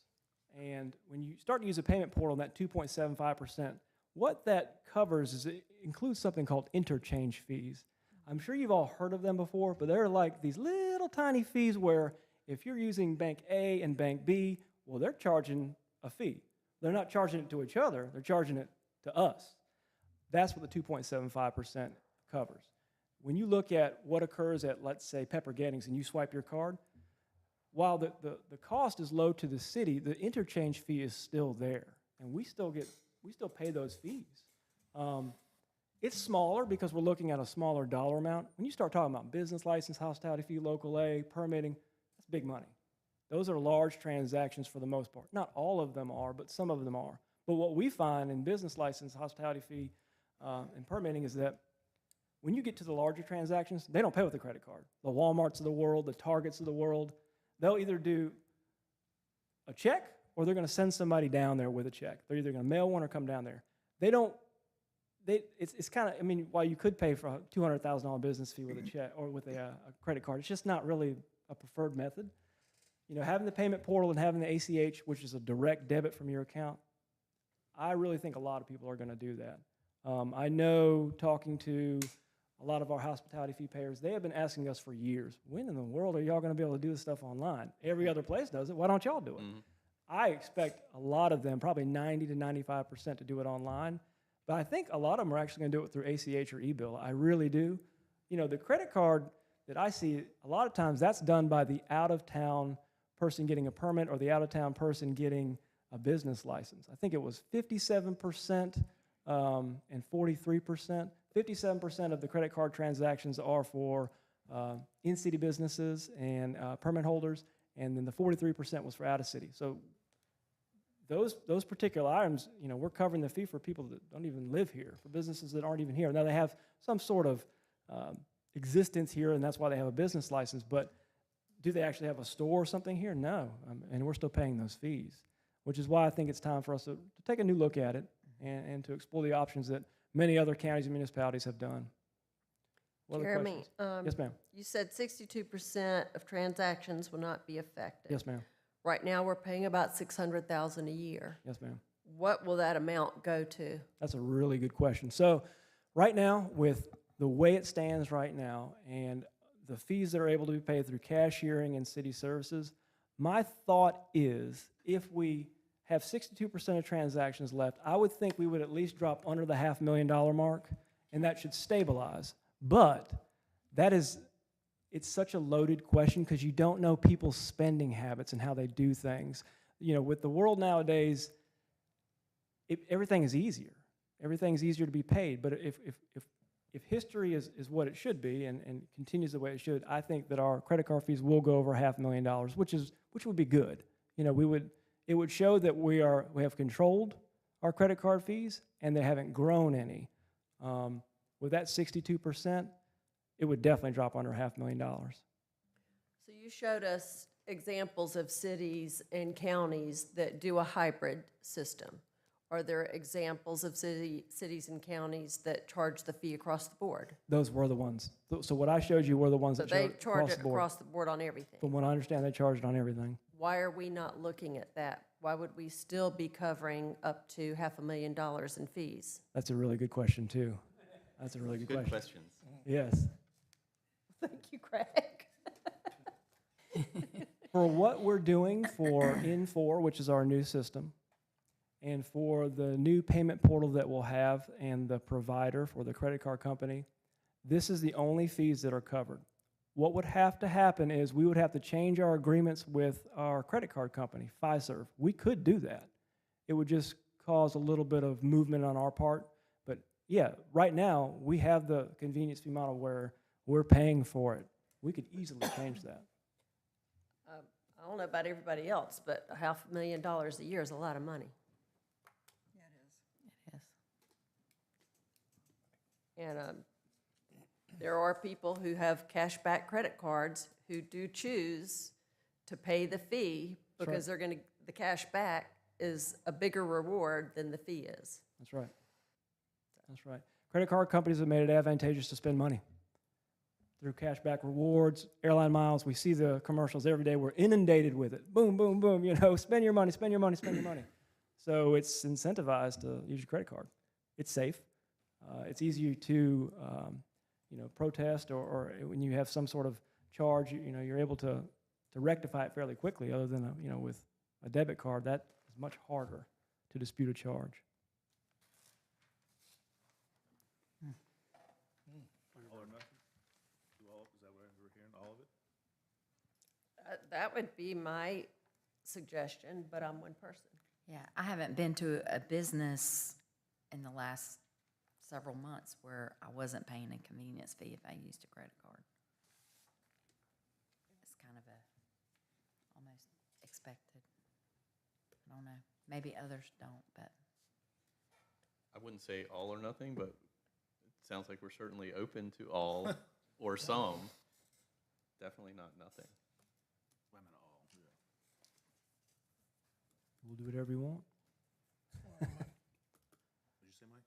And when you start to use a payment portal, that 2.75%, what that covers is it includes something called interchange fees. I'm sure you've all heard of them before, but they're like these little tiny fees where if you're using Bank A and Bank B, well, they're charging a fee. They're not charging it to each other, they're charging it to us. That's what the 2.75% covers. When you look at what occurs at, let's say, Pepper Gettings, and you swipe your card, while the cost is low to the city, the interchange fee is still there, and we still pay those fees. It's smaller because we're looking at a smaller dollar amount. When you start talking about business license, hospitality fee, local aid, permitting, that's big money. Those are large transactions for the most part. Not all of them are, but some of them are. But what we find in business license, hospitality fee, and permitting is that when you get to the larger transactions, they don't pay with a credit card. The Walmarts of the world, the Targets of the world, they'll either do a check or they're going to send somebody down there with a check. They're either going to mail one or come down there. They don't, it's kind of, I mean, while you could pay for a $200,000 business fee with a check or with a credit card, it's just not really a preferred method. You know, having the payment portal and having the ACH, which is a direct debit from your account, I really think a lot of people are going to do that. I know, talking to a lot of our hospitality fee payers, they have been asking us for years, when in the world are y'all going to be able to do this stuff online? Every other place does it. Why don't y'all do it? Mm-hmm. I expect a lot of them, probably 90 to 95%, to do it online. But I think a lot of them are actually going to do it through ACH or e-bill. I really do. You know, the credit card that I see, a lot of times that's done by the out-of-town person getting a permit or the out-of-town person getting a business license. I think it was 57% and 43%. 57% of the credit card transactions are for in-city businesses and permit holders, and then the 43% was for out-of-city. So those particular items, you know, we're covering the fee for people that don't even live here, for businesses that aren't even here. Now, they have some sort of existence here, and that's why they have a business license, but do they actually have a store or something here? No, and we're still paying those fees, which is why I think it's time for us to take a new look at it and to explore the options that many other counties and municipalities have done. Jeremy, yes, ma'am. You said 62% of transactions will not be affected. Yes, ma'am. Right now, we're paying about $600,000 a year. Yes, ma'am. What will that amount go to? That's a really good question. So right now, with the way it stands right now and the fees that are able to be paid through cashiering and city services, my thought is if we have 62% of transactions left, I would think we would at least drop under the $500,000 mark, and that should stabilize. But that is, it's such a loaded question because you don't know people's spending habits and how they do things. You know, with the world nowadays, everything is easier. Everything's easier to be paid. But if if history is what it should be and continues the way it should, I think that our credit card fees will go over $500,000, which would be good. You know, it would show that we have controlled our credit card fees and they haven't grown any. With that 62%, it would definitely drop under $500,000. So you showed us examples of cities and counties that do a hybrid system. Are there examples of cities and counties that charge the fee across the board? Those were the ones. So what I showed you were the ones So that they charge charge it across the board on everything. From what I understand, they charge it on everything. Why are we not looking at that? Why would we still be covering up to $500,000 in fees? That's a really good question, too. That's a really good question. Good questions. Yes. Thank you, Craig. For what we're doing for N4, which is our new system, and for the new payment portal that we'll have and the provider for the credit card company, this is the only fees that are covered. What would have to happen is we would have to change our agreements with our credit card company, Fiserv. We could do that. It would just cause a little bit of movement on our part. But yeah, right now, we have the convenience fee model where we're paying for it. We could easily change that. I don't know about everybody else, but $500,000 a year is a lot of money. It is. And there are people who have cashback credit cards who do choose to pay the fee because they're going to, the cash back is a bigger reward than the fee is. That's right. That's right. Credit card companies have made it advantageous to spend money through cashback rewards, airline miles. We see the commercials every day. We're inundated with it. Boom, boom, boom. You know, spend your money, spend your money, spend your money. So it's incentivized to use your credit card. It's safe. It's easy to, protest or when you have some sort of charge, you're able to rectify it fairly quickly. Other than with a debit card, that is much harder to dispute a charge. All or nothing? Do all, is that what we're hearing, all of it? That would be my suggestion, but I'm one person. Yeah, I haven't been to a business in the last several months where I wasn't paying a convenience fee if I used a credit card. It's kind of almost expected. I don't know. Maybe others don't, but. I wouldn't say all or nothing, but it sounds like we're certainly open to all or some. Definitely not nothing. Women all, yeah. We'll do whatever you want. What'd you say, Mike?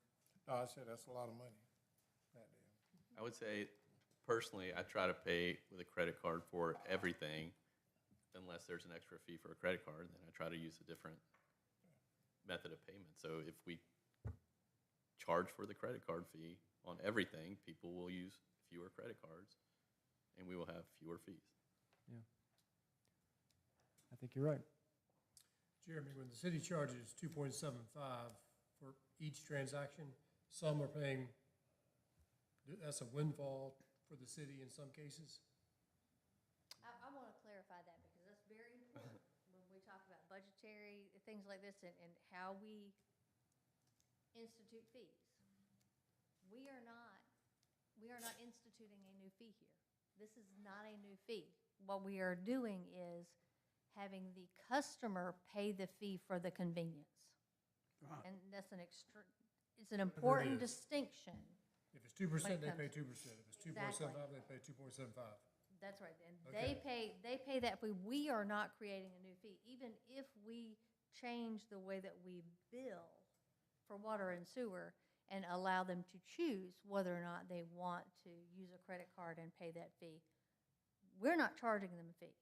No, I said that's a lot of money. I would say, personally, I try to pay with a credit card for everything, unless there's an extra fee for a credit card, then I try to use a different method of payment. So if we charge for the credit card fee on everything, people will use fewer credit cards, and we will have fewer fees. Yeah. I think you're right. Jeremy, when the city charges 2.75 for each transaction, some are paying, that's a windfall for the city in some cases? I want to clarify that because that's very important when we talk about budgetary things like this and how we institute fees. We are not instituting a new fee here. This is not a new fee. What we are doing is having the customer pay the fee for the convenience. Right. And that's it's an important distinction. If it's 2%, they pay 2%. If it's 2.75, Exactly. they pay 2.75. That's right, and Okay. they pay that fee. We are not creating a new fee. Even if we change the way that we bill for water and sewer and allow them to choose whether or not they want to use a credit card and pay that fee, we're not charging them a fee.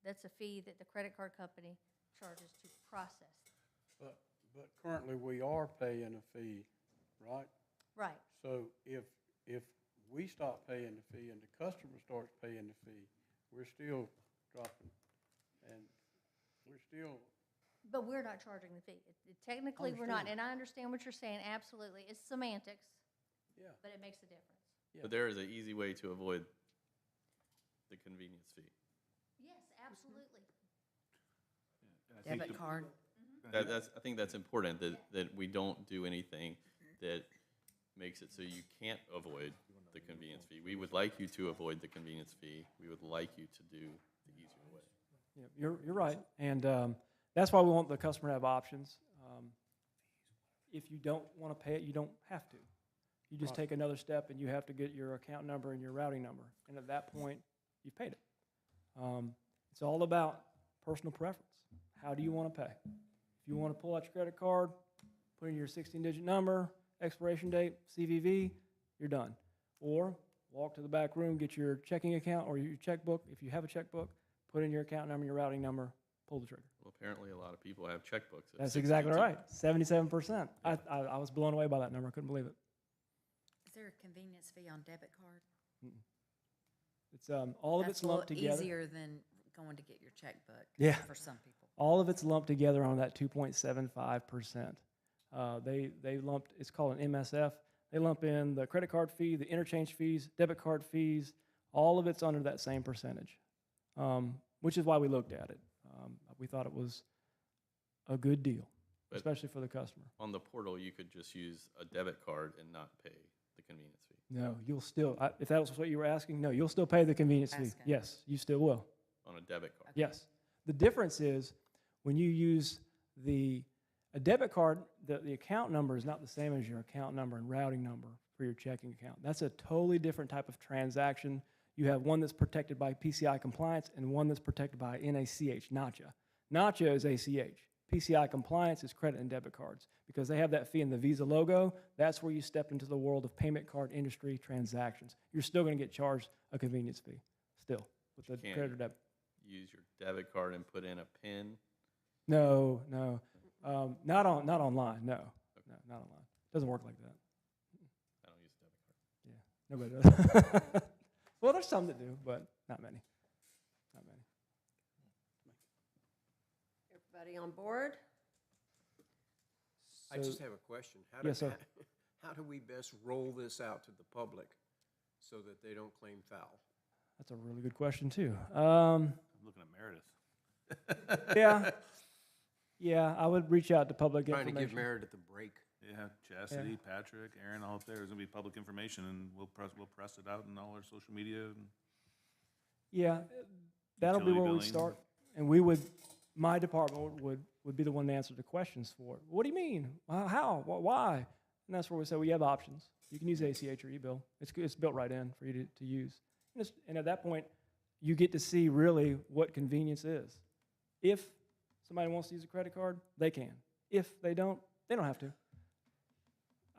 That's a fee that the credit card company charges to process. But currently, we are paying a fee, right? Right. So if we stop paying the fee and the customer starts paying the fee, we're still dropping, and we're still. But we're not charging the fee. Technically, we're not, and I understand what you're saying, absolutely. It's semantics. Yeah. But it makes a difference. Yeah. But there is an easy way to avoid the convenience fee. Yes, absolutely. Debit card. I think that's important, that we don't do anything that makes it so you can't avoid the convenience fee. We would like you to avoid the convenience fee. We would like you to do the easier way. Yeah, you're right, and that's why we want the customer to have options. If you don't want to pay it, you don't have to. You just take another step, and you have to get your account number and your routing number, and at that point, you've paid it. It's all about personal preference. How do you want to pay? If you want to pull out your credit card, put in your 16-digit number, expiration date, CVV, you're done. Or walk to the back room, get your checking account or your checkbook. If you have a checkbook, put in your account number, your routing number, pull the trigger. Well, apparently a lot of people have checkbooks. That's exactly right. 77%. I was blown away by that number. I couldn't believe it. Is there a convenience fee on debit card? It's all of it's lumped That's a together. little easier than going to get your checkbook. Yeah. For some people. All of it's lumped together on that 2.75%. They lumped, it's called an MSF. They lump in the credit card fee, the interchange fees, debit card fees, all of it's under that same percentage, which is why we looked at it. We thought it was a good deal, But especially for the customer. on the portal, you could just use a debit card and not pay the convenience fee. No, you'll still, if that was what you were asking, no, you'll still pay the convenience fee. Asking. Yes, you still will. On a debit card. Yes. The difference is when you use a debit card, the account number is not the same as your account number and routing number for your checking account. That's a totally different type of transaction. You have one that's protected by PCI compliance and one that's protected by NACH, NACHA. NACHA is ACH. PCI compliance is credit and debit cards. Because they have that fee in the Visa logo, that's where you step into the world of payment card industry transactions. You're still going to get charged a convenience fee, still, with the Can't credit or debit. use your debit card and put in a PIN. No, no. Not online, no. No, not online. Doesn't work like that. I don't use a debit card. Yeah, nobody does. Well, there's some that do, but not many. Not many. Everybody on board? I just have a question. Yes, sir. How do we best roll this out to the public so that they don't claim foul? That's a really good question, too. I'm looking at Meredith. Yeah. Yeah, I would reach out to public Trying to information. give Meredith a break. Yeah, Chastity, Patrick, Aaron, all up there. There's gonna be public information, and we'll press it out in all our social media. And Yeah, that'll be Utility where we billing. start. And my department would be the one to answer the questions for it. What do you mean? How? Why? And that's where we say, well, you have options. You can use ACH or e-bill. It's built right in for you to use. And at that point, you get to see really what convenience is. If somebody wants to use a credit card, they can. If they don't have to.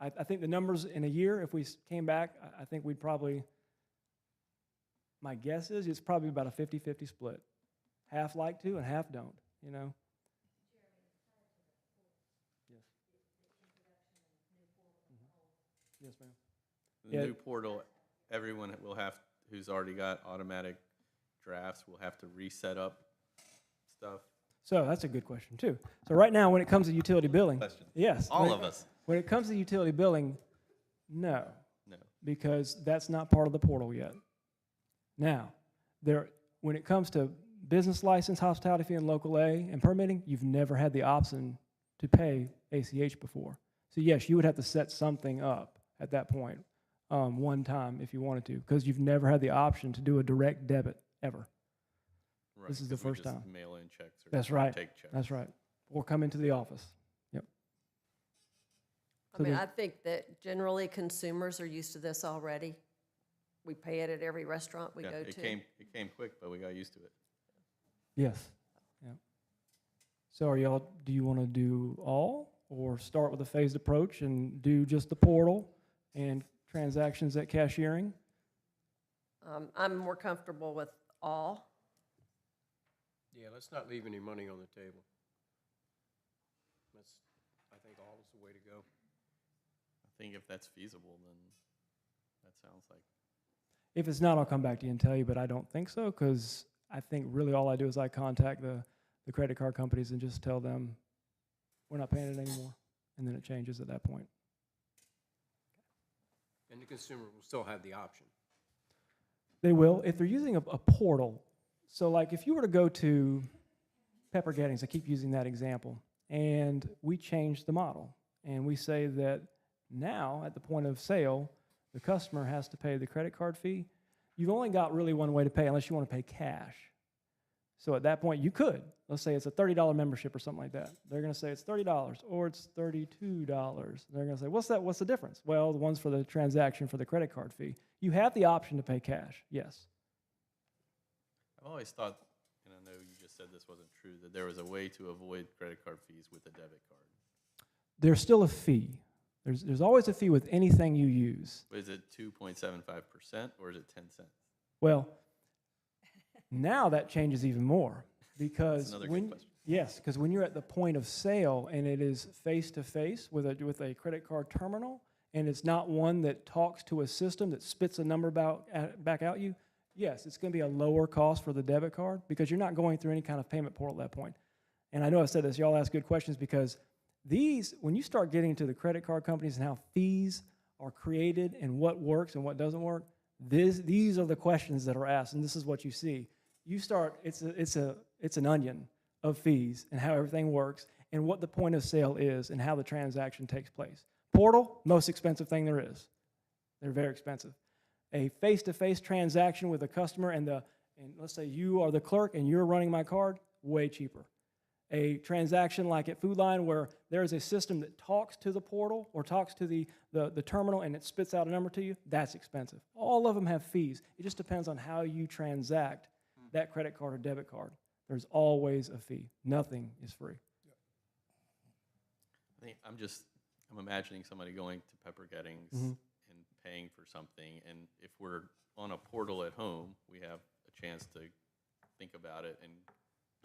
I think the numbers in a year, if we came back, I think we'd probably, my guess is it's probably about a 50-50 split. Half like to and half don't, you know? Yes. Yes, ma'am. The Yeah. new portal, everyone will have, who's already got automatic drafts, will have to reset up stuff. So that's a good question, too. So right now, when it comes to utility billing, Question. yes. All when of it- us. When it comes to utility billing, no. No. Because that's not part of the portal yet. Now, when it comes to business license, hospitality fee, and local A and permitting, you've never had the option to pay ACH before. So yes, you would have to set something up at that point, one time if you wanted to, because you've never had the option to do a direct debit ever. Right, This is the 'cause we first just time. mail in checks or That's right. take checks. That's right. Or come into the office. Yep. I So mean, the- I think that generally consumers are used to this already. We pay it at every restaurant we Yeah, go it to. came quick, but we got used to it. Yes. Yeah. So do you want to do all or start with a phased approach and do just the portal and transactions at cashiering? I'm more comfortable with all. Yeah, let's not leave any money on the table. I think all is the way to go. I think if that's feasible, then that sounds like. If it's not, I'll come back to you and tell you, but I don't think so, because I think really all I do is I contact the credit card companies and just tell them, we're not paying it anymore, and then it changes at that point. And the consumer will still have the option. They will, if they're using a portal. So like if you were to go to Pepper Gettings, I keep using that example, and we change the model, and we say that Now, at the point of sale, the customer has to pay the credit card fee. You've only got really one way to pay unless you want to pay cash. So at that point, you could. Let's say it's a $30 membership or something like that. They're going to say it's $30 or it's $32. They're going to say, what's that? What's the difference? Well, the one's for the transaction for the credit card fee. You have the option to pay cash, yes. I've always thought, and I know you just said this wasn't true, that there was a way to avoid credit card fees with a debit card. There's still a fee. There's always a fee with anything you use. But is it 2.75% or is it 10 cents? Well, now that changes even more because That's another good question. yes, because when you're at the point of sale and it is face to face with a credit card terminal, and it's not one that talks to a system that spits a number back out you, yes, it's going to be a lower cost for the debit card because you're not going through any kind of payment portal at that point. And I know I said this, y'all ask good questions because when you start getting to the credit card companies and how fees are created and what works and what doesn't work, these are the questions that are asked, and this is what you see. You start, it's an onion of fees and how everything works and what the point of sale is and how the transaction takes place. Portal, most expensive thing there is. They're very expensive. A face-to-face transaction with a customer and let's say you are the clerk and you're running my card, way cheaper. A transaction like at Food Line where there is a system that talks to the portal or talks to the terminal and it spits out a number to you, that's expensive. All of them have fees. It just depends on how you transact that credit card or debit card. There's always a fee. Nothing is free. I think I'm imagining somebody going to Pepper Gettings Mhm. and paying for something, and if we're on a portal at home, we have a chance to think about it and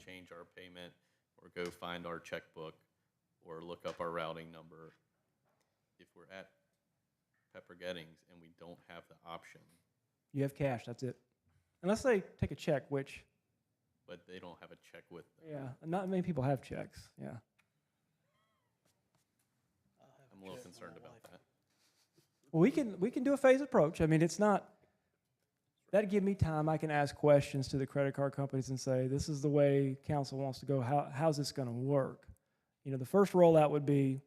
change our payment or go find our checkbook or look up our routing number. If we're at Pepper Gettings and we don't have the option, You have cash, that's it. Unless they take a check, which, but they don't have a check with them. yeah, not many people have checks, yeah. I'm a little concerned about that. Well, we can do a phased approach. I mean, it's not, that'd give me time. I can ask questions to the credit card companies and say, this is the way council wants to go. How's this going to work? You know, the first rollout would be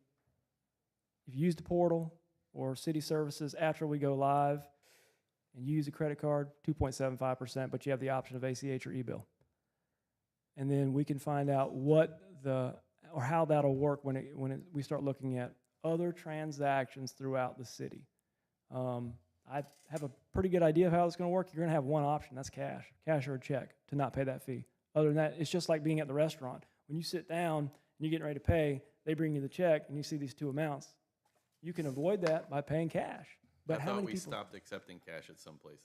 if you use the portal or city services after we go live and you use a credit card, 2.75%, but you have the option of ACH or e-bill. And then we can find out how that'll work when we start looking at other transactions throughout the city. I have a pretty good idea of how it's going to work. You're going to have one option, that's cash or a check, to not pay that fee. Other than that, it's just like being at the restaurant. When you sit down and you're getting ready to pay, they bring you the check and you see these two amounts. You can avoid that by paying cash. But I how thought many we people stopped accepting cash at some places.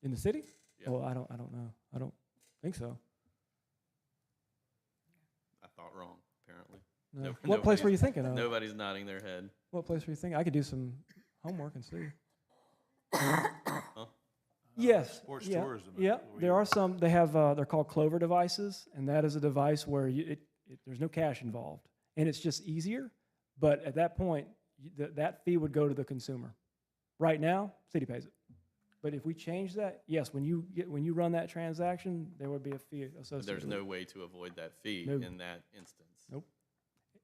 in the city? Yeah. Well, I don't know. I don't think so. I thought wrong, apparently. No. What place were you thinking of? Nobody's nodding their head. What place were you thinking? I could do some homework and see. Huh? Yes. Sports yeah, tourism. Yeah, there are some. They have. They're called Clover devices, and that is a device where there's no cash involved, and it's just easier. But at that point, that fee would go to the consumer. Right now, city pays it. But if we change that, yes, when you run that transaction, there would be a fee associated. There's with no it. way to avoid that fee No. in that instance. Nope.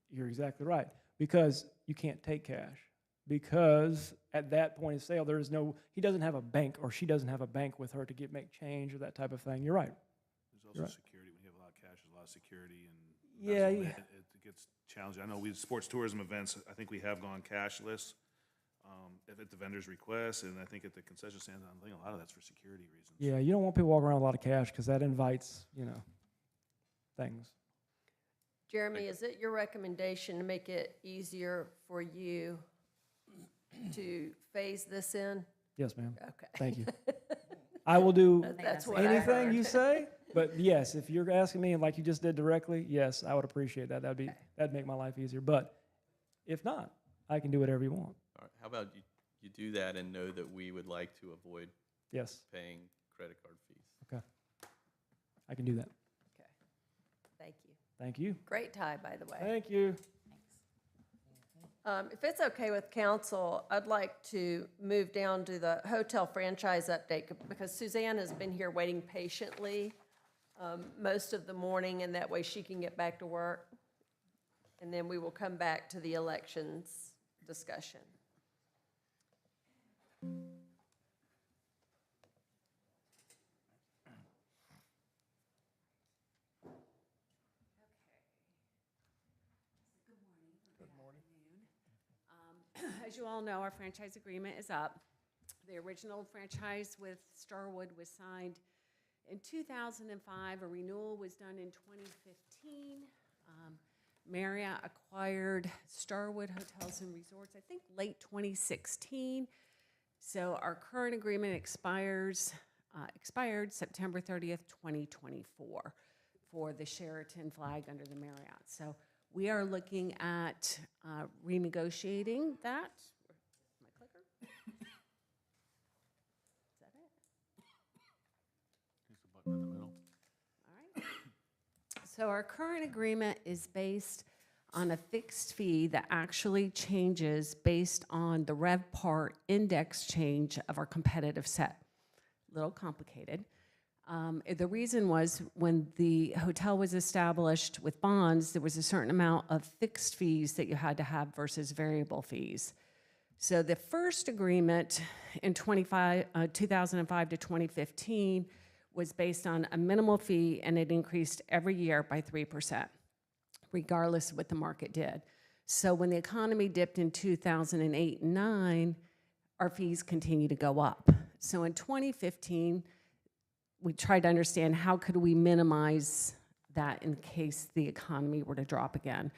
You're exactly right. Because you can't take cash. Because at that point of sale, he doesn't have a bank or she doesn't have a bank with her to make change or that type of thing. You're right. There's also You're right. security. When you have a lot of cash, there's a lot of security, and Yeah, that's when it gets challenging. I know we sports tourism events. I think we have gone cashless. At the vendor's request, and I think at the concession stand, I think a lot of that's for security reasons. Yeah, you don't want people walking around with a lot of cash because that invites, things. Jeremy, is it your recommendation to make it easier for you to phase this in? Yes, ma'am. Okay. Thank you. I will do That's what I anything heard. you say, but yes, if you're asking me like you just did directly, yes, I would appreciate that. That'd make my life easier. But if not, I can do whatever you want. All right, how about you do that and know that we would like to avoid Yes. paying credit card fees. Okay. I can do that. Okay. Thank you. Thank you. Great tie, by the way. Thank you. If it's okay with council, I'd like to move down to the hotel franchise update because Suzanne has been here waiting patiently most of the morning, and that way she can get back to work. And then we will come back to the elections discussion? As you all know, our franchise agreement is up. The original franchise with Starwood was signed in 2005. A renewal was done in 2015. Marriott acquired Starwood Hotels and Resorts, I think, late 2016. So our current agreement expired September 30th, 2024 for the Sheraton flag under the Marriott. So we are looking at renegotiating that. My clicker? Is that it? There's a button in the middle. All right. So our current agreement is based on a fixed fee that actually changes based on the RevPAR index change of our competitive set. A little complicated. The reason was when the hotel was established with bonds, there was a certain amount of fixed fees that you had to have versus variable fees. So the first agreement in 2005 to 2015 was based on a minimal fee, and it increased every year by 3%, regardless of what the market did. So when the economy dipped in 2008 and 2009, our fees continued to go up. So in 2015, we tried to understand how could we minimize that in case the economy were to drop again.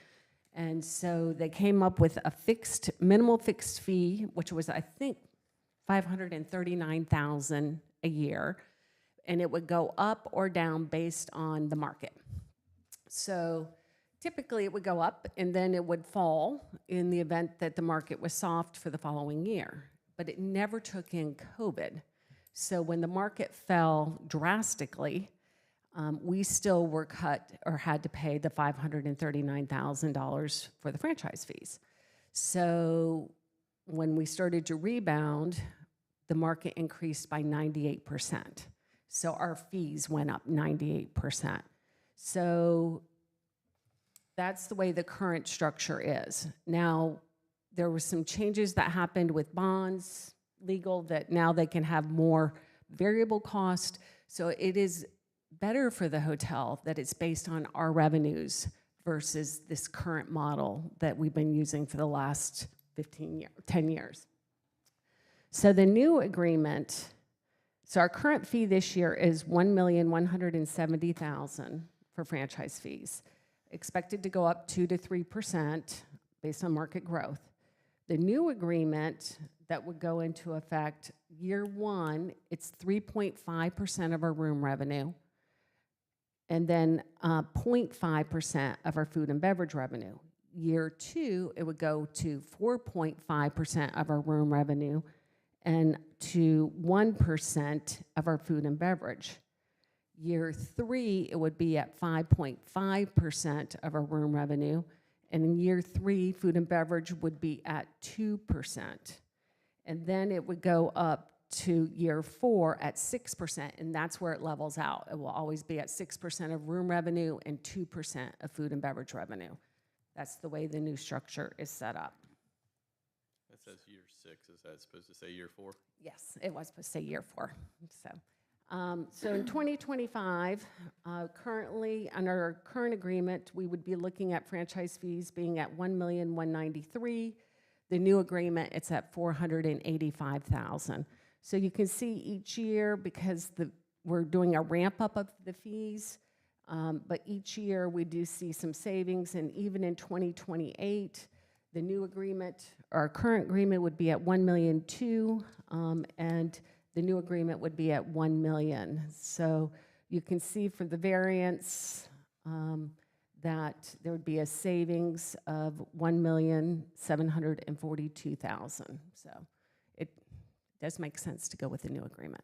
And so they came up with a minimal fixed fee, which was, I think, $539,000 a year, and it would go up or down based on the market. So typically it would go up and then it would fall in the event that the market was soft for the following year, but it never took in COVID. So when the market fell drastically, we still were cut or had to pay the $539,000 for the franchise fees. So when we started to rebound, the market increased by 98%. So our fees went up 98%. So that's the way the current structure is. Now, there were some changes that happened with bonds, legal, that now they can have more variable cost. So it is better for the hotel that it's based on our revenues versus this current model that we've been using for the last 10 years. So the new agreement, so our current fee this year is $1,170,000 for franchise fees, expected to go up 2 to 3% based on market growth. The new agreement that would go into effect year one, it's 3.5% of our room revenue, and then 0.5% of our food and beverage revenue. Year two, it would go to 4.5% of our room revenue and to 1% of our food and beverage. Year three, it would be at 5.5% of our room revenue, and in year three, food and beverage would be at 2%. And then it would go up to year four at 6%, and that's where it levels out. It will always be at 6% of room revenue and 2% of food and beverage revenue. That's the way the new structure is set up. That says year 6. Is that supposed to say year 4? Yes, it was supposed to say year 4. So in 2025, currently under our current agreement, we would be looking at franchise fees being at $1,193,000. The new agreement, it's at $485,000. So you can see each year, because we're doing a ramp up of the fees, but each year we do see some savings, and even in 2028, the new agreement, our current agreement would be at $1,200,000, and the new agreement would be at $1 million. So you can see for the variance that there would be a savings of $1,742,000. So it does make sense to go with the new agreement.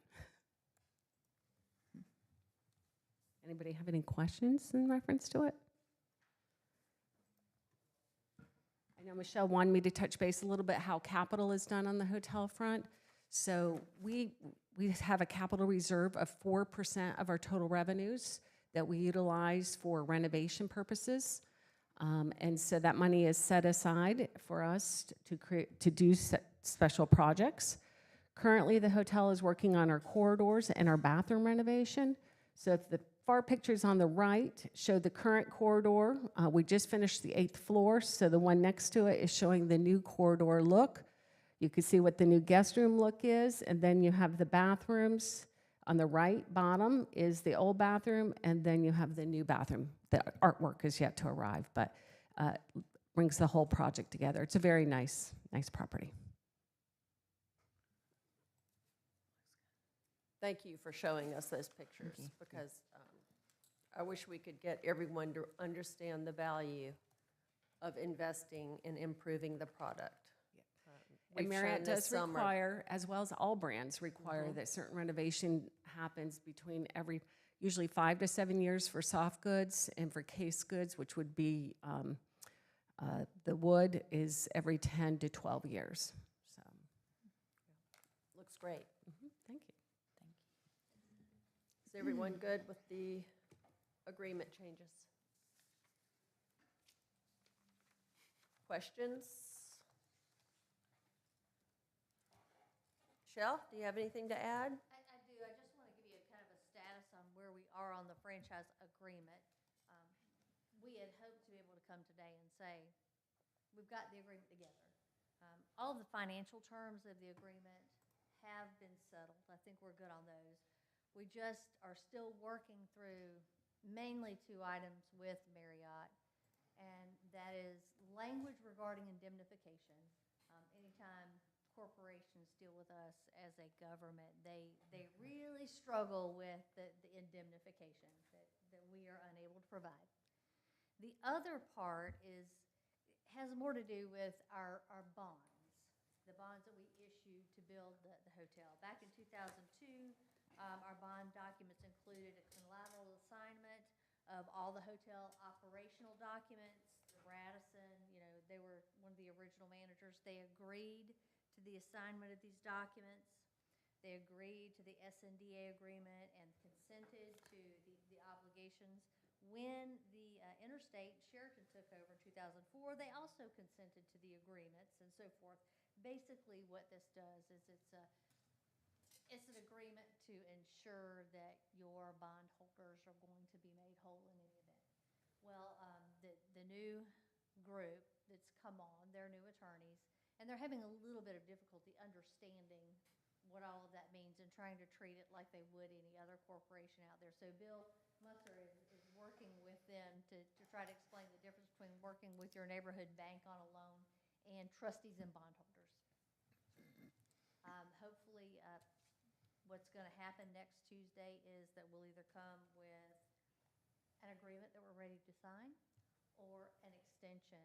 Anybody have any questions in reference to it? I know Michelle wanted me to touch base a little bit how capital is done on the hotel front. So we have a capital reserve of 4% of our total revenues that we utilize for renovation purposes. And so that money is set aside for us to do special projects. Currently, the hotel is working on our corridors and our bathroom renovation. So if the far pictures on the right show the current corridor, we just finished the 8th floor, so the one next to it is showing the new corridor look. You can see what the new guest room look is, and then you have the bathrooms. On the right bottom is the old bathroom, and then you have the new bathroom. The artwork is yet to arrive, but brings the whole project together. It's a very nice property. Thank you for showing us those pictures, because I wish we could get everyone to understand the value of investing in improving the product. And We've shown Marriott this does summer- require, as well as all brands require, that certain renovation happens between usually 5 to 7 years for soft goods, and for case goods, which would be the wood, is every 10 to 12 years. So, Looks great. thank you. Is everyone good with the agreement changes? Questions? Michelle, do you have anything to add? I do. I just want to give you a kind of a status on where we are on the franchise agreement. We had hoped to be able to come today and say, we've got the agreement together. All of the financial terms of the agreement have been settled. I think we're good on those. We just are still working through mainly 2 items with Marriott, and that is language regarding indemnification. Anytime corporations deal with us as a government, they really struggle with the indemnification that we are unable to provide. The other part has more to do with our bonds, the bonds that we issued to build the hotel. Back in 2002, our bond documents included a collateral assignment of all the hotel operational documents. Radisson, they were one of the original managers. They agreed to the assignment of these documents. They agreed to the SNDA agreement and consented to the obligations. When the Interstate Sheraton took over in 2004, they also consented to the agreements and so forth. Basically, what this does is it's an agreement to ensure that your bondholders are going to be made whole in any event. Well, the new group that's come on, they're new attorneys, and they're having a little bit of difficulty understanding what all of that means and trying to treat it like they would any other corporation out there. So Bill Musser is working with them to try to explain the difference between working with your neighborhood bank on a loan and trustees and bondholders. Hopefully, what's going to happen next Tuesday is that we'll either come with an agreement that we're ready to sign or an extension,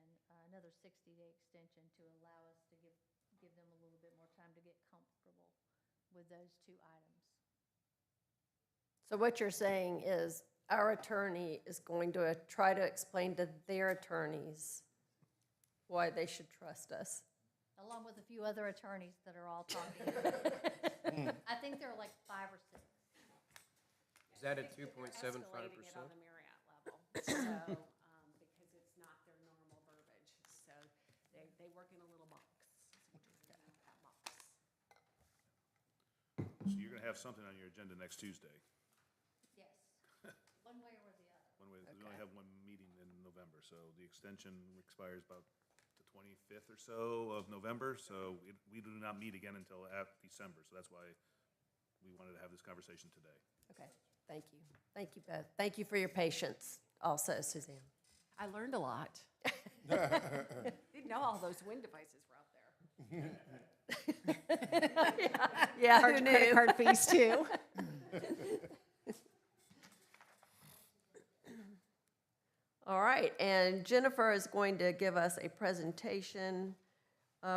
another 60-day extension to allow us to give them a little bit more time to get comfortable with those 2 items. So what you're saying is our attorney is going to try to explain to their attorneys why they should trust us. Along with a few other attorneys that are all talking. I think there are like 5 or 6. Is that at 2.75%? Escalating it on the Marriott level, so, because it's not their normal verbiage. So they work in a little box. So you're going to have something on your agenda next Tuesday? Yes, one way or the other. One way, we only have one meeting in November, so the extension expires about the 25th or so of November, so we do not meet again until December, so that's why we wanted to have this conversation today. Okay, thank you. Thank you, Beth. Thank you for your patience also, Suzanne. I learned a lot. Didn't know all those wind devices were out there. Yeah, Charge who knew? credit card fees too. All right, and Jennifer is going to give us a presentation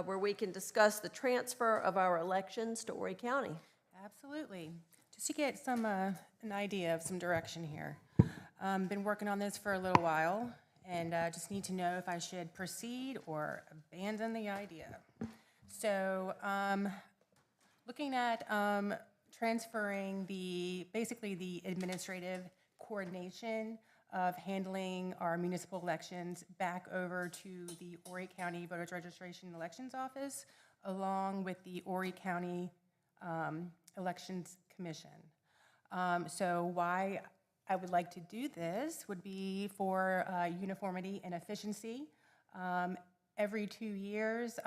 where we can discuss the transfer of our elections to Horry County. Absolutely. Just to get some an idea of some direction here. Been working on this for a little while, and just need to know if I should proceed or abandon the idea. So, looking at transferring basically the administrative coordination of handling our municipal elections back over to the Horry County Voters Registration and Elections Office, along with the Horry County Elections Commission. So why I would like to do this would be for uniformity and efficiency. Every 2 years,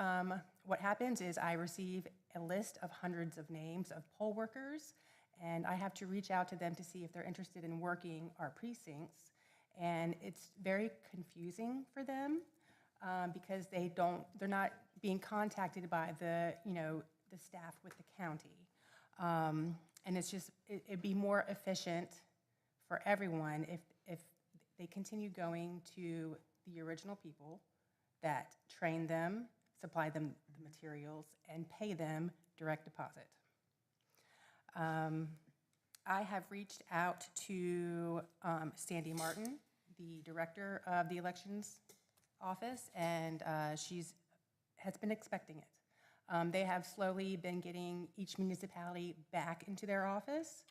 what happens is I receive a list of hundreds of names of poll workers, and I have to reach out to them to see if they're interested in working our precincts. And it's very confusing for them because they're not being contacted by the staff with the county. And it's just, it'd be more efficient for everyone if they continue going to the original people that train them, supply them the materials, and pay them direct deposit. I have reached out to Sandy Martin, the director of the elections office, and has been expecting it. They have slowly been getting each municipality back into their office.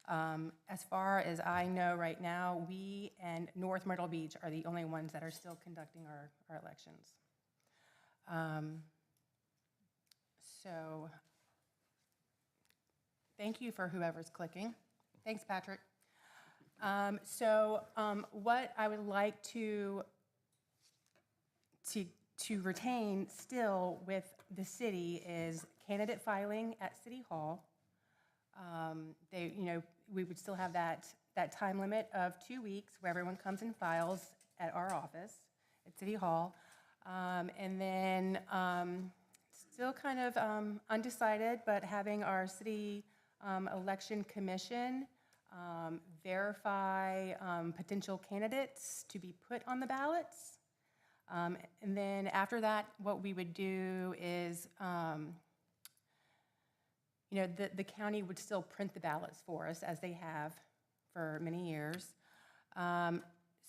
As far as I know right now, we and North Myrtle Beach are the only ones that are still conducting our elections. So thank you for whoever's clicking. Thanks, Patrick. What I would like to retain still with the city is candidate filing at City Hall. We would still have that time limit of 2 weeks where everyone comes and files at our office at City Hall. And then still kind of undecided, but having our city election commission verify potential candidates to be put on the ballots. And then after that, what we would do is, the county would still print the ballots for us as they have for many years.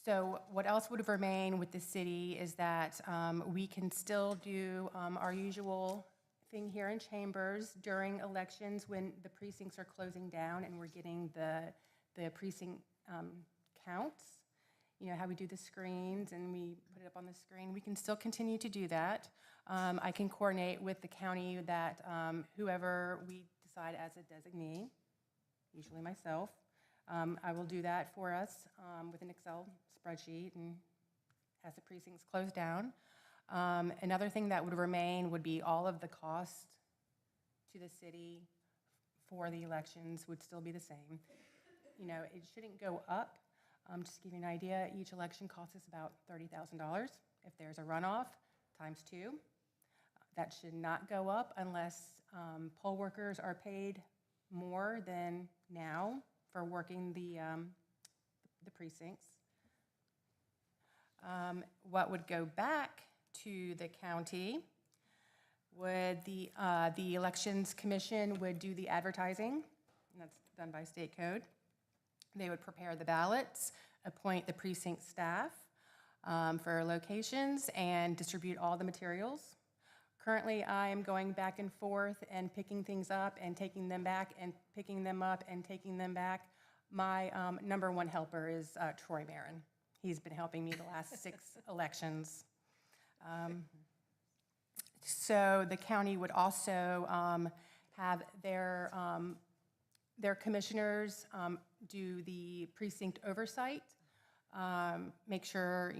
So what else would remain with the city is that we can still do our usual thing here in Chambers during elections when the precincts are closing down and we're getting the precinct counts. You know, how we do the screens and we put it up on the screen. We can still continue to do that. I can coordinate with the county that whoever we decide as a designee, usually myself, I will do that for us with an Excel spreadsheet and as the precincts close down. Another thing that would remain would be all of the cost to the city for the elections would still be the same. You know, it shouldn't go up. Just to give you an idea, each election costs us about $30,000. If there's a runoff, times 2. That should not go up unless poll workers are paid more than now for working the precincts. What would go back to the county would the Elections Commission would do the advertising, and that's done by state code. They would prepare the ballots, appoint the precinct staff for locations, and distribute all the materials. Currently, I am going back and forth and picking things up and taking them back and picking them up and taking them back. My #1 helper is Troy Barron. He's been helping me the last 6 elections. So the county would also have their commissioners do the precinct oversight, make sure,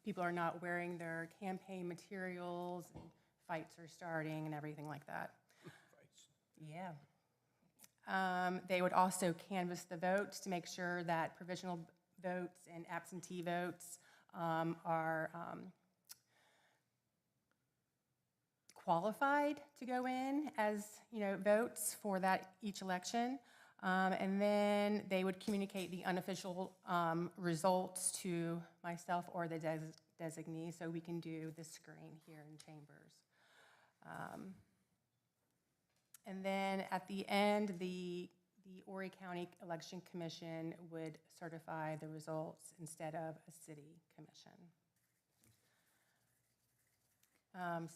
people are not wearing their campaign materials and fights are starting and everything like that. Yeah. They would also canvass the votes to make sure that provisional votes and absentee votes are qualified to go in as, votes for that each election. And then they would communicate the unofficial results to myself or the designee so we can do the screen here in Chambers. And then at the end, the Horry County Election Commission would certify the results instead of a city commission.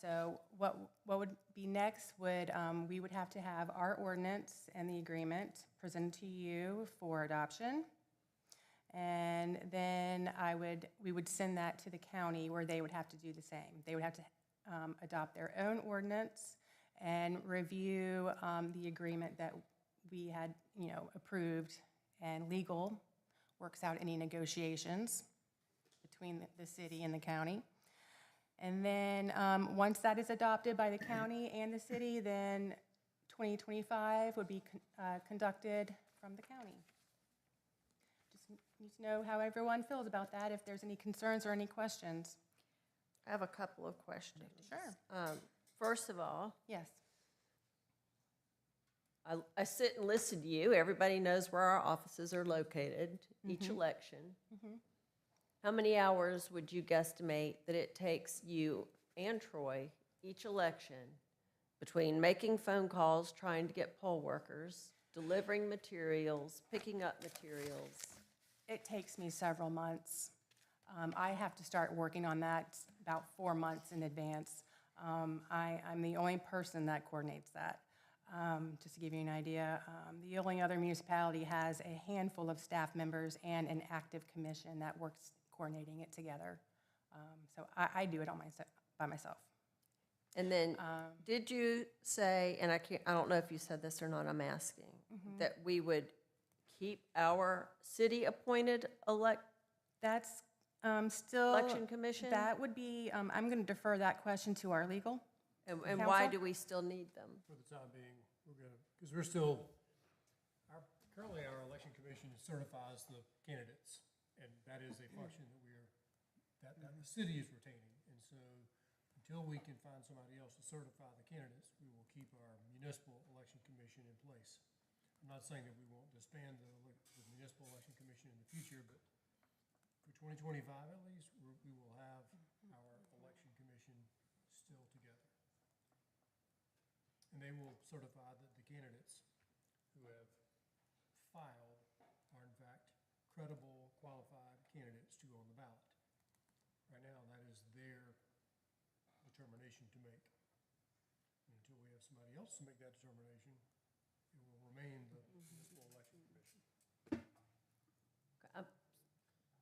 So what would be next would, we would have to have our ordinance and the agreement presented to you for adoption. And then we would send that to the county where they would have to do the same. They would have to adopt their own ordinance and review the agreement that we had, approved, and legal works out any negotiations between the city and the county. And then, once that is adopted by the county and the city, then 2025 would be conducted from the county. Just need to know how everyone feels about that, if there's any concerns or any questions. I have a couple of questions. Sure. First of all, Yes. I sit and listen to you. Everybody knows where our offices are located each Mm-hmm. election. How many hours would you guesstimate that it takes you and Troy each election between making phone calls, trying to get poll workers, delivering materials, picking up materials? It takes me several months. I have to start working on that about 4 months in advance. I'm the only person that coordinates that. Just to give you an idea, the only other municipality has a handful of staff members and an active commission that works coordinating it together. So I do it by myself. And then, did you say, and I don't know if you said this or not, I'm asking, that we would keep our city-appointed That's still. election commission? That would be, I'm going to defer that question to our legal. And why counsel? do we still need them? For the time being, because we're still, currently our election commission certifies the candidates, and that is a function that the city is retaining. And so, until we can find somebody else to certify the candidates, we will keep our municipal election commission in place. I'm not saying that we won't disband the municipal election commission in the future, but for 2025 at least, we will have our election commission still together. And they will certify that the candidates who have filed are in fact credible, qualified candidates to go on the ballot. Right now, that is their determination to make. And until we have somebody else to make that determination, it will remain the municipal election commission.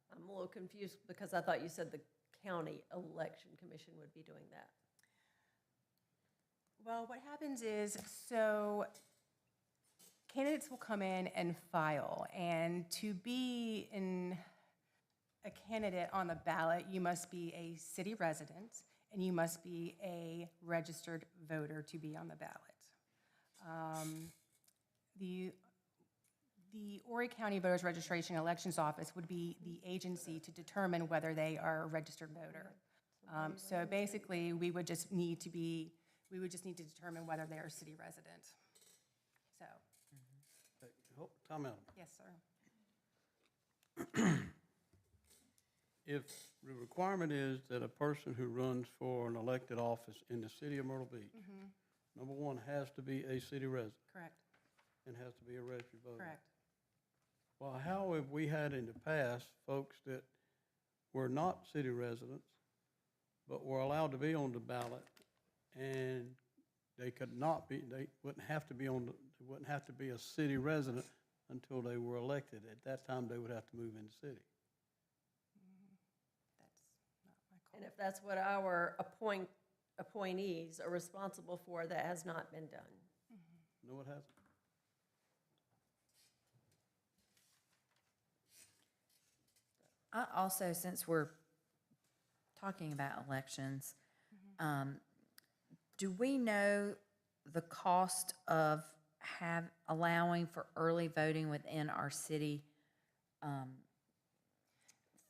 I'm a little confused because I thought you said the county election commission would be doing that. Well, what happens is, so candidates will come in and file, and to be a candidate on the ballot, you must be a city resident, and you must be a registered voter to be on the ballot. The Horry County Voters Registration Elections Office would be the agency to determine whether they are a registered voter. So basically, we would just need to determine whether they are a city resident. So, Time out. yes, sir. If the requirement is that a person who runs for an elected office in the city of Myrtle Beach, number one, has to be a city resident Correct, and has to be a registered voter. correct. Well, how have we had in the past folks that were not city residents, but were allowed to be on the ballot, and they could not be, they wouldn't have to be they wouldn't have to be a city resident until they were elected. At that time, they would have to move in the city. That's not my call. And if that's what our appointees are responsible for, that has not been done. No, it hasn't. I also, since we're talking about elections, do we know the cost of allowing for early voting within our city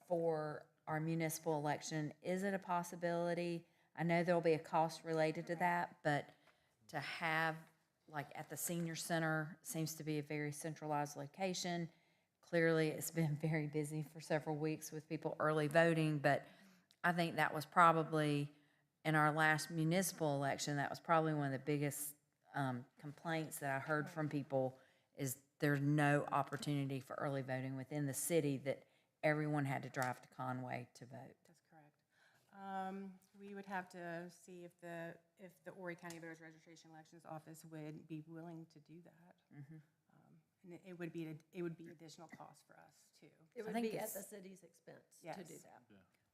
for our municipal election? Is it a possibility? I know there'll be a cost related to that, but to have, like at the senior center, seems to be a very centralized location. Clearly, it's been very busy for several weeks with people early voting, but I think that was probably, in our last municipal election, that was probably one of the biggest complaints that I heard from people, is there's no opportunity for early voting within the city, that everyone had to drive to Conway to vote. That's correct. We would have to see if the Horry County Voters Registration Elections Office would be willing to do that. And it would be additional cost for us too. It I would think be at it's- the city's expense to do Yes. that.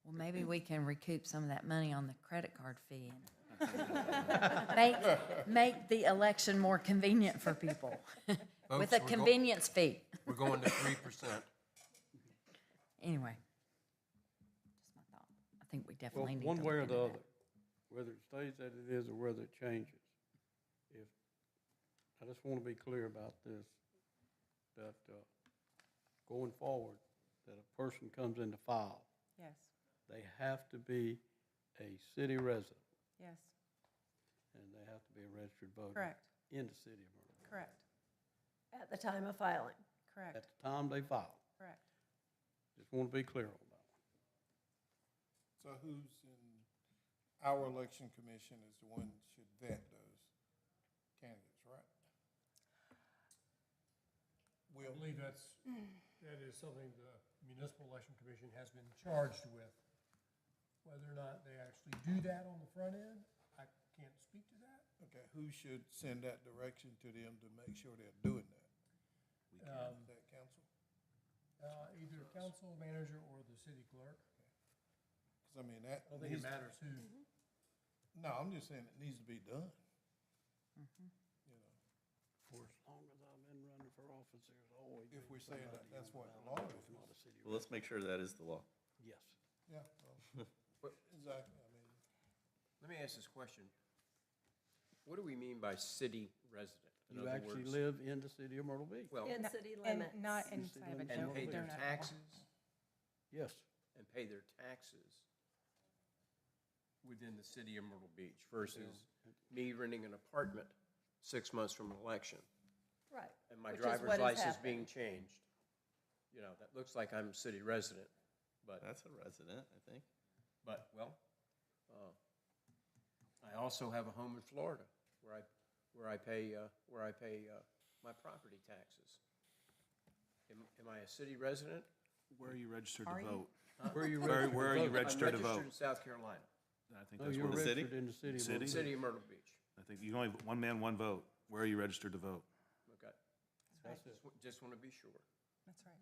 Well, maybe we can recoup some of that money on the credit card fee and make the election more convenient for people with Folks, a convenience fee. We're going to 3%. Anyway, just my thought. I think we Well, definitely need to one look way or into the that. other, whether it stays as it is or whether it changes. If, I just want to be clear about this, that going forward, that a person comes in to file, Yes, they have to be a city resident, yes, and they have to be a registered voter. Correct. In the city of Myrtle. correct, At the time of filing. correct, At the time they file. correct. Just want to be clear on that one. So who's in our election commission is the one that should vet those candidates, right? I believe that is something the Municipal Election Commission has been charged with. Whether or not they actually do that on the front end, I can't speak to that. Okay, who should send that direction to them to make sure they're doing that? That council? Either council manager or the city clerk. Because I mean, that. I don't think it needs to- matters who. No, I'm just saying it needs to be done. You know, For as long as I've been running for office, there's always. if been we say that somebody that's in what the town law that's is. not a city Well, let's make sure that is the law. resident. Yes. Yeah, well, exactly, I mean. Let me ask this question. What do we mean by city resident? In You other actually words- live in the city of Myrtle Beach. Well, In Not- city and limits. not In inside of a city and limits. pay their donut hole. taxes, Yes. and pay their taxes within the city of Myrtle Beach versus me renting an apartment 6 months from an election Right. and my Which is driver's what has license being happened. changed. You know, that looks like I'm a city resident, but, That's a resident, I think. well, I also have a home in Florida where I pay my property taxes. Am I a city resident? Where are you registered Are to you? vote? Where are you Where registered? are you to vote? registered to I'm vote? registered in South Carolina, I think No, that's you're where, city? registered in the city of City? Myrtle Beach. city of Myrtle Beach. I think you can only, one man, one vote. Where are you registered to vote? Okay. That's right. Just want to be sure. That's right.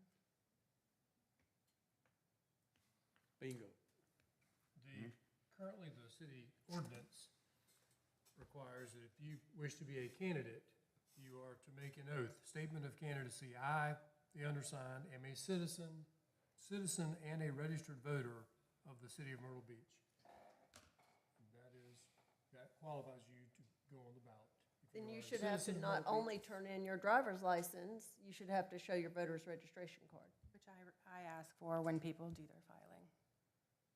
Bingo. Currently, the city ordinance requires that if you wish to be a candidate, you are to make an oath, statement of candidacy. I, the undersigned, am a citizen and a registered voter of the city of Myrtle Beach. That qualifies you to go on the ballot. If Then are you a should have to citizen of not Myrtle Beach. only turn in your driver's license, you should have to show your voter's registration card. Which I ask for when people do their filing.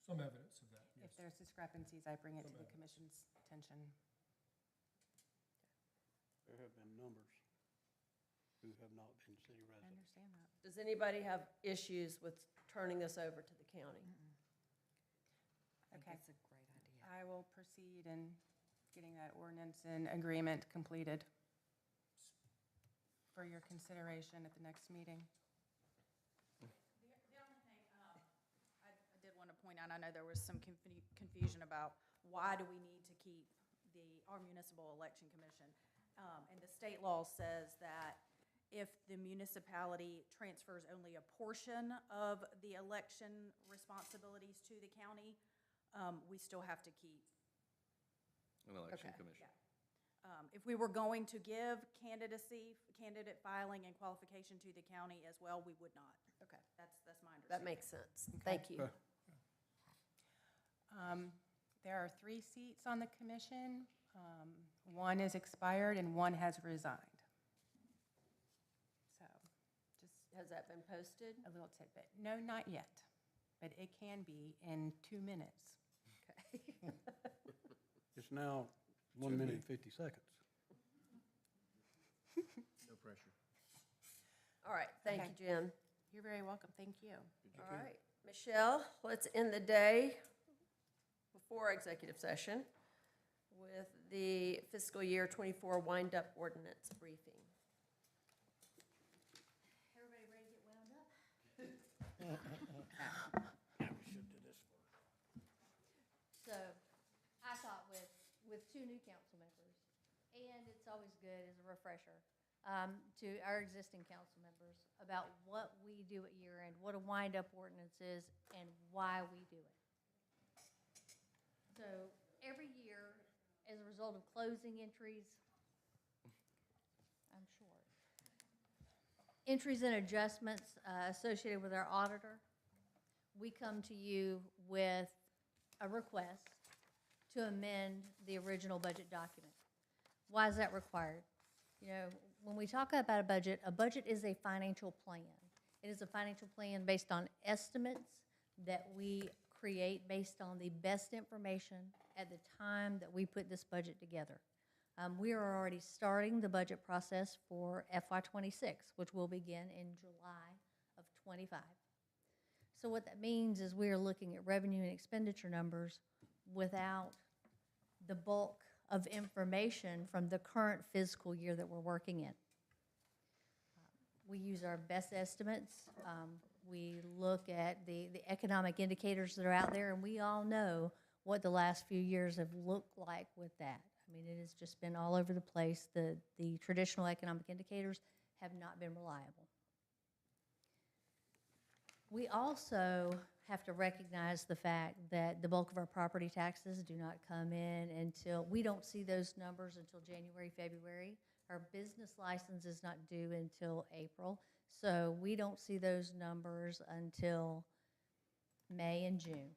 Some evidence of that, yes. If there's discrepancies, I bring it to the commission's attention. There have been numbers who have not been city I residents. understand that. Does anybody have issues with turning this over to the county? I think Okay. it's a great idea. I will proceed in getting that ordinance and agreement completed for your consideration at the next meeting. The only thing, I did want to point out, I know there was some confusion about why do we need to keep our municipal election commission? And the state law says that if the municipality transfers only a portion of the election responsibilities to the county, we still have to keep. An election Okay. commission. If we were going to give candidate filing and qualification to the county as well, we would not. Okay. That's my understanding. That makes sense. Thank you. There are 3 seats on the commission. One is expired and one has resigned. So, just Has that been posted? a little tidbit. No, not yet, but it can be in 2 minutes. Okay. It's now 1 minute and 50 seconds. No pressure. All right, thank Okay. you, Jen. You're very welcome, thank you. All right, Michelle, let's end the day before executive session with the fiscal year '24 wind-up ordinance briefing. Everybody ready to get wound up? So, I thought with 2 new council members, and it's always good as a refresher, to our existing council members about what we do at year end, what a wind-up ordinance is, and why we do it. So every year, as a result of closing entries, I'm short, entries and adjustments associated with our auditor, we come to you with a request to amend the original budget document. Why is that required? You know, when we talk about a budget is a financial plan. It is a financial plan based on estimates that we create based on the best information at the time that we put this budget together. We are already starting the budget process for FY26, which will begin in July of 25. So what that means is we are looking at revenue and expenditure numbers without the bulk of information from the current fiscal year that we're working in. We use our best estimates. We look at the economic indicators that are out there, and we all know what the last few years have looked like with that. I mean, it has just been all over the place. The traditional economic indicators have not been reliable. We also have to recognize the fact that the bulk of our property taxes do not come in until, we don't see those numbers until January, February. Our business license is not due until April, so we don't see those numbers until May and June.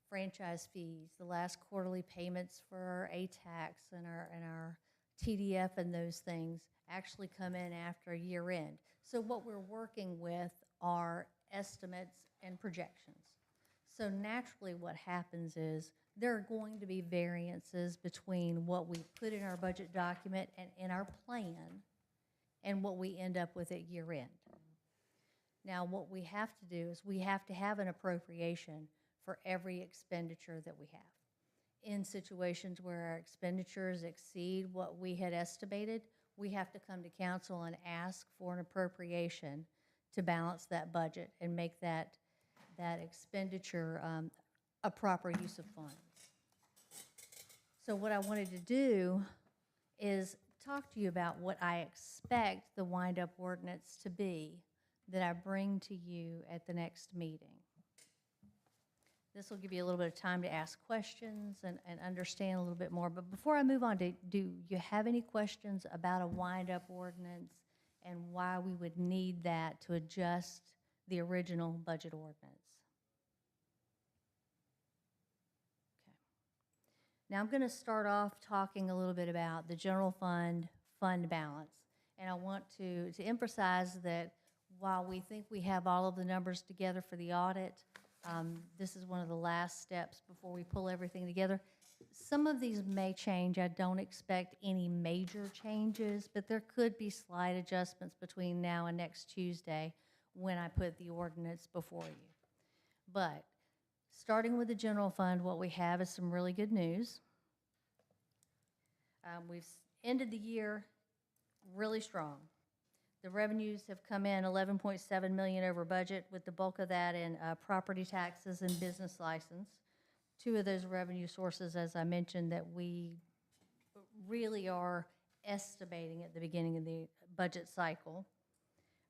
Franchise fees, the last quarterly payments for our A-tax and our TDF and those things actually come in after year end. So what we're working with are estimates and projections. So naturally what happens is there are going to be variances between what we put in our budget document and in our plan and what we end up with at year end. Now what we have to do is we have to have an appropriation for every expenditure that we have. In situations where our expenditures exceed what we had estimated, we have to come to council and ask for an appropriation to balance that budget and make that expenditure a proper use of funds. So what I wanted to do is talk to you about what I expect the wind-up ordinance to be that I bring to you at the next meeting. This will give you a little bit of time to ask questions and understand a little bit more. But before I move on, do you have any questions about a wind-up ordinance and why we would need that to adjust the original budget ordinance? Okay. Now I'm going to start off talking a little bit about the general fund balance. And I want to emphasize that while we think we have all of the numbers together for the audit, this is one of the last steps before we pull everything together. Some of these may change. I don't expect any major changes, but there could be slight adjustments between now and next Tuesday when I put the ordinance before you. But starting with the general fund, what we have is some really good news. We've ended the year really strong. The revenues have come in 11.7 million over budget, with the bulk of that in property taxes and business license. Two of those revenue sources, as I mentioned, that we really are estimating at the beginning of the budget cycle.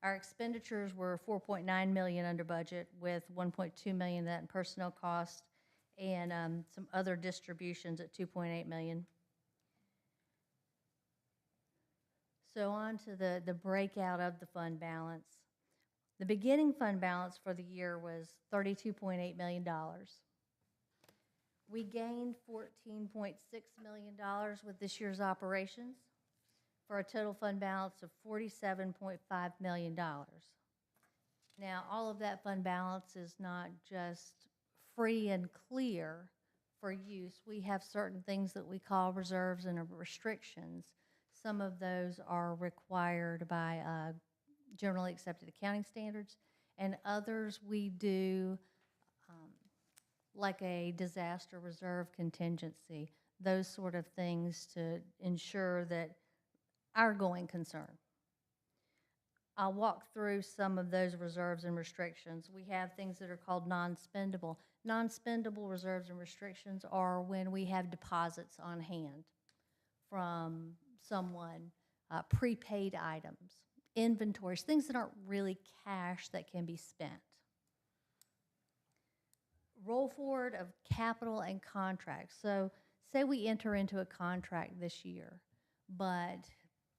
Our expenditures were 4.9 million under budget, with 1.2 million of that in personnel costs and some other distributions at 2.8 million. So on to the breakout of the fund balance. The beginning fund balance for the year was $32.8 million. We gained $14.6 million with this year's operations for a total fund balance of $47.5 million. Now, all of that fund balance is not just free and clear for use. We have certain things that we call reserves and restrictions. Some of those are required by generally accepted accounting standards, and others we do like a disaster reserve contingency, those sort of things to ensure that our going concern. I'll walk through some of those reserves and restrictions. We have things that are called non-spendable. Non-spendable reserves and restrictions are when we have deposits on hand from someone prepaid items, inventories, things that aren't really cash that can be spent. Roll forward of capital and contracts. So say we enter into a contract this year, but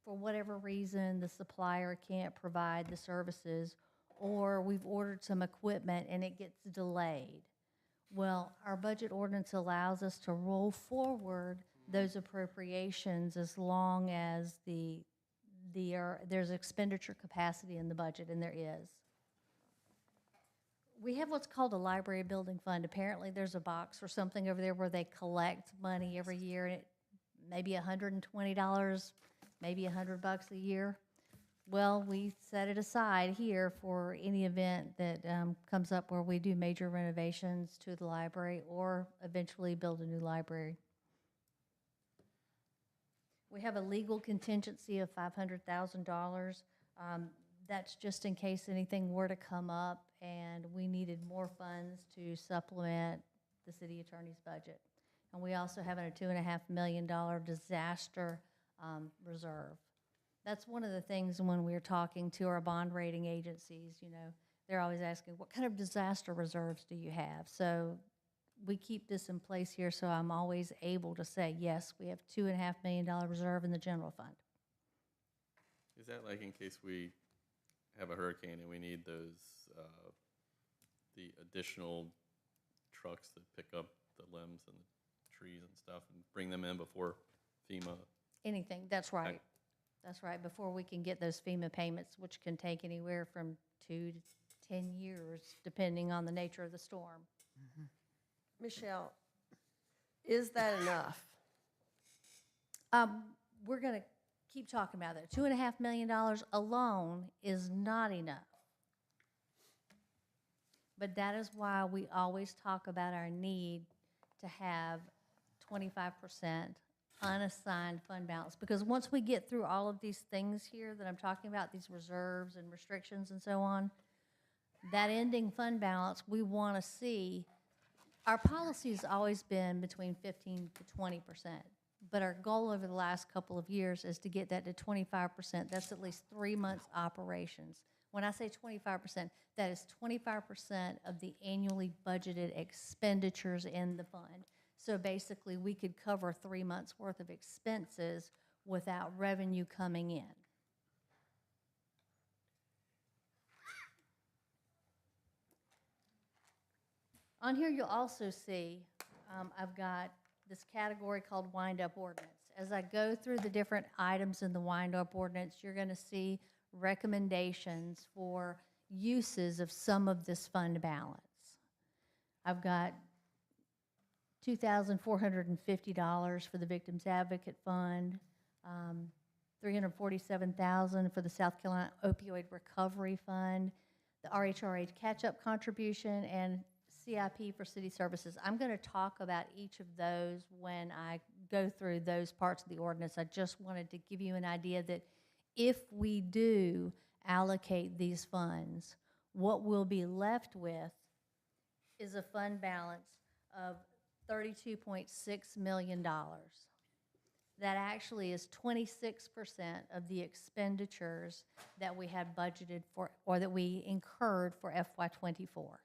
for whatever reason, the supplier can't provide the services, or we've ordered some equipment and it gets delayed. Well, our budget ordinance allows us to roll forward those appropriations as long as there's expenditure capacity in the budget, and there is. We have what's called a library building fund. Apparently, there's a box or something over there where they collect money every year, and it maybe $120, maybe $100 a year. Well, we set it aside here for any event that comes up where we do major renovations to the library or eventually build a new library. We have a legal contingency of $500,000. That's just in case anything were to come up and we needed more funds to supplement the city attorney's budget. And we also have a $2.5 million disaster reserve. That's one of the things when we're talking to our bond rating agencies, you know, they're always asking, what kind of disaster reserves do you have? So we keep this in place here, so I'm always able to say, yes, we have $2.5 million reserve in the general fund. Is that like in case we have a hurricane and we need those, the additional trucks that pick up the limbs and the trees and stuff and bring them in before FEMA? Anything, that's right. That's right, before we can get those FEMA payments, which can take anywhere from 2 to 10 years, depending on the nature of the storm. Michelle, is that enough? We're going to keep talking about that. $2.5 million alone is not enough. But that is why we always talk about our need to have 25% unassigned fund balance. Because once we get through all of these things here that I'm talking about, these reserves and restrictions and so on, that ending fund balance, we want to see. Our policy has always been between 15 to 20%, but our goal over the last couple of years is to get that to 25%. That's at least 3 months operations. When I say 25%, that is 25% of the annually budgeted expenditures in the fund. So basically, we could cover 3 months' worth of expenses without revenue coming in. On here, you'll also see I've got this category called wind-up ordinance. As I go through the different items in the wind-up ordinance, you're going to see recommendations for uses of some of this fund balance. I've got $2,450 for the Victims Advocate Fund, $347,000 for the South Carolina Opioid Recovery Fund, the RHRA catch-up contribution, and CIP for city services. I'm going to talk about each of those when I go through those parts of the ordinance. I just wanted to give you an idea that if we do allocate these funds, what we'll be left with is a fund balance of $32.6 million. That actually is 26% of the expenditures that we had budgeted for, or that we incurred for FY24.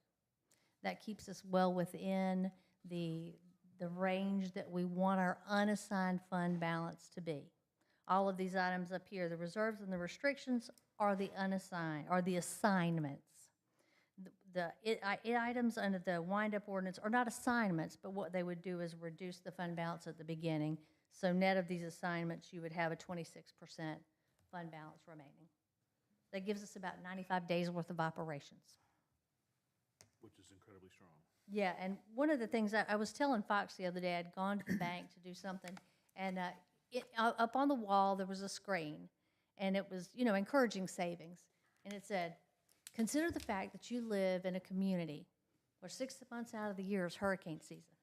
That keeps us well within the range that we want our unassigned fund balance to be. All of these items up here, the reserves and the restrictions, are the unassigned, are the assignments. The items under the wind-up ordinance are not assignments, but what they would do is reduce the fund balance at the beginning. So net of these assignments, you would have a 26% fund balance remaining. That gives us about 95 days worth of operations. Which is incredibly strong. Yeah, and one of the things I was telling Fox the other day, I'd gone to the bank to do something, and up on the wall there was a screen, and it was, you know, encouraging savings, and it said, consider the fact that you live in a community where 6 months out of the year is hurricane season.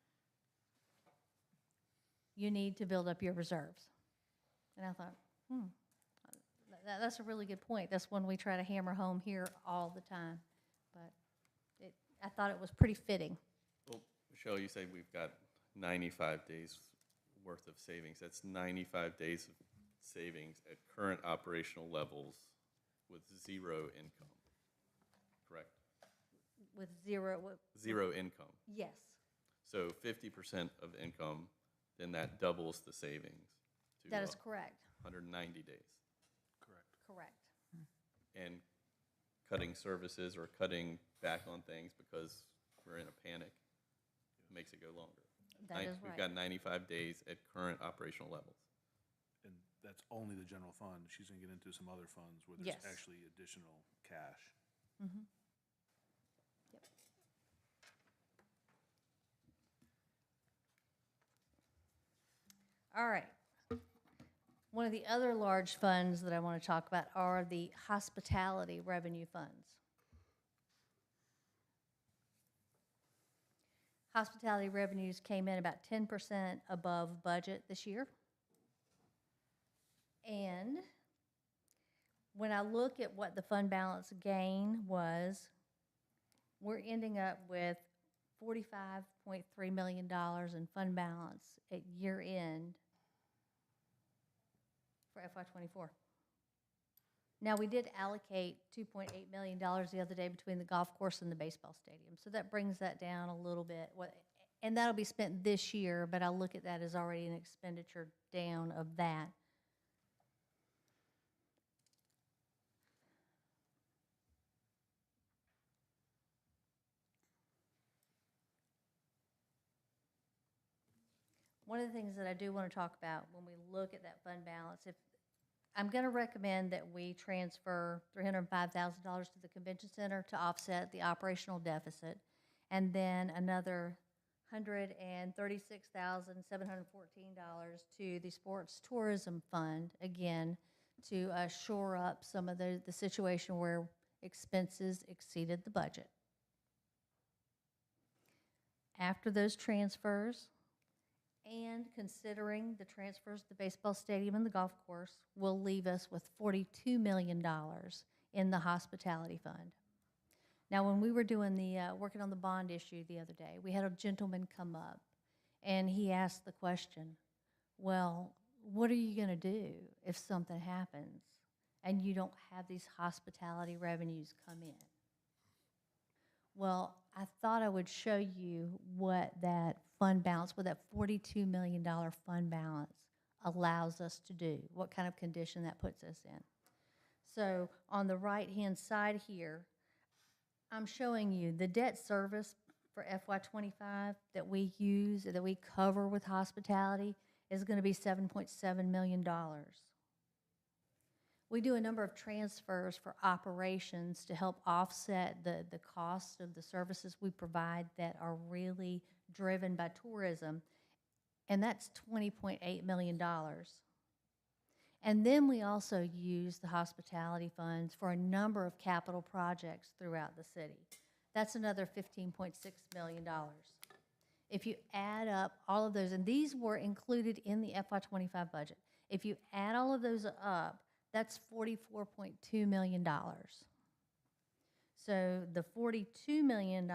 You need to build up your reserves. And I thought, that's a really good point. That's one we try to hammer home here all the time, but I thought it was pretty fitting. Well, Michelle, you say we've got 95 days worth of savings. That's 95 days of savings at current operational levels with zero income, correct? With zero, what? Zero income. Yes, So 50% of income, then that doubles the savings to that is correct, 190 days. correct. And cutting services or cutting back on things because we're in a panic makes it go longer. That is We've right. got 95 days at current operational levels. And that's only the general fund. She's gonna get into some other funds where there's Yes. actually additional cash. Mm-hmm. Yep. All right. One of the other large funds that I want to talk about are the hospitality revenue funds. Hospitality revenues came in about 10% above budget this year. And when I look at what the fund balance gain was, we're ending up with $45.3 million in fund balance at year end for FY24. Now, we did allocate $2.8 million the other day between the golf course and the baseball stadium, so that brings that down a little bit. And that'll be spent this year, but I'll look at that as already an expenditure down of that. One of the things that I do want to talk about when we look at that fund balance, I'm going to recommend that we transfer $305,000 to the convention center to offset the operational deficit, and then another $136,714 to the sports tourism fund, again, to shore up some of the situation where expenses exceeded the budget. After those transfers, and considering the transfers to the baseball stadium and the golf course, will leave us with $42 million in the hospitality fund. Now, when we were doing working on the bond issue the other day, we had a gentleman come up, and he asked the question, well, what are you going to do if something happens and you don't have these hospitality revenues come in? Well, I thought I would show you what that fund balance, what that $42 million fund balance allows us to do, what kind of condition that puts us in. So on the right-hand side here, I'm showing you the debt service for FY25 that we use, that we cover with hospitality, is going to be $7.7 million. We do a number of transfers for operations to help offset the cost of the services we provide that are really driven by tourism, and that's $20.8 million. And then we also use the hospitality funds for a number of capital projects throughout the city. That's another $15.6 million. If you add up all of those, and these were included in the FY25 budget, if you add all of those up, that's $44.2 million. So the $42 million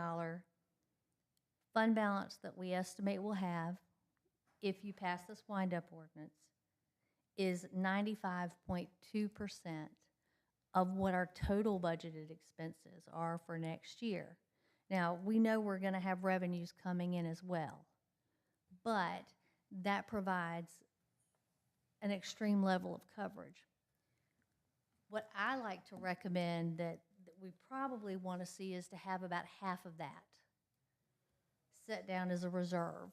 fund balance that we estimate we'll have if you pass this wind-up ordinance is 95.2% of what our total budgeted expenses are for next year. Now, we know we're going to have revenues coming in as well, but that provides an extreme level of coverage. What I like to recommend that we probably want to see is to have about half of that set down as a reserve.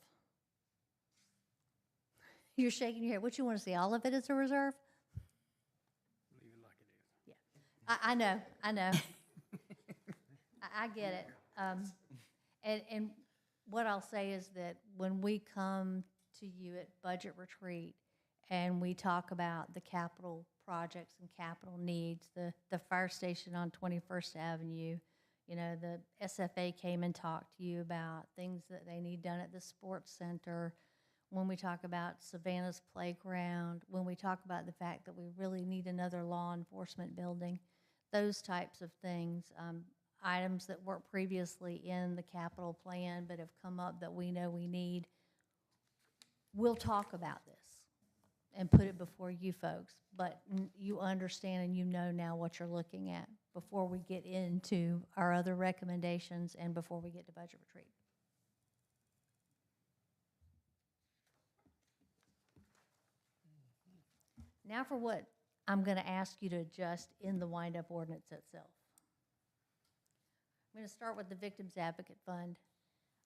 You're shaking your head. What you want to see? All of it as a reserve? Leave it like it is. Yeah. I know. I get it. And what I'll say is that when we come to you at budget retreat and we talk about the capital projects and capital needs, the fire station on 21st Avenue, you know, the SFA came and talked to you about things that they need done at the sports center. When we talk about Savannah's playground, when we talk about the fact that we really need another law enforcement building, those types of things, items that weren't previously in the capital plan but have come up that we know we need, we'll talk about this. and put it before you folks. But you understand and you know now what you're looking at before we get into our other recommendations and before we get to budget retreat. Now for what I'm going to ask you to adjust in the wind-up ordinance itself. I'm going to start with the Victims Advocate Fund.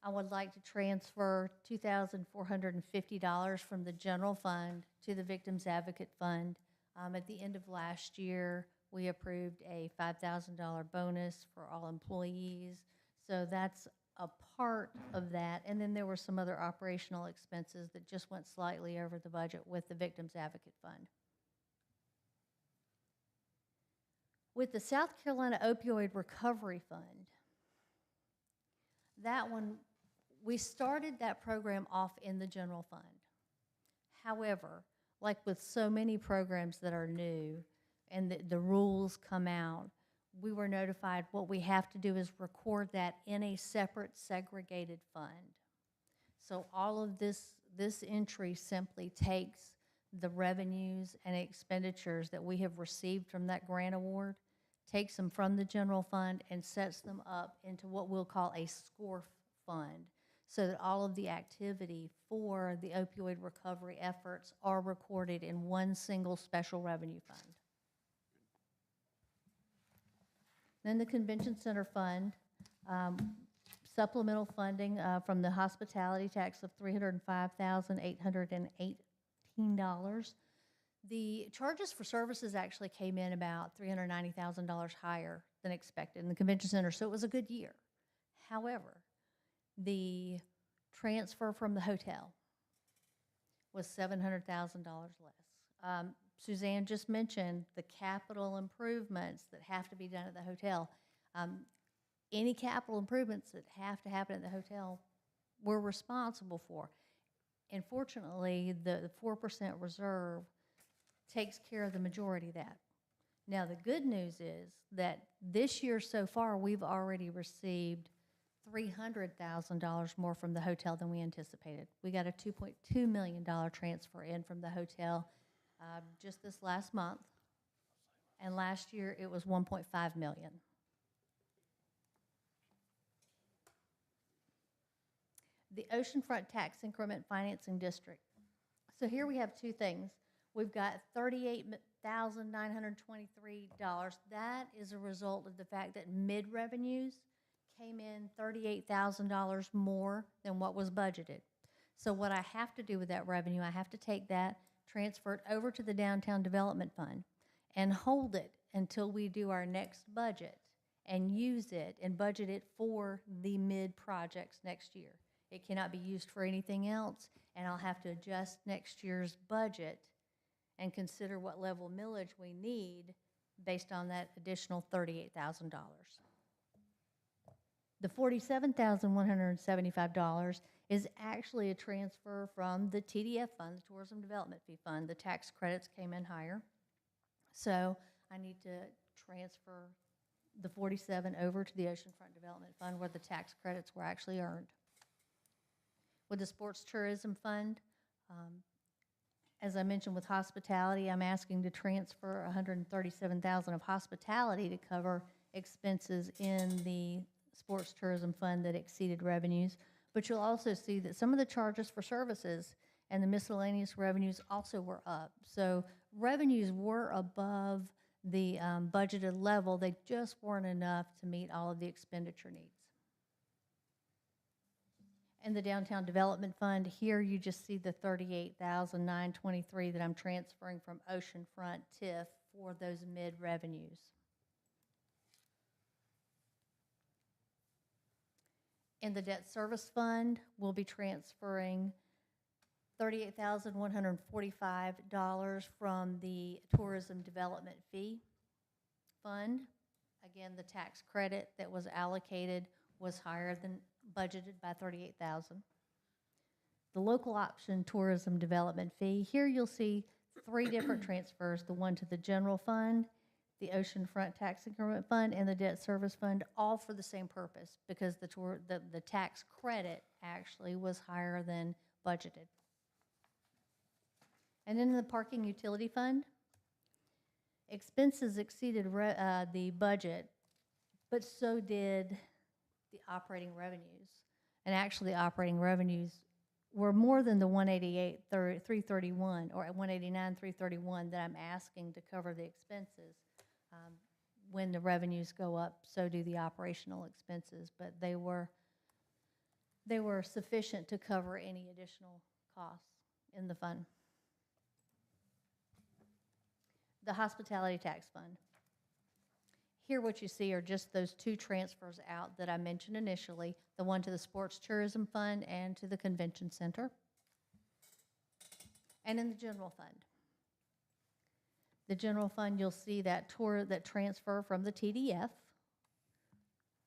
I would like to transfer $2,450 from the general fund to the Victims Advocate Fund. At the end of last year, we approved a $5,000 bonus for all employees. So that's a part of that. And then there were some other operational expenses that just went slightly over the budget with the Victims Advocate Fund. With the South Carolina Opioid Recovery Fund, that one, we started that program off in the general fund. However, like with so many programs that are new and the rules come out, we were notified what we have to do is record that in a separate segregated fund. So all of this entry simply takes the revenues and expenditures that we have received from that grant award, takes them from the general fund and sets them up into what we'll call a SCORF fund, so that all of the activity for the opioid recovery efforts are recorded in one single special revenue fund. Then the Convention Center Fund, supplemental funding from the hospitality tax of $305,818. The charges for services actually came in about $390,000 higher than expected in the Convention Center, so it was a good year. However, the transfer from the hotel was $700,000 less. Suzanne just mentioned the capital improvements that have to be done at the hotel. Any capital improvements that have to happen at the hotel, we're responsible for. And fortunately, the 4% reserve takes care of the majority of that. Now, the good news is that this year so far, we've already received $300,000 more from the hotel than we anticipated. We got a $2.2 million transfer in from the hotel just this last month, and last year it was $1.5 million. The Oceanfront Tax Increment Financing District. So here we have two things. We've got $38,923. That is a result of the fact that mid-revenues came in $38,000 more than what was budgeted. So what I have to do with that revenue, I have to take that, transfer it over to the Downtown Development Fund, and hold it until we do our next budget and use it and budget it for the mid-projects next year. It cannot be used for anything else, and I'll have to adjust next year's budget and consider what level of millage we need based on that additional $38,000. The $47,175 is actually a transfer from the TDF fund, the Tourism Development Fee Fund. The tax credits came in higher. So I need to transfer the 47 over to the Oceanfront Development Fund where the tax credits were actually earned. With the Sports Tourism Fund, as I mentioned with hospitality, I'm asking to transfer $137,000 of hospitality to cover expenses in the Sports Tourism Fund that exceeded revenues. But you'll also see that some of the charges for services and the miscellaneous revenues also were up. So revenues were above the budgeted level. They just weren't enough to meet all of the expenditure needs. And the Downtown Development Fund, here you just see the $38,923 that I'm transferring from Oceanfront TIF for those mid-revenues. In the Debt Service Fund, we'll be transferring $38,145 from the Tourism Development Fee Fund. Again, the tax credit that was allocated was higher than budgeted by $38,000. The Local Option Tourism Development Fee, here you'll see three different transfers, the one to the General Fund, the Oceanfront Tax Increment Fund, and the Debt Service Fund, all for the same purpose, because the tax credit actually was higher than budgeted. And then the parking utility fund, expenses exceeded the budget, but so did the operating revenues. And actually, the operating revenues were more than the 331 or 331 that I'm asking to cover the expenses. When the revenues go up, so do the operational expenses, but they were sufficient to cover any additional costs in the fund. The hospitality tax fund. Here what you see are just those two transfers out that I mentioned initially, the one to the sports tourism fund and to the convention center. And in the general fund. The general fund, you'll see that transfer from the TDF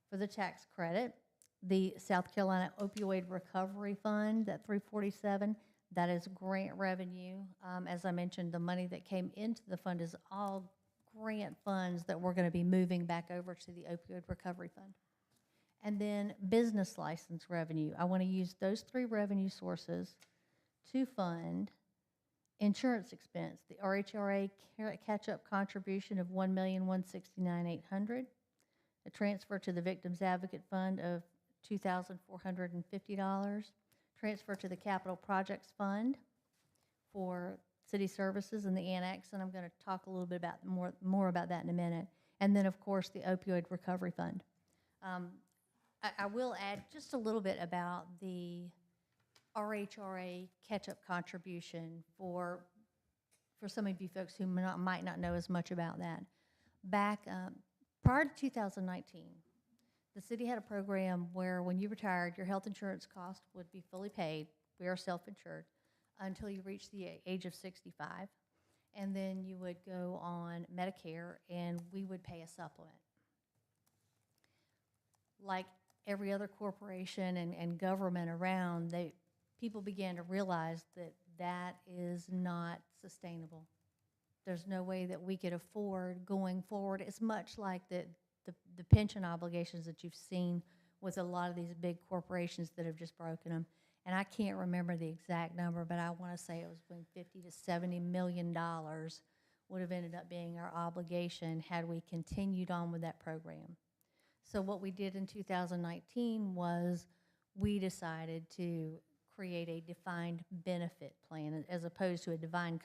for the tax credit. The South Carolina Opioid Recovery Fund, that 347, that is grant revenue. As I mentioned, the money that came into the fund is all grant funds that we're going to be moving back over to the Opioid Recovery Fund. And then business license revenue. I want to use those three revenue sources to fund insurance expense, the RHRA catch-up contribution of $1,169,800, a transfer to the Victims Advocate Fund of $2,450, transfer to the Capital Projects Fund for city services and the annex, and I'm going to talk a little bit about more about that in a minute. And then, of course, the Opioid Recovery Fund. I will add just a little bit about the RHRA catch-up contribution for some of you folks who might not know as much about that. Back prior to 2019, the city had a program where when you retired, your health insurance cost would be fully paid. We are self-insured until you reach the age of 65. And then you would go on Medicare and we would pay a supplement. Like every other corporation and government around, people began to realize that that is not sustainable. There's no way that we could afford going forward. It's much like the pension obligations that you've seen with a lot of these big corporations that have just broken them. And I can't remember the exact number, but I want to say it was between $50 to $70 million would have ended up being our obligation had we continued on with that program. So what we did in 2019 was we decided to create a defined benefit plan as opposed to a defined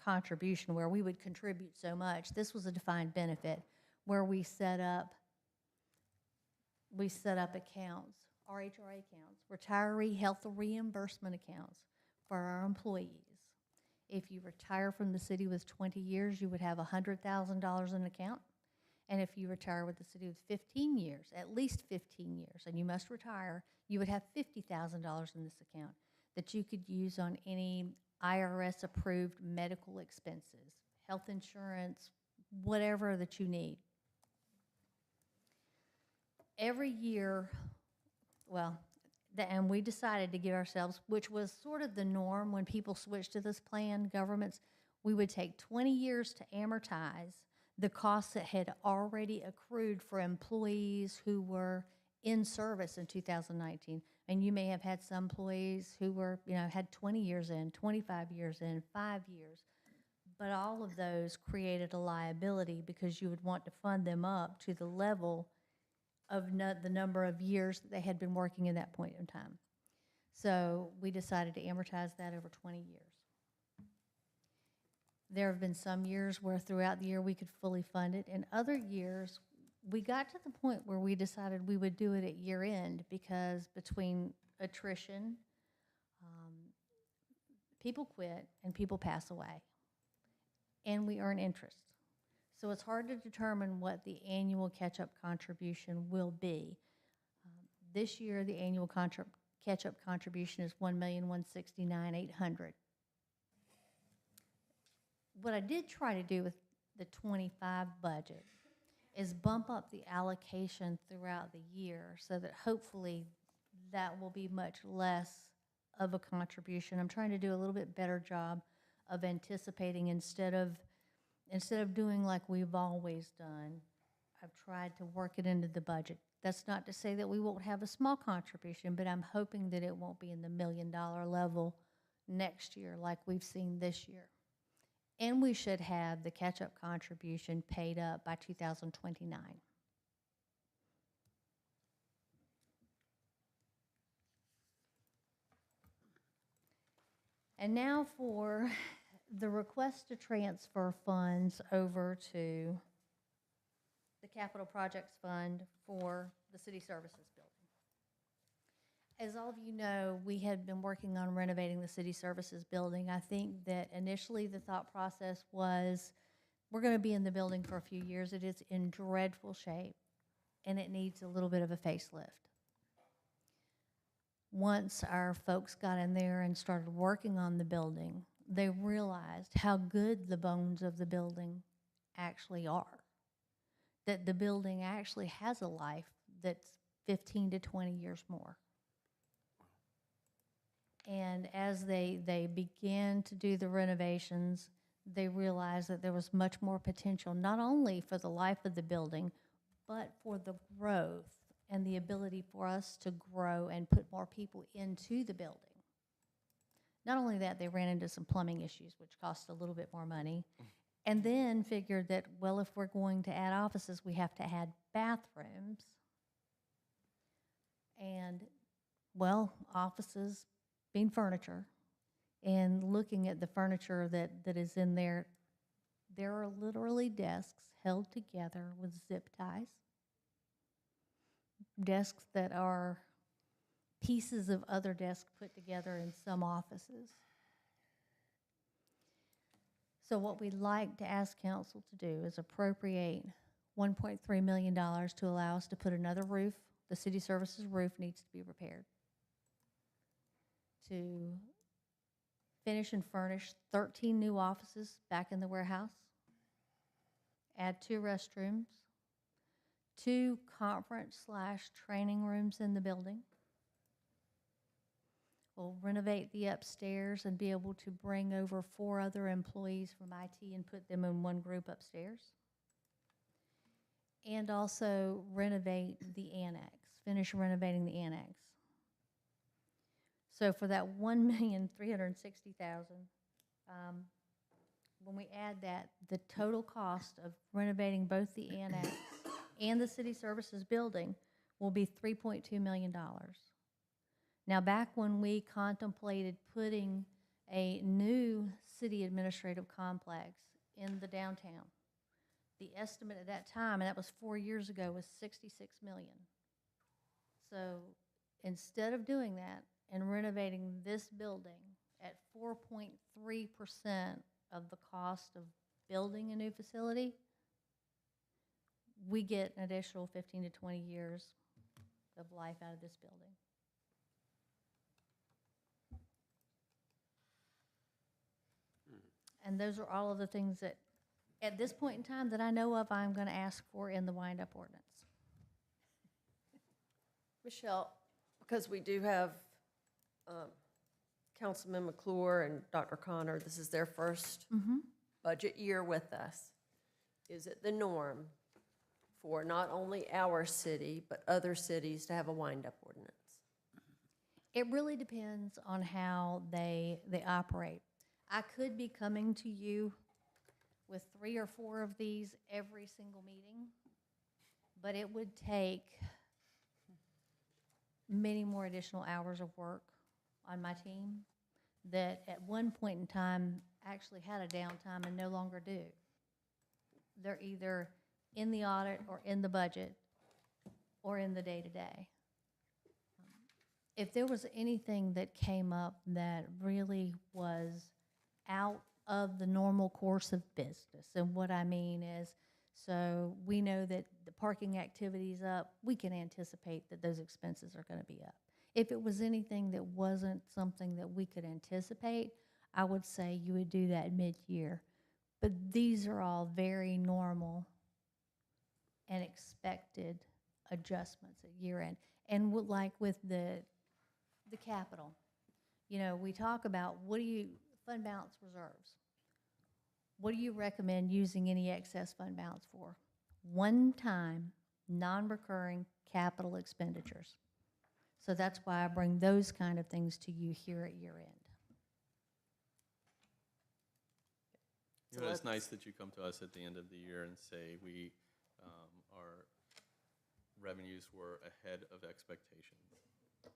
contribution where we would contribute so much. This was a defined benefit where we set up accounts, RHRA accounts, retiree health reimbursement accounts for our employees. If you retire from the city with 20 years, you would have $100,000 in an account. And if you retire with the city with 15 years, at least 15 years, and you must retire, you would have $50,000 in this account that you could use on any IRS-approved medical expenses, health insurance, whatever that you need. Every year, and we decided to give ourselves, which was sort of the norm when people switched to this plan, governments, we would take 20 years to amortize the costs that had already accrued for employees who were in service in 2019. And you may have had some employees who were, had 20 years in, 25 years in, 5 years. But all of those created a liability because you would want to fund them up to the level of the number of years that they had been working in that point in time. So we decided to amortize that over 20 years. There have been some years where throughout the year we could fully fund it. In other years, we got to the point where we decided we would do it at year end because between attrition, people quit and people pass away. And we earn interest. So it's hard to determine what the annual catch-up contribution will be. This year, the annual catch-up contribution is $1,169,800. What I did try to do with the 25 budget is bump up the allocation throughout the year so that hopefully that will be much less of a contribution. I'm trying to do a little bit better job of anticipating instead of doing like we've always done. I've tried to work it into the budget. That's not to say that we won't have a small contribution, but I'm hoping that it won't be in the $1 million level next year like we've seen this year. And we should have the catch-up contribution paid up by 2029. And now for the request to transfer funds over to the Capital Projects Fund for the City Services Building. As all of you know, we had been working on renovating the City Services Building. I think that initially the thought process was, we're going to be in the building for a few years. It is in dreadful shape, and it needs a little bit of a facelift. Once our folks got in there and started working on the building, they realized how good the bones of the building actually are. That the building actually has a life that's 15 to 20 years more. And as they began to do the renovations, they realized that there was much more potential, not only for the life of the building, but for the growth and the ability for us to grow and put more people into the building. Not only that, they ran into some plumbing issues, which cost a little bit more money, and then figured that, well, if we're going to add offices, we have to add bathrooms. And, well, offices being furniture, and looking at the furniture that is in there, there are literally desks held together with zip ties. Desks that are pieces of other desks put together in some offices. So what we'd like to ask council to do is appropriate $1.3 million to allow us to put another roof. The city services roof needs to be repaired. To finish and furnish 13 new offices back in the warehouse. Add 2 restrooms. 2 conference/training rooms in the building. We'll renovate the upstairs and be able to bring over 4 other employees from IT and put them in one group upstairs. And also renovate the annex, finish renovating the annex. So for that $1,360,000, when we add that, the total cost of renovating both the annex and the city services building will be $3.2 million. Now, back when we contemplated putting a new city administrative complex in the downtown, the estimate at that time, and that was 4 years ago, was $66 million. So instead of doing that and renovating this building at 4.3% of the cost of building a new facility, we get an additional 15 to 20 years of life out of this building. And those are all of the things that, at this point in time, that I know of, I'm going to ask for in the wind-up ordinance. Michelle, because we do have Councilman McClure and Dr. Connor, this is their first budget year with us. Is it the norm for not only our city, but other cities to have a wind-up ordinance? It really depends on how they operate. I could be coming to you with 3 or 4 of these every single meeting, but it would take many more additional hours of work on my team that at one point in time actually had a downtime and no longer do. They're either in the audit or in the budget or in the day-to-day. If there was anything that came up that really was out of the normal course of business, and what I mean is, so we know that the parking activity's up, we can anticipate that those expenses are going to be up. If it was anything that wasn't something that we could anticipate, I would say you would do that mid-year. But these are all very normal and expected adjustments at year end. And like with the capital, you know, we talk about fund balance reserves. What do you recommend using any excess fund balance for? One-time, non-recurring capital expenditures. So that's why I bring those kind of things to you here at year end. You know, it's nice that you come to us at the end of the year and say our revenues were ahead of expectations.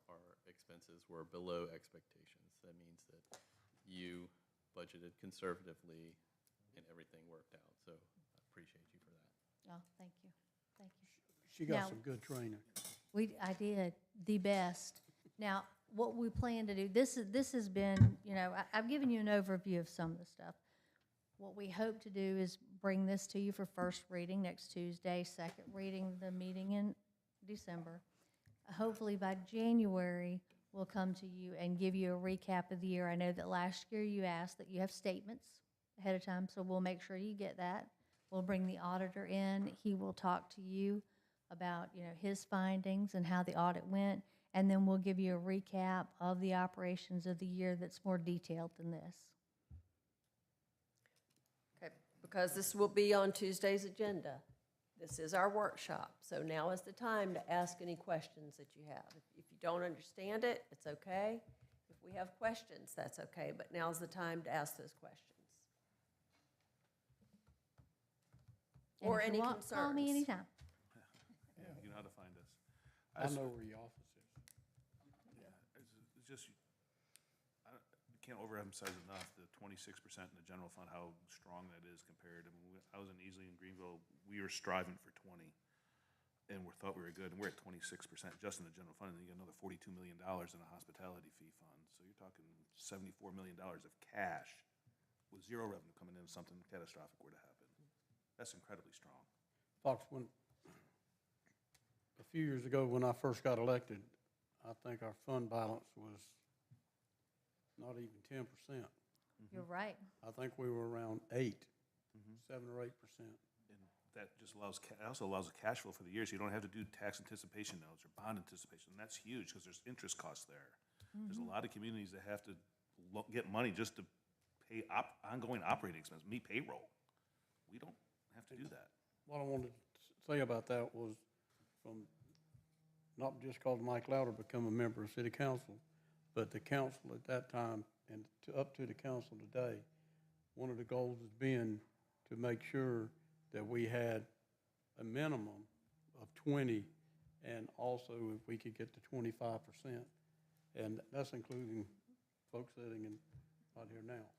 Our expenses were below expectations. That means that you budgeted conservatively and everything worked out. So I appreciate you for that. Oh, thank you, thank you. She got Now- some good training. I did the best. Now, what we plan to do, this has been, I've given you an overview of some of the stuff. What we hope to do is bring this to you for first reading next Tuesday, second reading the meeting in December. Hopefully by January, we'll come to you and give you a recap of the year. I know that last year you asked that you have statements ahead of time, so we'll make sure you get that. We'll bring the auditor in. He will talk to you about, his findings and how the audit went, and then we'll give you a recap of the operations of the year that's more detailed than this. Okay, because this will be on Tuesday's agenda. This is our workshop, so now is the time to ask any questions that you have. If you don't understand it, it's okay. If we have questions, that's okay, but now's the time to ask those questions. And Or if you any want, concerns. call me anytime. Yeah, you know how to find us. I know where your office is. Yeah, it's just, I can't overemphasize enough the 26% in the general fund, how strong that is compared. I mean, I was in Easley and Greenville, we were striving for 20, and we thought we were good, and we're at 26% just in the general fund, and then you got another $42 million in a hospitality fee fund. So you're talking $74 million of cash with zero revenue coming in if something catastrophic were to happen. That's incredibly strong. Fox, a few years ago when I first got elected, I think our fund balance was not even 10%. You're right. I think we were around 8, 7 or 8%. And that just also allows a cash flow for the year, so you don't have to do tax anticipation notes or bond anticipation. And that's huge because there's interest costs there. There's a lot of communities that have to get money just to pay ongoing operating expenses, payroll. We don't have to do that. What I wanted to say about that was from, not just because Mike Louder become a member of city council, but the council at that time and up to the council today, one of the goals has been to make sure that we had a minimum of 20 and also if we could get to 25%. And that's including folks sitting in right here now.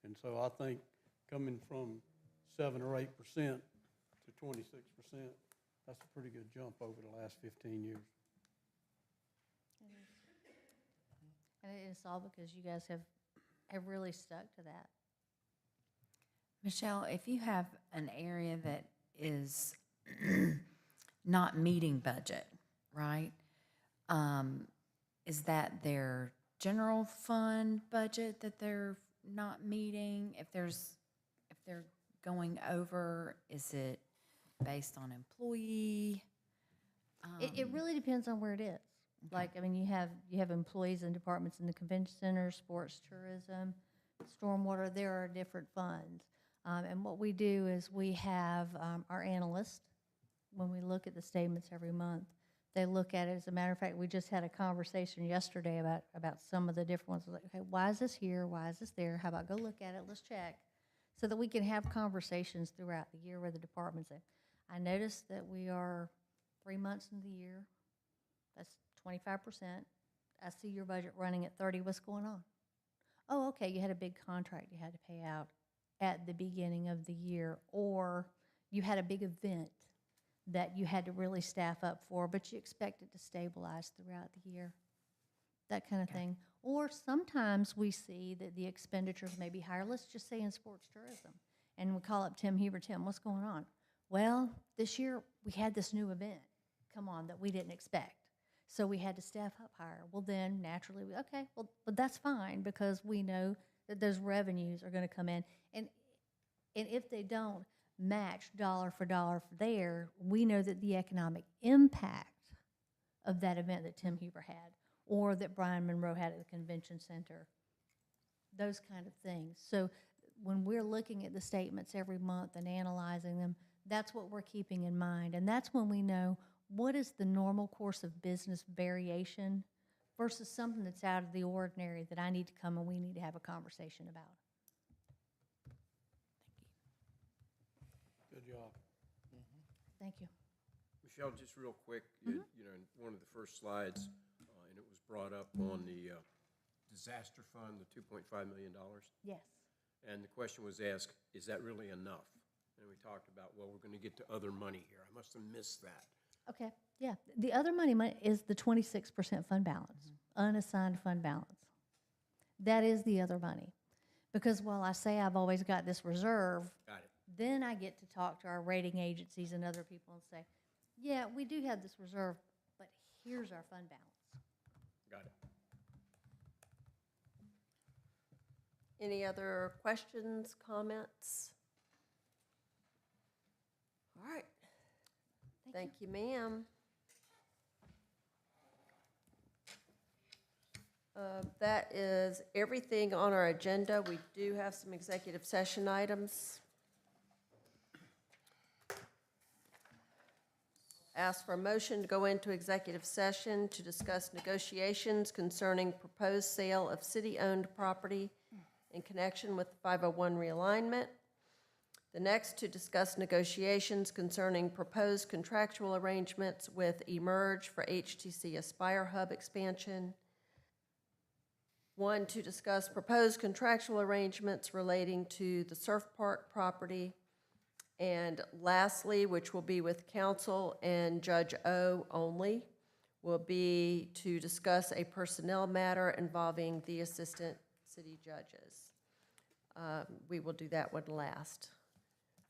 And so I think coming from 7 or 8% to 26%, that's a pretty good jump over the last 15 years. And it is all because you guys have really stuck to that. Michelle, if you have an area that is not meeting budget, right? Is that their general fund budget that they're not meeting? If they're going over, is it based on employee? It really depends on where it is. Like, I mean, you have employees and departments in the convention center, sports, tourism, stormwater. There are different funds. And what we do is we have our analyst, when we look at the statements every month, they look at it. As a matter of fact, we just had a conversation yesterday about some of the different ones. Like, okay, why is this here? Why is this there? How about go look at it? Let's check. So that we can have conversations throughout the year where the departments say, I noticed that we are 3 months in the year. That's 25%. I see your budget running at 30. What's going on? Oh, okay, you had a big contract you had to pay out at the beginning of the year, or you had a big event that you had to really staff up for, but you expect it to stabilize throughout the year, that kind of thing. Or sometimes we see that the expenditures may be higher, let's just say in sports tourism, and we call up Tim Huber. Tim, what's going on? Well, this year we had this new event come on that we didn't expect, so we had to staff up higher. Well, then naturally, okay, well, but that's fine because we know that those revenues are going to come in, and if they don't match dollar for there, we know that the economic impact of that event that Tim Huber had or that Brian Monroe had at the convention center, those kind of things. So when we're looking at the statements every month and analyzing them, that's what we're keeping in mind. And that's when we know what is the normal course of business variation versus something that's out of the ordinary that I need to come and we need to have a conversation about. Thank you. Michelle, just real quick, you know, in one of the first slides, and it was brought up on the disaster fund, the $2.5 million. Yes. And the question was asked, is that really enough? And we talked about, well, we're going to get to other money here. I must have missed that. Okay, yeah. The other money is the 26% fund balance, unassigned fund balance. That is the other money. Because while I say I've always got this reserve, Got it. then I get to talk to our rating agencies and other people and say, yeah, we do have this reserve, but here's our fund balance. Got it. Any other questions, comments? All right. Thank you, ma'am. That is everything on our agenda. We do have some executive session items. Ask for a motion to go into executive session to discuss negotiations concerning proposed sale of city-owned property in connection with the 501 realignment. The next, to discuss negotiations concerning proposed contractual arrangements with Emerge for HTC Aspire Hub expansion. 1, to discuss proposed contractual arrangements relating to the Surf Park property. And lastly, which will be with council and Judge O only, will be to discuss a personnel matter involving the assistant city judges. We will do that one last.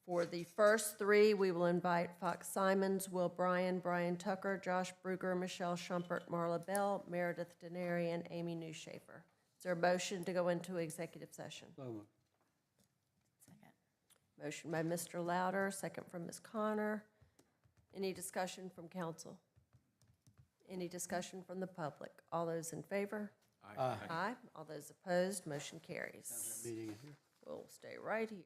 For the first 3, we will invite Fox Simons, Will Bryan, Brian Tucker, Josh Bruger, Michelle Schumpert, Marla Bell, Meredith Denary, and Amy Newshafer. Is there a motion to go into executive session? So moved. Second. Motion by Mr. Louder, second from Ms. Connor. Any discussion from council? Any discussion from the public? All those in favor? Aye. Aye. All those opposed, motion carries. Meeting in here. We'll stay right here.